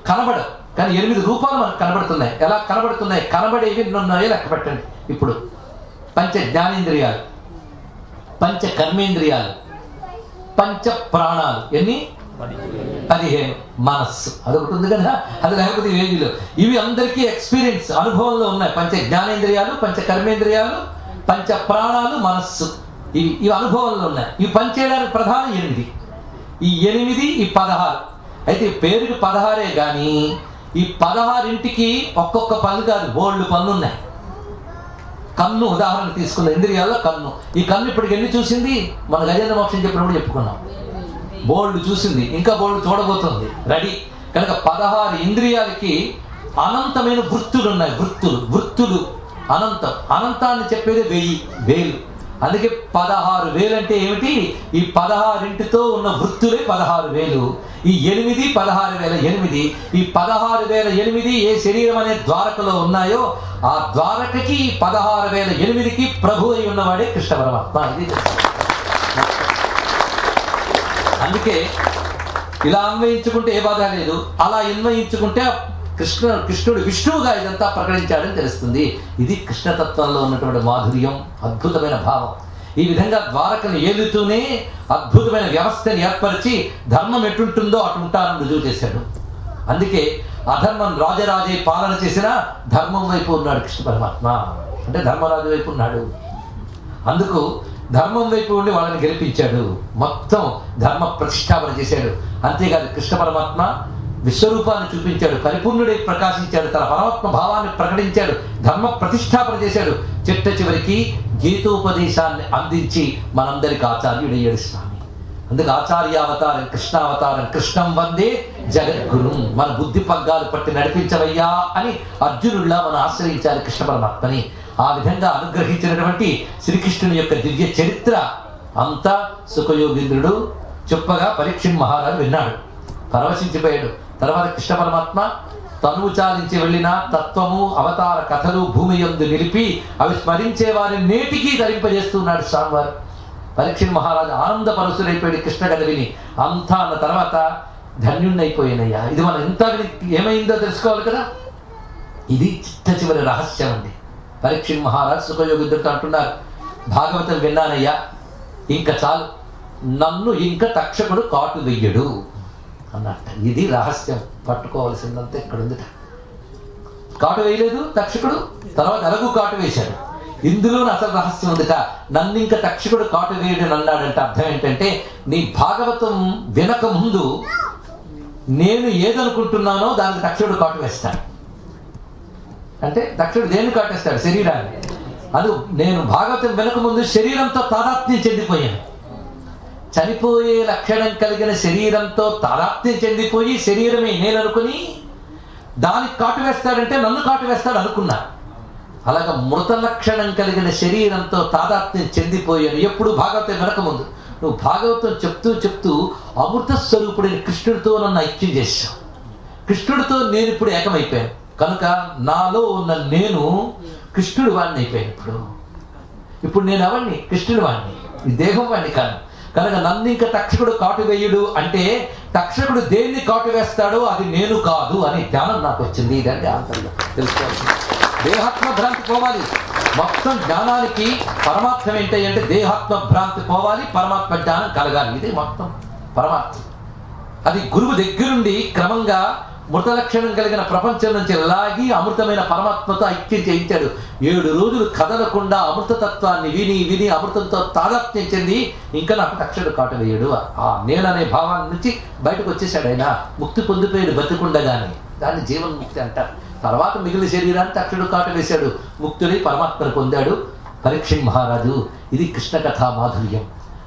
కనబడవు, కానీ 8 రూపాలు మనకు కనబడుతున్నాయి. ఎలా కనబడుతున్నాయి? కనబడేవి ఉన్నాయో లెక్క పెట్టండి. ఇప్పుడు పంచ జ్ఞానేంద్రియాలు, పంచ కర్మేంద్రియాలు, పంచ ప్రాణాలు. ఎన్ని? 15. మనస్సు అదొకటి ఉంది కదా, అది లేకపోతే వేదిలో. ఇవి అందరికీ ఎక్స్పీరియన్స్, అనుభవంలో ఉన్నాయి. పంచ జ్ఞానేంద్రియాలు, పంచ కర్మేంద్రియాలు, పంచ ప్రాణాలు, మనస్సు. ఇవి అనుభవంలో ఉన్నాయి. ఇవి పనిచేయడానికి ప్రధానం 8. ఈ 8 ఈ 16. అయితే పేరుకి 16 కానీ ఈ 16ంటికి ఒక్కొక్క పన్ను కాదు, బోల్డ్ పన్ను ఉన్నాయి. కన్ను ఉదాహరణ తీసుకున్న ఇంద్రియాల్లో కన్ను. ఈ కన్ను ఇప్పటికి ఎన్ని చూసింది? మన గజేంద్ర మోక్షం చెప్పినప్పుడు చెప్పుకున్నాం. బోల్డ్ చూసింది, ఇంకా బోల్డ్ చూడబోతుంది, రెడీ. కనుక 16 ఇంద్రియాలకి అనంతమైన వృత్తులు ఉన్నాయి. వృత్తులు అనంతం. అనంతాన్ని చెప్పేది 1000 అందుకే 16,000 అంటే ఏమిటి? ఈ 16ంటితో ఉన్న వృత్తులే 16,000. ఈ 8 16,008. ఈ 16,008 ఏ శరీరం అనే ద్వారకలో ఉన్నాయో ఆ ద్వారకకి 16,008కి ప్రభు అయి ఉన్నవాడే కృష్ణ పరమాత్మ. ఇది అందుకే ఇలా అన్వయించుకుంటే ఏ బాధ లేదు. అలా అన్వయించుకుంటే కృష్ణుడు విష్ణువుగా ఇదంతా ప్రకటించాడని తెలుస్తుంది. ఇది కృష్ణతత్వంలో ఉన్నటువంటి మాధుర్యం, అద్భుతమైన భావం. ఈ విధంగా ద్వారకను ఏలుతూనే అద్భుతమైన వ్యవస్థను ఏర్పరిచి ధర్మం ఎటుంటుందో అటు ఉంటానని రుజువు చేశాడు. అందుకే అధర్మం రాజరాజే పాలన చేసినా ధర్మం వైపు ఉన్నాడు కృష్ణ పరమాత్మ. అంటే ధర్మరాజు వైపు ఉన్నాడు. అందుకు ధర్మం వైపు ఉండి వాళ్ళని గెలిపించాడు. మొత్తం ధర్మ ప్రతిష్టాపన చేశాడు. అంతేకాదు కృష్ణ పరమాత్మ విశ్వరూపాన్ని చూపించాడు, పరిపూర్ణుడై ప్రకాశించాడు, తన పరమాత్మ భావాన్ని ప్రకటించాడు, ధర్మ ప్రతిష్టాపన చేశాడు. చిట్ట చివరికి గీతోపదేశాన్ని అందించి మనందరికి ఆచార్యుడయ్యాడు స్వామి. అందుకు ఆచార్యావతారం కృష్ణావతారం, కృష్ణం వందే జగద్గురు. మన బుద్ధి పగ్గాలు పట్టి నడిపించవయ్యా అని అర్జునుడిలా మనం ఆశ్రయించాలి కృష్ణ పరమాత్మని. ఆ విధంగా అనుగ్రహించినటువంటి శ్రీకృష్ణుని యొక్క దివ్య చరిత్ర అంతా సుఖయోగీంద్రుడు చెప్పగా పరీక్షిత్ మహారాజు విన్నాడు, పరవశించిపోయాడు. తర్వాత కృష్ణ పరమాత్మ తనువు చాలించి వెళ్ళిన తత్వము అవతార కథలు భూమి యందు నిలిపి అవి స్మరించే వారిని నేటికీ ధరింపజేస్తున్నాడు స్వామివారు. పరీక్షిత్ మహారాజు ఆనందపరుసుడైపోయాడు కృష్ణ కథ విని. అంతా అన్న తర్వాత ధన్యుణ్ణైపోయినయ్యా. ఇది మనం ఎంత ఏమైందో తెలుసుకోవాలి కదా. ఇది చిట్ట చివరి రహస్యం అండి. పరీక్షిత్ మహారాజు సుఖయోగిద్దుడితో అంటున్నారు, భాగవతం విన్నానయ్యా, ఇంకా చాలు, నన్ను ఇంకా తక్షకుడు కాటు వెయ్యడు అన్నట్ట. ఇది రహస్యం, పట్టుకోవాల్సిందంతా ఇక్కడ ఉంది. కాటు వేయలేదు తక్షకుడు, తర్వాత ఎలాగూ కాటు వేశాడు. ఇందులో అసలు రహస్యం ఉందిట. నన్ను ఇంకా తక్షకుడు కాటు వేయడని అన్నాడంటే అర్థం ఏంటంటే, నీ భాగవతం వినక ముందు నేను ఏదనుకుంటున్నానో దానికి తక్షకుడు కాటు వేస్తాడు. అంటే తక్షకుడు దేన్ని కాటేస్తాడు? శరీరాన్ని. అది నేను భాగవతం వినక ముందు శరీరంతో తాదాత్మ్యం చెందిపోయాను. చనిపోయే లక్షణం కలిగిన శరీరంతో తాదాత్మ్యం చెందిపోయి శరీరమే నేను అనుకుని దానికి కాటు వేస్తాడంటే నన్ను కాటు వేస్తాడు అనుకున్నా. అలాగ మృత లక్షణం కలిగిన శరీరంతో తాదాత్మ్యం చెందిపోయాను ఎప్పుడు భాగవతం వినకముందు. నువ్వు భాగవతం చెప్తూ చెప్తూ అమృత స్వరూపుడిని కృష్ణుడితో నన్ను ఐక్యం చేశావు. కృష్ణుడితో నేను ఇప్పుడు ఏకమైపోయాను కనుక నాలో ఉన్న నేను కృష్ణుడి వాడిని అయిపోయాను. ఇప్పుడు నేను ఎవరిని? కృష్ణుడి వాడిని, ఈ దేహం వాడిని కాదు. కనుక నన్ను ఇంకా తక్షకుడు కాటు వేయుడు అంటే తక్షకుడు దేన్ని కాటు వేస్తాడో అది నేను కాదు అని జ్ఞానం నాకు వచ్చింది. ఇదంటే ఆంతర్యం తెలుసుకోవాల్సింది. దేహాత్మ భ్రాంతి పోవాలి. మొత్తం జ్ఞానానికి పరమార్థం ఏంటి అంటే దేహాత్మ భ్రాంతి పోవాలి, పరమాత్మ జ్ఞానం కలగాలి. ఇది మొత్తం పరమార్థం. అది గురువు దగ్గరుండి క్రమంగా మృత లక్షణం కలిగిన ప్రపంచం నుంచి లాగి అమృతమైన పరమాత్మతో ఐక్యం చేయించాడు. 7 రోజులు కదలకుండా అమృతతత్వాన్ని విని విని అమృతంతో తాదాత్మ్యం చెంది ఇంకా నాకు తక్షకుడు కాటు వేయడు ఆ నేననే భావాన్ని నుంచి బయటకు వచ్చేసాడు. ఆయన ముక్తి పొందిపోయాడు బతికుండగానే. దాన్ని జీవన్ముక్తి అంటారు. తర్వాత మిగిలిన శరీరాన్ని తక్షకుడు కాటు వేశాడు, ముక్తుడై పరమాత్మను పొందాడు పరీక్షిత్ మహారాజు. ఇది కృష్ణ కథా మాధుర్యం.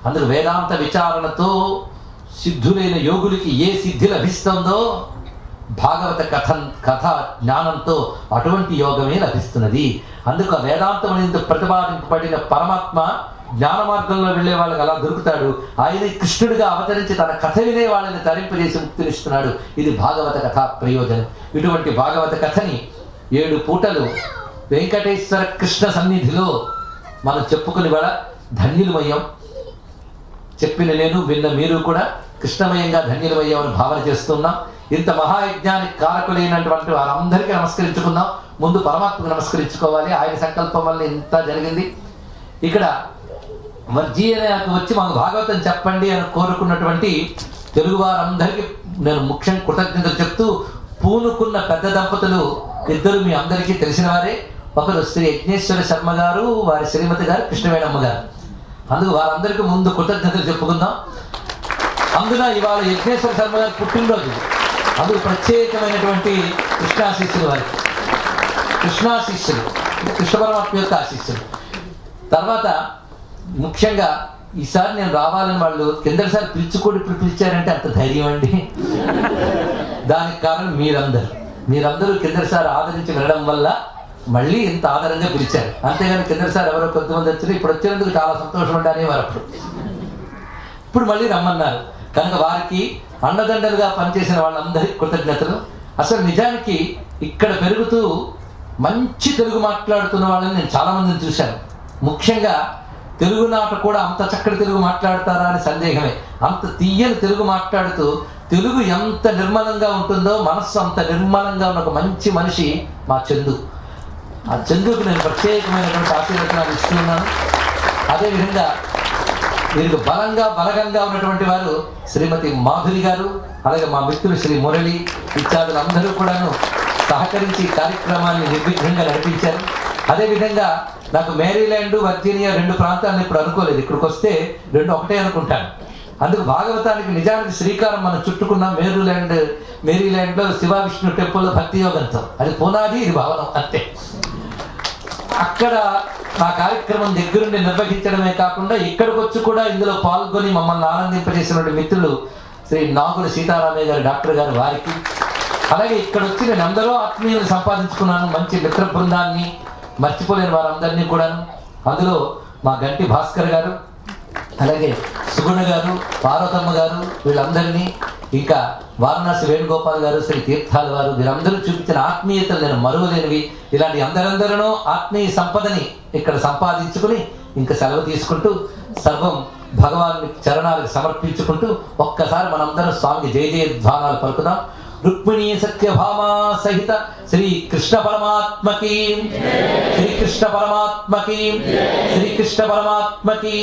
అందుకు వేదాంత విచారణతో సిద్ధులైన యోగులకి ఏ సిద్ధి లభిస్తుందో భాగవత కథ జ్ఞానంతో అటువంటి యోగమే లభిస్తున్నది. అందుకు వేదాంతం అనేది ప్రతిపాదింపబడిన పరమాత్మ జ్ఞాన మార్గంలో వెళ్ళే వాళ్ళకి అలా దొరుకుతాడు. ఆయన కృష్ణుడిగా అవతరించి తన కథ వినే వాళ్ళని తరింపజేసి ముక్తినిస్తున్నాడు. ఇది భాగవత కథ ప్రయోజనం. ఇటువంటి భాగవత కథని 7 పూటలు వెంకటేశ్వర కృష్ణ సన్నిధిలో మనం చెప్పుకుని వాళ్ళ ధన్యులమయ్యాం. చెప్పిన నేను విన్న మీరు కూడా కృష్ణమయంగా ధన్యులమయ్యామని భావన చేస్తున్నాం. ఇంత మహాయజ్ఞానికి కారకులైనటువంటి వారందరికీ నమస్కరించుకుందాం. ముందు పరమాత్మకు నమస్కరించుకోవాలి. ఆయన సంకల్పం వల్ల ఇంత జరిగింది. ఇక్కడ వర్జీయకు వచ్చి మాకు భాగవతం చెప్పండి అని కోరుకున్నటువంటి తెలుగు వారందరికీ నేను ముఖ్యంగా కృతజ్ఞతలు చెప్తూ, పూనుకున్న పెద్ద దంపతులు ఇద్దరు మీ అందరికీ తెలిసిన వారే. ఒకరు శ్రీ యజ్ఞేశ్వర శర్మ గారు, వారి శ్రీమతి గారు కృష్ణవేణమ్మ గారు. అందుకు వారందరికీ ముందు కృతజ్ఞతలు చెప్పుకుందాం. అందున ఇవాళ యజ్ఞేశ్వర శర్మ గారు పుట్టినరోజు. అందుకు ప్రత్యేకమైనటువంటి కృష్ణాశీస్సులు వారి కృష్ణాశీస్సులు కృష్ణ పరమాత్మ యొక్క ఆశీస్సులు. తర్వాత ముఖ్యంగా ఈసారి నేను రావాలని వాళ్ళు కిందసారి పిలుచుకోండి, ఇప్పుడు పిలిచారంటే అంత ధైర్యం అండి. దానికి కారణం మీరందరూ కిందసారి ఆదరించి వినడం వల్ల మళ్ళీ ఇంత ఆదరంగా పిలిచారు. అంతేగాని కిందసారి ఎవరో కొంతమంది వచ్చారు, ఇప్పుడు వచ్చినందుకు చాలా సంతోషం ఉండాలి వారు. ఇప్పుడు మళ్ళీ రమ్మన్నారు కనుక వారికి అండదండలుగా పనిచేసిన వాళ్ళందరికీ కృతజ్ఞతలు. అసలు నిజానికి ఇక్కడ పెరుగుతూ మంచి తెలుగు మాట్లాడుతున్న వాళ్ళని నేను చాలామందిని చూశాను. ముఖ్యంగా తెలుగునాట కూడా అంత చక్కటి తెలుగు మాట్లాడతారా అని సందేహమే. అంత తీయని తెలుగు మాట్లాడుతూ తెలుగు ఎంత నిర్మలంగా ఉంటుందో మనస్సు అంత నిర్మలంగా ఉన్న ఒక మంచి మనిషి మా చందు. ఆ చందుకు నేను ప్రత్యేకమైనటువంటి ఆశీర్వచనాలు ఇస్తున్నాను. అదేవిధంగా వీరికి బలగంగా ఉన్నటువంటి వారు శ్రీమతి మాధురి గారు, అలాగే మా మిత్రులు శ్రీ మురళి ఇత్యాదులందరూ కూడాను సహకరించి కార్యక్రమాన్ని నిర్విఘ్నంగా నడిపించారు. అదేవిధంగా నాకు మేరీల్యాండ్, వర్జీనియా 2 ప్రాంతాలను ఇప్పుడు అనుకోలేదు. ఇక్కడికి వస్తే 2 ఒకటే అనుకుంటాను. అందుకు భాగవతానికి నిజానికి శ్రీకారం మనం చుట్టుకున్నాం. మేరీల్యాండ్లో శివ విష్ణు టెంపుల్లో భక్తి యోగంతో. అది పునాది, ఇది భవనం అంతే. అక్కడ ఆ కార్యక్రమం దగ్గరుండి నిర్వహించడమే కాకుండా ఇక్కడికి వచ్చి కూడా ఇందులో పాల్గొని మమ్మల్ని ఆనందింపజేసినటువంటి మిత్రులు శ్రీ నాగుల సీతారామయ్య గారు డాక్టర్ గారు వారికి, అలాగే ఇక్కడ వచ్చి నేను అందరూ ఆత్మీయులు సంపాదించుకున్నాను, మంచి మిత్ర బృందాన్ని, మర్చిపోలేని వారందరినీ కూడాను. అందులో మా గంటి భాస్కర్ గారు, అలాగే సుగుణ గారు, పార్వతమ్మ గారు, వీళ్ళందరినీ, ఇంకా వారణాసి వేణుగోపాల్ గారు, శ్రీ తీర్థాల వారు, వీరందరూ చూపించిన ఆత్మీయతలు నేను మరువలేనివి. ఇలాంటి అందరందరూ ఆత్మీయ సంపదని ఇక్కడ సంపాదించుకుని ఇంకా సెలవు తీసుకుంటూ సర్వం భగవాన్ చరణాలకు సమర్పించుకుంటూ ఒక్కసారి మనందరం స్వామికి జయ జయధ్వానాలు పలుకుదాం. రుక్మిణీ సత్యభామా సహిత శ్రీ కృష్ణ పరమాత్మకి, శ్రీకృష్ణ పరమాత్మకి, శ్రీకృష్ణ పరమాత్మకి.